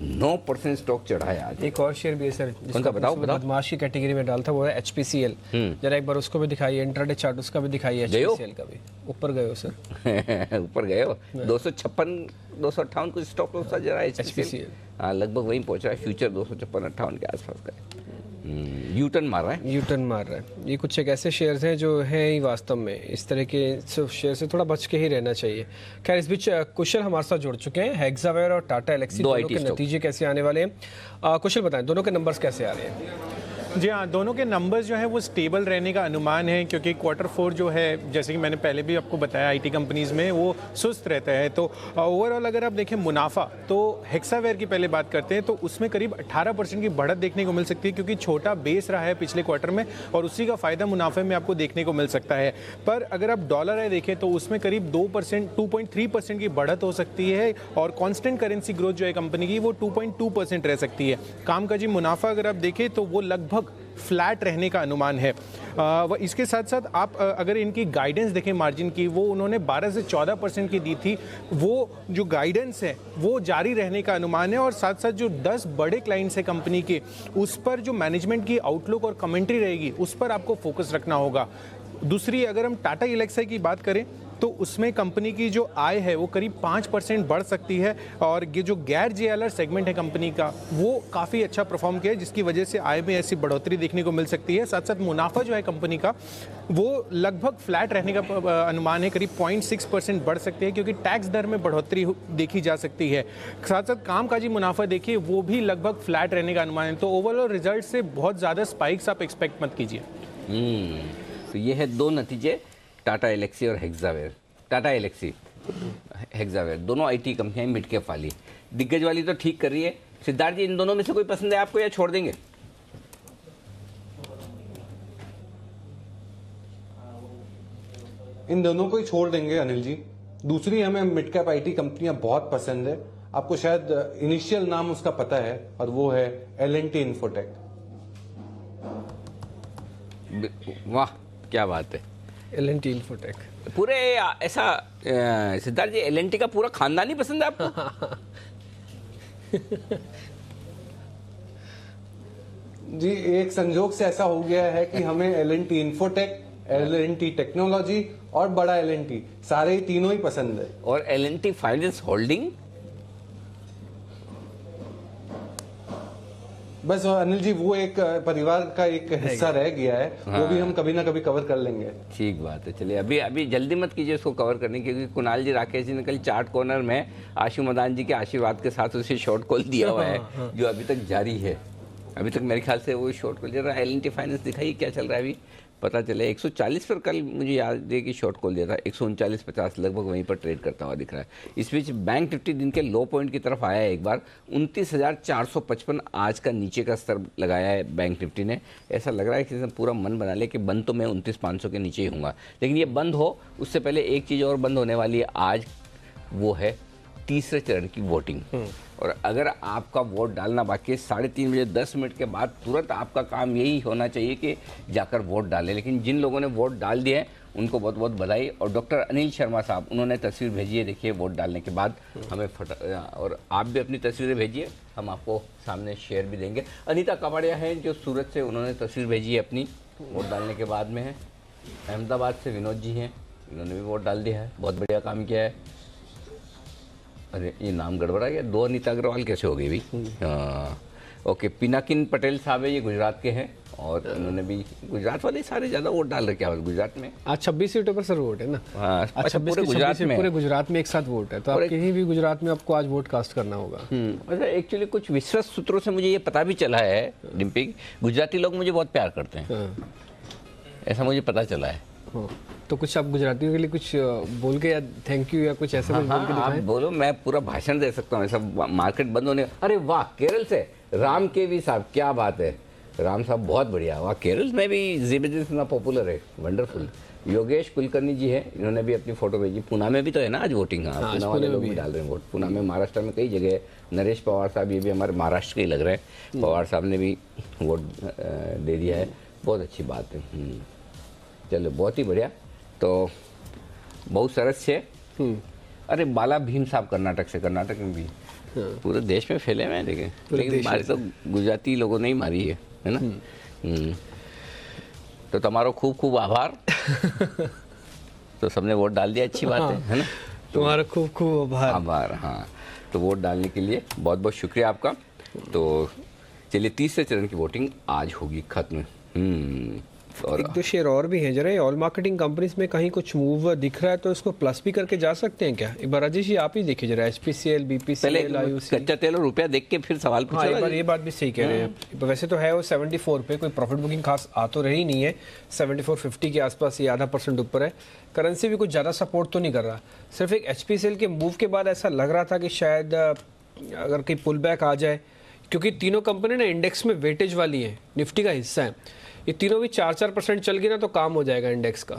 9% स्टॉक चढ़ा है आज। एक और शेयर भी है सर, कौन सा बताओ? बदमाश की कैटेगरी में डालता, वो है एचपीसीएल। जरा एक बार उसको भी दिखाइए, इंट्राडे चार्ट उसका भी दिखाइए। एचपीसीएल का भी ऊपर गए हो सर। ऊपर गए हो, 256 258 कुछ स्टॉक लॉस था जरा एचपीसीएल। हाँ, लगभग वहीं पहुंच रहा है। फ्यूचर 256-58 के आसपास का है। यूटर्न मार रहा है। ये कुछ एक ऐसे शेयर्स हैं जो हैं ही वास्तव में, इस तरह के शेयर से थोड़ा बच के ही रहना चाहिए। खैर, इस बीच कुशल हमारे साथ जुड़ चुके हैं। हेक्सावेयर और टाटा एलेक्सी दोनों के नतीजे कैसे आने वाले हैं? कुशल बताएं, दोनों के नंबर्स कैसे आ रहे हैं? जी हाँ, दोनों के नंबर्स जो हैं वो स्टेबल रहने का अनुमान है, क्योंकि Q4 जो है, जैसे कि मैंने पहले भी आपको बताया, आईटी कंपनीज़ में वो सुस्त रहता है। तो ओवरऑल अगर आप देखें मुनाफा, तो हेक्सावेयर की पहले बात करते हैं, तो उसमें करीब 18% की बढ़त देखने को मिल सकती है, क्योंकि छोटा बेस रहा है पिछले क्वार्टर में और उसी का फ़ायदा मुनाफे में आपको देखने को मिल सकता है। पर अगर आप डॉलर आय देखें तो उसमें करीब 2.3% की बढ़त हो सकती है, और कॉन्स्टेंट करेंसी ग्रोथ जो है कंपनी की वो 2.2% रह सकती है। कामकाजी मुनाफा अगर आप देखें तो वो लगभग लगभग फ्लैट रहने का अनुमान है। इसके साथ साथ आप अगर इनकी गाइडेंस देखें मार्जिन की, वो उन्होंने 12 से 14% की दी थी, वो जो गाइडेंस है वो जारी रहने का अनुमान है। और साथ साथ जो 10 बड़े क्लाइंट्स है कंपनी के, उस पर जो मैनेजमेंट की आउटलुक और कमेंट्री रहेगी उस पर आपको फोकस रखना होगा। दूसरी, अगर हम टाटा एलेक्सी की बात करें तो उसमें कंपनी की जो आय है वो करीब 5% बढ़ सकती है, और ये जो गैर जेएलआर सेगमेंट है कंपनी का वो काफ़ी अच्छा परफॉर्म किया है, जिसकी वजह से आय में ऐसी बढ़ोतरी देखने को मिल सकती है। साथ साथ मुनाफा जो है कंपनी का वो लगभग फ्लैट रहने का अनुमान है, करीब 0.6% बढ़ सकती है, क्योंकि टैक्स दर में बढ़ोतरी देखी जा सकती है। साथ साथ कामकाजी मुनाफा देखिए वो भी लगभग फ्लैट रहने का अनुमान है। तो ओवरऑल रिजल्ट से बहुत ज़्यादा स्पाइक्स आप एक्सपेक्ट मत कीजिए। तो ये है दो नतीजे, टाटा एलेक्सी और हेक्सावेयर। टाटा एलेक्सी, हेक्सावेयर दोनों आईटी कंपनियां मिड कैप वाली, दिग्गज वाली तो ठीक कर रही है। सिद्धार्थ जी, इन दोनों में से कोई पसंद है आपको या छोड़ देंगे? इन दोनों को ही छोड़ देंगे अनिल जी। दूसरी, हमें मिड कैप आईटी कंपनियां बहुत पसंद है, आपको शायद इनिशियल नाम उसका पता है, और वो है L&T इन्फोटेक। वाह, क्या बात है। L&T इन्फोटेक पूरे ऐसा सिद्धार्थ जी, L&T का पूरा खानदान ही पसंद है आपको? जी, एक संजोग से ऐसा हो गया है कि हमें L&T इन्फोटेक, L&T टेक्नोलॉजी और बड़ा L&T सारे ही तीनों ही पसंद है। और L&T फाइनेंस होल्डिंग, बस अनिल जी वो एक परिवार का एक हिस्सा रह गया है। हाँ। वो भी हम कभी ना कभी कवर कर लेंगे। ठीक बात है। चलिए, अभी जल्दी मत कीजिए उसको कवर करने की, क्योंकि कुणाल जी, राकेश जी ने कल चार्ट कॉर्नर में आशु मदान जी के आशीर्वाद के साथ उसे शॉर्ट कॉल दिया हुआ है, जो अभी तक जारी है। अभी तक मेरे ख्याल से वो शॉर्ट कॉल दे रहा है। L&T फाइनेंस दिखाइए क्या चल रहा है अभी, पता चले। 140 पर कल मुझे याद है कि शॉर्ट कॉल दिया था, 139.50 लगभग वहीं पर ट्रेड करता हुआ दिख रहा है। इस बीच बैंक निफ्टी दिन के लो पॉइंट की तरफ आया है एक बार, 29,455 आज का नीचे का स्तर लगाया है बैंक निफ्टी ने। ऐसा लग रहा है कि पूरा मन बना ले कि बंद तो मैं 29,500 के नीचे ही हूँगा, लेकिन ये बंद हो उससे पहले एक चीज़ और बंद होने वाली है आज, वो है तीसरे चरण की वोटिंग। और अगर आपका वोट डालना बाकी है, 3:30 बजे 10 मिनट के बाद तुरंत आपका काम यही होना चाहिए कि जाकर वोट डालें। लेकिन जिन लोगों ने वोट डाल दिए हैं उनको बहुत बहुत बधाई। और डॉक्टर अनिल शर्मा साहब, उन्होंने तस्वीर भेजी है, देखिए वोट डालने के बाद हमें और आप भी अपनी तस्वीरें भेजिए, हम आपको सामने शेयर भी देंगे। अनीता कबाड़िया हैं जो सूरत से, उन्होंने तस्वीर भेजी है अपनी, वोट डालने के बाद में है। अहमदाबाद से विनोद जी हैं, इन्होंने भी वोट डाल दिया है, बहुत बढ़िया काम किया है। अरे ये नाम गड़बड़ा गया, 2 अनीता अग्रवाल कैसे हो गई भाई? हाँ, ओके। पिनाकिन पटेल साहब है, ये गुजरात के हैं, और इन्होंने भी, गुजरात वाले सारे ज़्यादा वोट डाल रहे क्या गुजरात में? आज 26 सीटों पर सर वोट है ना? हाँ, अच्छा, पूरे गुजरात में एक साथ वोट है, तो आप कहीं भी गुजरात में आपको आज वोट कास्ट करना होगा। अच्छा, एक्चुअली कुछ विश्वस्त सूत्रों से मुझे ये पता भी चला है डिम्पी, गुजराती लोग मुझे बहुत प्यार करते हैं, ऐसा मुझे पता चला है। तो कुछ आप गुजरातियों के लिए कुछ बोल के, या थैंक यू या कुछ ऐसा कुछ बोल के दिखाएं? आप बोलो, मैं पूरा भाषण दे सकता हूँ, ऐसा मार्केट बंद होने। अरे वाह, केरल से राम के वी साहब, क्या बात है, राम साहब बहुत बढ़िया। वाह, केरल में भी ज़बरदस्त इतना पॉपुलर है, वंडरफुल। योगेश कुलकर्णी जी हैं, इन्होंने भी अपनी फोटो भेजी। पुणे में भी तो है ना आज वोटिंग? हाँ, पुणे वाले लोग भी डाल रहे हैं वोट। पुणे में, महाराष्ट्र में कई जगह है। नरेश पवार साहब, ये भी हमारे महाराष्ट्र के ही लग रहे हैं, पवार साहब ने भी वोट दे दिया है, बहुत अच्छी बात है। चलो, बहुत ही बढ़िया। तो बहुत सरस है। अरे बाला भीम साहब कर्नाटक से, कर्नाटक में भी पूरे देश में फैले हुए हैं, लेकिन मारी तो गुजराती लोगों ने ही मारी है ना? तो तुम्हारा खूब खूब आभार। तो सबने वोट डाल दिया, अच्छी बात है ना? तुम्हारा खूब खूब आभार। हाँ, तो वोट डालने के लिए बहुत बहुत शुक्रिया आपका। तो चलिए, तीसरे चरण की वोटिंग आज होगी खत्म। और एक दो शेयर और भी हैं जरा, ऑल मार्केटिंग कंपनीज में कहीं कुछ मूव दिख रहा है तो इसको प्लस भी करके जा सकते हैं क्या? एक बार राजेश जी आप ही देखिए जरा, HPCL, BPCL, IOC। कच्चा तेल और रुपया देख के फिर सवाल पूछा। हाँ, ये बात भी सही कह रहे हैं। वैसे तो है वो 74 पे, कोई प्रॉफिट बुकिंग खास आ तो रही नहीं है, 74.50 के आसपास, ये आधा % ऊपर है। करेंसी भी कुछ ज़्यादा सपोर्ट तो नहीं कर रहा। सिर्फ एक HPCL के मूव के बाद ऐसा लग रहा था कि शायद अगर कोई पुल बैक आ जाए, क्योंकि तीनों कंपनी ना इंडेक्स में वेटेज वाली है, निफ्टी का हिस्सा है। ये तीनों भी 4-4% चल गई ना तो काम हो जाएगा इंडेक्स का।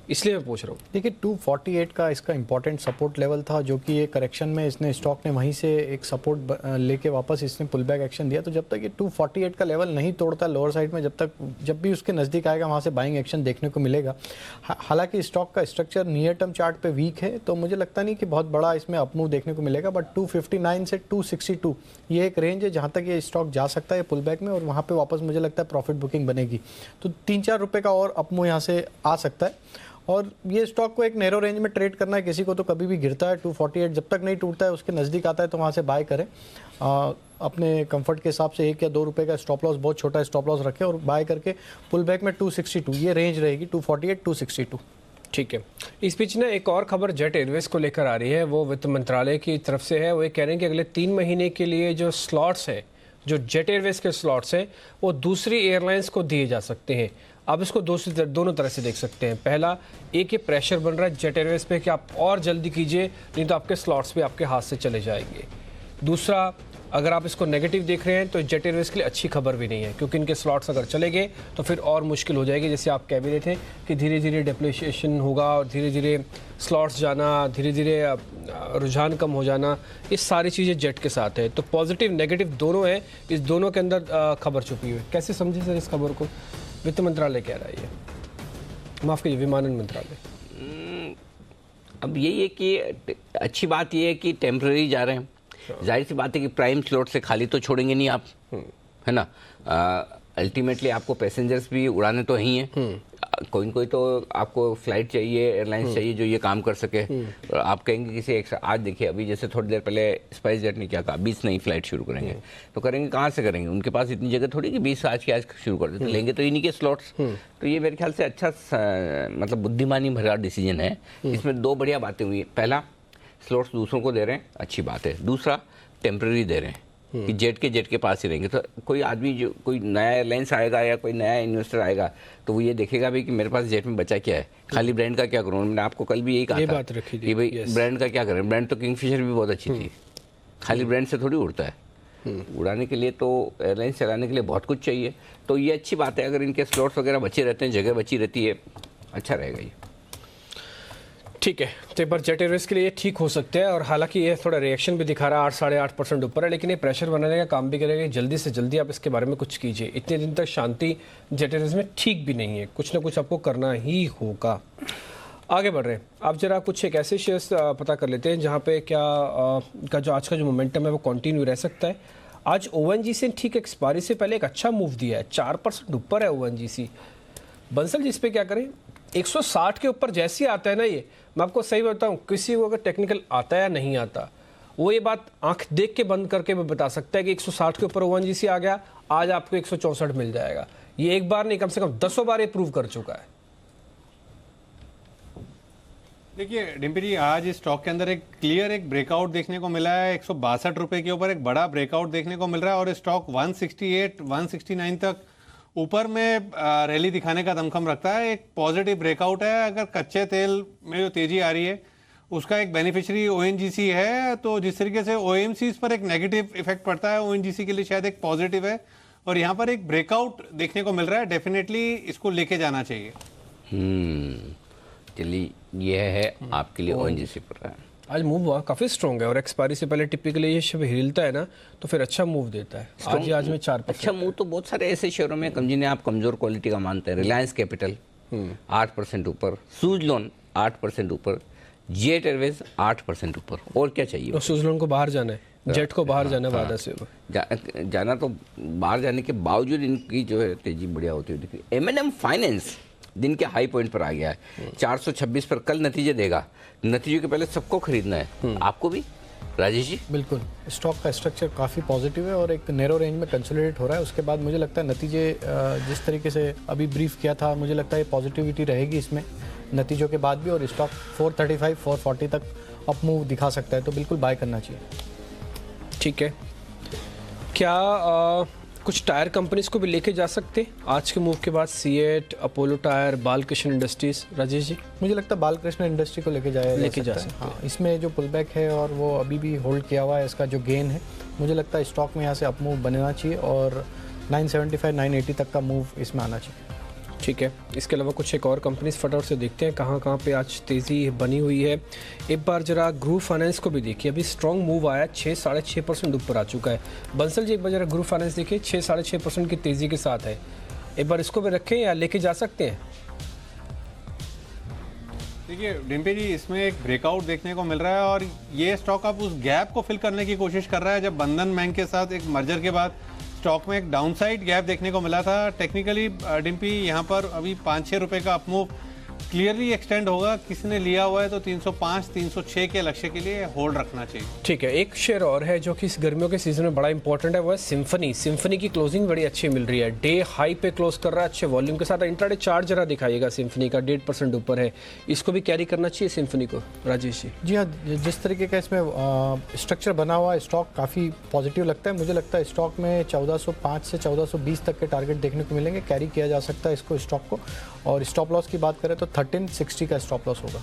इसलिए मैं पूछ रहा हूँ। देखिए 248 का इसका इंपॉर्टेंट सपोर्ट लेवल था, जो कि ये करेक्शन में इसने स्टॉक ने वहीं से एक सपोर्ट लेके वापस इसने पुल बैक एक्शन दिया। तो जब तक ये 248 का लेवल नहीं तोड़ता लोअर साइड में, जब भी उसके नज़दीक आएगा वहाँ से बाइंग एक्शन देखने को मिलेगा। हालांकि स्टॉक का स्ट्रक्चर नियर टर्म चार्ट पे वीक है, तो मुझे लगता नहीं कि बहुत बड़ा इसमें अपमूव देखने को मिलेगा। बट 259 से 262 ये एक रेंज है जहाँ तक ये स्टॉक जा सकता है पुल बैक में, और वहाँ पे वापस मुझे लगता है प्रॉफिट बुकिंग बनेगी। तो 3-4 रुपये का और अपमूव यहाँ से आ सकता है। और ये स्टॉक को एक नैरो रेंज में ट्रेड करना है, किसी को तो कभी भी गिरता है 248 जब तक नहीं टूटता है, उसके नज़दीक आता है तो वहाँ से बाय करें। अपने कंफर्ट के हिसाब से 1 या 2 रुपये का स्टॉप लॉस, बहुत छोटा स्टॉप लॉस रखें और बाय करके पुल बैक में 262 ये रेंज रहेगी, 248 262। ठीक है। इस बीच ना एक और खबर जेट एयरवेज को लेकर आ रही है, वो वित्त मंत्रालय की तरफ से है। वो ये कह रहे हैं कि अगले 3 महीने के लिए जो स्लॉट्स है, जो जेट एयरवेज के स्लॉट्स हैं, वो दूसरी एयरलाइंस को दिए जा सकते हैं। आप इसको दोनों तरह से देख सकते हैं। पहला, एक ये प्रेशर बन रहा है जेट एयरवेज पे कि आप और जल्दी कीजिए, नहीं तो आपके स्लॉट्स भी आपके हाथ से चले जाएंगे। दूसरा, अगर आप इसको नेगेटिव देख रहे हैं तो जेट एयरवेज के लिए अच्छी खबर भी नहीं है, क्योंकि इनके स्लॉट्स अगर चले गए तो फिर और मुश्किल हो जाएगी। जैसे आप कह भी रहे थे कि धीरे धीरे डेप्रिसिएशन होगा और धीरे धीरे स्लॉट्स जाना, धीरे धीरे रुझान कम हो जाना, ये सारी चीज़ें जेट के साथ है। तो पॉजिटिव नेगेटिव दोनों हैं, इस दोनों के अंदर खबर छुपी हुई है। कैसे समझे सर इस खबर को? वित्त मंत्रालय कह रहा है, ये माफ़ कीजिए विमानन मंत्रालय। अब यही है कि अच्छी बात यह है कि टेम्पररी जा रहे हैं। जाहिर सी बात है कि प्राइम स्लॉट से खाली तो छोड़ेंगे नहीं आप, है ना। अल्टीमेटली आपको पैसेंजर्स भी उड़ाने तो ही हैं। कोई तो आपको फ्लाइट चाहिए, एयरलाइंस चाहिए जो ये काम कर सके। और आप कहेंगे किसी एक्स्ट्रा, आज देखिए अभी जैसे थोड़ी देर पहले स्पाइस जेट ने क्या कहा, 20 नई फ्लाइट शुरू करेंगे। तो करेंगे कहाँ से करेंगे? उनके पास इतनी जगह थोड़ी कि 20 आज शुरू कर देते, लेंगे तो इन्हीं के स्लॉट्स। तो ये मेरे ख्याल से अच्छा मतलब बुद्धिमानी भरा डिसीजन है। इसमें 2 बढ़िया बातें हुई। पहला, स्लॉट्स दूसरों को दे रहे हैं, अच्छी बात है। दूसरा, टेम्पररी दे रहे हैं कि जेट के पास ही रहेंगे। तो कोई आदमी, जो कोई नया एयरलाइंस आएगा या कोई नया इन्वेस्टर आएगा, तो वो ये देखेगा भी कि मेरे पास जेट में बचा क्या है, खाली ब्रांड का क्या करूँ। मैंने आपको कल भी यही कहा था कि भाई ब्रांड का क्या करें। ब्रांड तो किंगफिशर भी बहुत अच्छी थी, खाली ब्रांड से थोड़ी उड़ता है। उड़ाने के लिए तो एयरलाइंस चलाने के लिए बहुत कुछ चाहिए। तो ये अच्छी बात है, अगर इनके स्लॉट्स वगैरह बचे रहते हैं, जगह बची रहती है, अच्छा रहेगा ये। ठीक है, तो एक बार जेट एयरवेज के लिए ये ठीक हो सकते हैं। और हालांकि ये थोड़ा रिएक्शन भी दिखा रहा है, 8-8.5% ऊपर है, लेकिन ये प्रेशर बनाने का काम भी करेगा। जल्दी से जल्दी आप इसके बारे में कुछ कीजिए। इतने दिन तक शांति जेट एयरवेज में ठीक भी नहीं है, कुछ ना कुछ आपको करना ही होगा। आगे बढ़ रहे हैं, आप जरा कुछ एक ऐसे शेयर्स पता कर लेते हैं जहाँ पे क्या का जो आज का जो मोमेंटम है वो कंटिन्यू रह सकता है। आज ONGC ने ठीक एक्सपायरी से पहले एक अच्छा मूव दिया है, 4% ऊपर है ONGC। बंसल जी, इस पर क्या करें? 160 के ऊपर जैसे ही आता है ना, ये मैं आपको सही बताऊं, किसी को अगर टेक्निकल आता है या नहीं आता, वो ये बात आंख देख के बंद करके भी बता सकता है कि 160 के ऊपर ONGC आ गया, आज आपको 164 मिल जाएगा। ये एक बार नहीं, कम से कम 10 बार ये प्रूव कर चुका है। देखिए डिम्पी जी, आज इस स्टॉक के अंदर एक क्लियर एक ब्रेकआउट देखने को मिला है। 162 रुपए के ऊपर एक बड़ा ब्रेकआउट देखने को मिल रहा है और स्टॉक 168 169 तक ऊपर में रैली दिखाने का दमखम रखता है। एक पॉजिटिव ब्रेकआउट है। अगर कच्चे तेल में जो तेजी आ रही है उसका एक बेनिफिशियरी ONGC है, तो जिस तरीके से OMCs पर एक नेगेटिव इफेक्ट पड़ता है, ONGC के लिए शायद एक पॉजिटिव है। और यहाँ पर एक ब्रेकआउट देखने को मिल रहा है, डेफिनेटली इसको लेके जाना चाहिए। चलिए, ये है आपके लिए ONGC पर है। आज मूव हुआ काफ़ी स्ट्रॉन्ग है और एक्सपायरी से पहले टिपिकली ये जब हिलता है ना तो फिर अच्छा मूव देता है। आज में 4% अच्छा मूव तो बहुत सारे ऐसे शेयरों में जिन्हें आप कमजोर क्वालिटी का मानते हैं। रिलायंस कैपिटल 8% ऊपर, सूजलॉन 8% ऊपर, जेट एयरवेज 8% ऊपर। और क्या चाहिए? सूजलॉन को बाहर जाना है, जेट को बाहर जाना है वादा से। जाना तो बाहर जाने के बावजूद इनकी जो है तेजी बढ़िया होती हुई दिखी। M&M फाइनेंस दिन के हाई पॉइंट पर आ गया है, 426 पर कल नतीजे देगा। नतीजों के पहले सबको खरीदना है, आपको भी राजेश जी। बिल्कुल, स्टॉक का स्ट्रक्चर काफ़ी पॉजिटिव है और एक नैरो रेंज में कंसोलिडेट हो रहा है। उसके बाद मुझे लगता है नतीजे जिस तरीके से अभी ब्रीफ किया था, मुझे लगता है पॉजिटिविटी रहेगी इसमें नतीजों के बाद भी, और स्टॉक 435 440 तक अप मूव दिखा सकता है, तो बिल्कुल बाय करना चाहिए। ठीक है, क्या कुछ टायर कंपनीज को भी लेके जा सकते आज के मूव के बाद? CEAT, Apollo tyre, Balkrishna industries. राजेश जी, मुझे लगता है बालकृष्ण इंडस्ट्री को लेके जा सकते हैं। हाँ, इसमें जो पुल बैक है और वो अभी भी होल्ड किया हुआ है, इसका जो गेन है, मुझे लगता है स्टॉक में यहाँ से अप मूव बनना चाहिए और 975 980 तक का मूव इसमें आना चाहिए। ठीक है, इसके अलावा कुछ एक और कंपनीज फटाफट से देखते हैं कहाँ कहाँ पे आज तेज़ी बनी हुई है। एक बार जरा ग्रुप फाइनेंस को भी देखिए, अभी स्ट्रॉन्ग मूव आया, 6-6.5% ऊपर आ चुका है। बंसल जी एक बार जरा ग्रुप फाइनेंस देखिए, 6-6.5% की तेज़ी के साथ है। एक बार इसको भी रखें या लेके जा सकते हैं? देखिए डिम्पी जी, इसमें एक ब्रेकआउट देखने को मिल रहा है और ये स्टॉक अब उस गैप को फिल करने की कोशिश कर रहा है जब बंधन बैंक के साथ एक मर्जर के बाद स्टॉक में एक डाउनसाइड गैप देखने को मिला था। टेक्निकली डिम्पी यहाँ पर अभी 5-6 रुपए का अपमूव क्लियरली एक्सटेंड होगा। किसी ने लिया हुआ है तो 305-306 के लक्ष्य के लिए होल्ड रखना चाहिए। ठीक है, एक शेयर और है जो कि इस गर्मियों के सीजन में बड़ा इंपॉर्टेंट है, वो है सिम्फनी। सिम्फनी की क्लोजिंग बड़ी अच्छी मिल रही है, डे हाई पे क्लोज कर रहा है अच्छे वॉल्यूम के साथ। इंट्राडे चार्ट जरा दिखाइएगा, सिम्फनी का 1.5% ऊपर है, इसको भी कैरी करना चाहिए सिम्फनी को, राजेश जी? जी हाँ, जिस तरीके का इसमें स्ट्रक्चर बना हुआ है स्टॉक काफ़ी पॉजिटिव लगता है। मुझे लगता है स्टॉक में 1405 से 1420 तक के टारगेट देखने को मिलेंगे, कैरी किया जा सकता है इसको स्टॉक को। और स्टॉप लॉस की बात करें तो 1360 का स्टॉप लॉस होगा।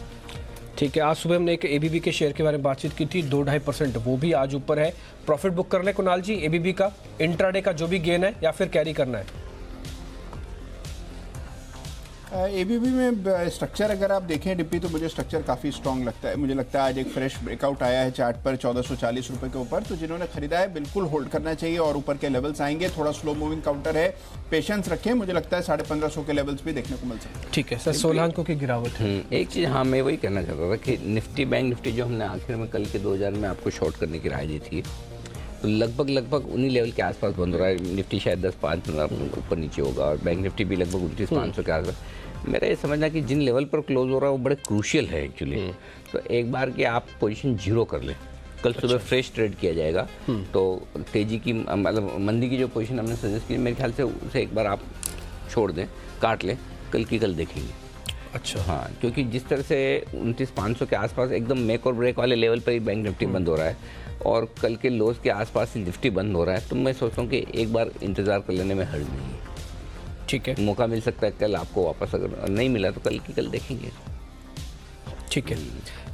ठीक है, आज सुबह हमने एक एबीबी के शेयर के बारे में बातचीत की थी, 2-2.5%, वो भी आज ऊपर है। प्रॉफिट बुक कर ले कुणाल जी एबीबी का, इंट्राडे का जो भी गेन है, या फिर कैरी करना है? एबीबी में स्ट्रक्चर अगर आप देखें डिप्पी, तो मुझे स्ट्रक्चर काफ़ी स्ट्रॉन्ग लगता है। मुझे लगता है आज एक फ्रेश ब्रेकआउट आया है चार्ट पर 1440 रुपए के ऊपर, तो जिन्होंने खरीदा है बिल्कुल होल्ड करना चाहिए और ऊपर के लेवल्स आएंगे। थोड़ा स्लो मूविंग काउंटर है, पेशेंस रखें, मुझे लगता है 1550 के लेवल्स भी देखने को मिल सकते हैं। ठीक है सर, 16 अंकों की गिरावट है। एक चीज़ हाँ मैं वही कहना चाहता था कि निफ्टी बैंक निफ्टी जो हमने आखिर में कल के 2000 में आपको शॉर्ट करने की राय दी थी, तो लगभग उन्हीं लेवल के आसपास बंद हो रहा है। निफ्टी शायद 10-5 ऊपर नीचे होगा और बैंक निफ्टी भी लगभग 29,500 के आसपास। मेरा ये समझना कि जिन लेवल पर क्लोज हो रहा है वो बड़े क्रूशियल है एक्चुअली। तो एक बार कि आप पोजीशन जीरो कर लें, कल सुबह फ्रेश ट्रेड किया जाएगा, तो तेजी की मतलब मंदी की जो पोजीशन हमने सजेस्ट की, मेरे ख्याल से उसे एक बार आप छोड़ दें, काट लें, कल की कल देखेंगे। अच्छा हाँ, क्योंकि जिस तरह से 29,500 के आसपास एकदम मेक और ब्रेक वाले लेवल पर ही बैंक निफ्टी बंद हो रहा है और कल के लोज के आसपास ही निफ्टी बंद हो रहा है, तो मैं सोचता हूँ कि एक बार इंतज़ार कर लेने में हर्ज नहीं है। ठीक है, मौका मिल सकता है कल आपको वापस, अगर नहीं मिला तो कल की कल देखेंगे। ठीक है,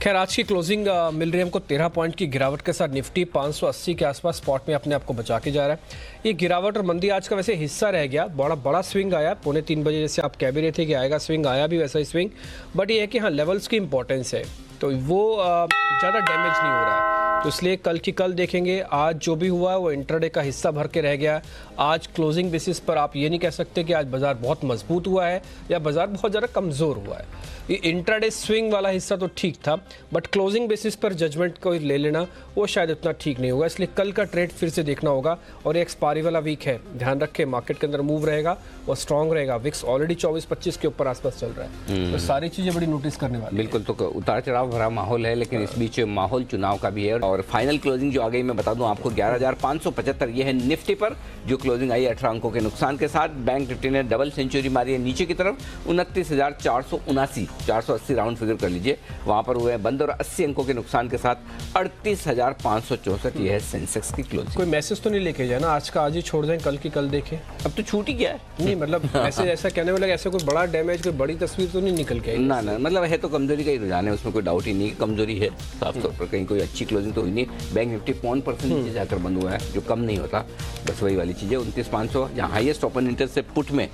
खैर आज की क्लोजिंग मिल रही है हमको 13 पॉइंट की गिरावट के साथ। निफ्टी 580 के आसपास स्पॉट में अपने आप को बचा के जा रहा है। ये गिरावट और मंदी आज का वैसे हिस्सा रह गया, बड़ा स्विंग आया 2:45 बजे, जैसे आप कह भी रहे थे कि आएगा स्विंग, आया भी वैसा ही स्विंग। बट ये है कि हाँ लेवल्स की इंपॉर्टेंस है, तो वो ज़्यादा डैमेज नहीं हो रहा है, तो इसलिए कल की कल देखेंगे। आज जो भी हुआ है वो इंट्राडे का हिस्सा भर के रह गया। आज क्लोजिंग बेसिस पर आप ये नहीं कह सकते कि आज बाजार बहुत मजबूत हुआ है या बाजार बहुत ज़्यादा कमज़ोर हुआ है। ये इंट्राडे स्विंग वाला हिस्सा तो ठीक था, बट क्लोजिंग बेसिस पर जजमेंट को ले लेना वो शायद उतना ठीक नहीं होगा, इसलिए कल का ट्रेड फिर से देखना होगा। और ये एक्सपायरी वाला वीक है, ध्यान रखें, मार्केट के अंदर मूव रहेगा और स्ट्रांग रहेगा। विक्स ऑलरेडी 24-25 के ऊपर आसपास चल रहा है, तो सारी चीज़ें बड़ी नोटिस करने वाली। बिल्कुल, तो उतार चढ़ाव भरा माहौल है, लेकिन इस बीच माहौल चुनाव का भी है। और फाइनल क्लोजिंग जो आ गई मैं बता दूं आपको 11,575, ये है निफ्टी पर जो क्लोजिंग आई 18 अंकों के नुकसान के साथ। बैंक निफ्टी ने डबल सेंचुरी मारी है नीचे की तरफ, 29,479, 480 राउंड फिगर कर लीजिए, वहां पर हुए हैं बंद, और 80 अंकों के नुकसान के साथ 38,564 ये है सेंसेक्स की क्लोजिंग। कोई मैसेज तो नहीं लेके जाए ना आज का आज ही छोड़ दें, कल की कल देखें? अब तो छूट ही गया है। नहीं मतलब ऐसे ऐसा कहने में लगा, ऐसे कोई बड़ा डैमेज, कोई बड़ी तस्वीर तो नहीं निकल के आई ना, मतलब है तो कमजोरी का ही रुझान है, उसमें कोई डाउट ही नहीं, कमजोरी है साफ तौर पर, कहीं कोई अच्छी क्लोजिंग तो हुई नहीं। बैंक निफ्टी 0.1% नीचे जाकर बंद हुआ है, जो कम नहीं होता, बस वही वाली चीज़ है। 29,500 जहाँ हाईएस्ट ओपन इंटरेस्ट से पुट में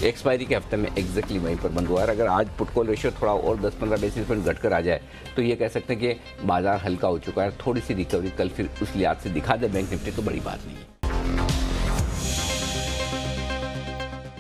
एक्सपायरी के हफ्ते में एग्जैक्टली वहीं पर बंद हुआ है। अगर आज पुट कॉल रेशियो थोड़ा और 10-15 बेसिस पॉइंट घट कर आ जाए तो ये कह सकते हैं कि बाजार हल्का हो चुका है, थोड़ी सी रिकवरी कल फिर उस लिहाज से दिखा दे बैंक निफ्टी तो बड़ी बात नहीं है।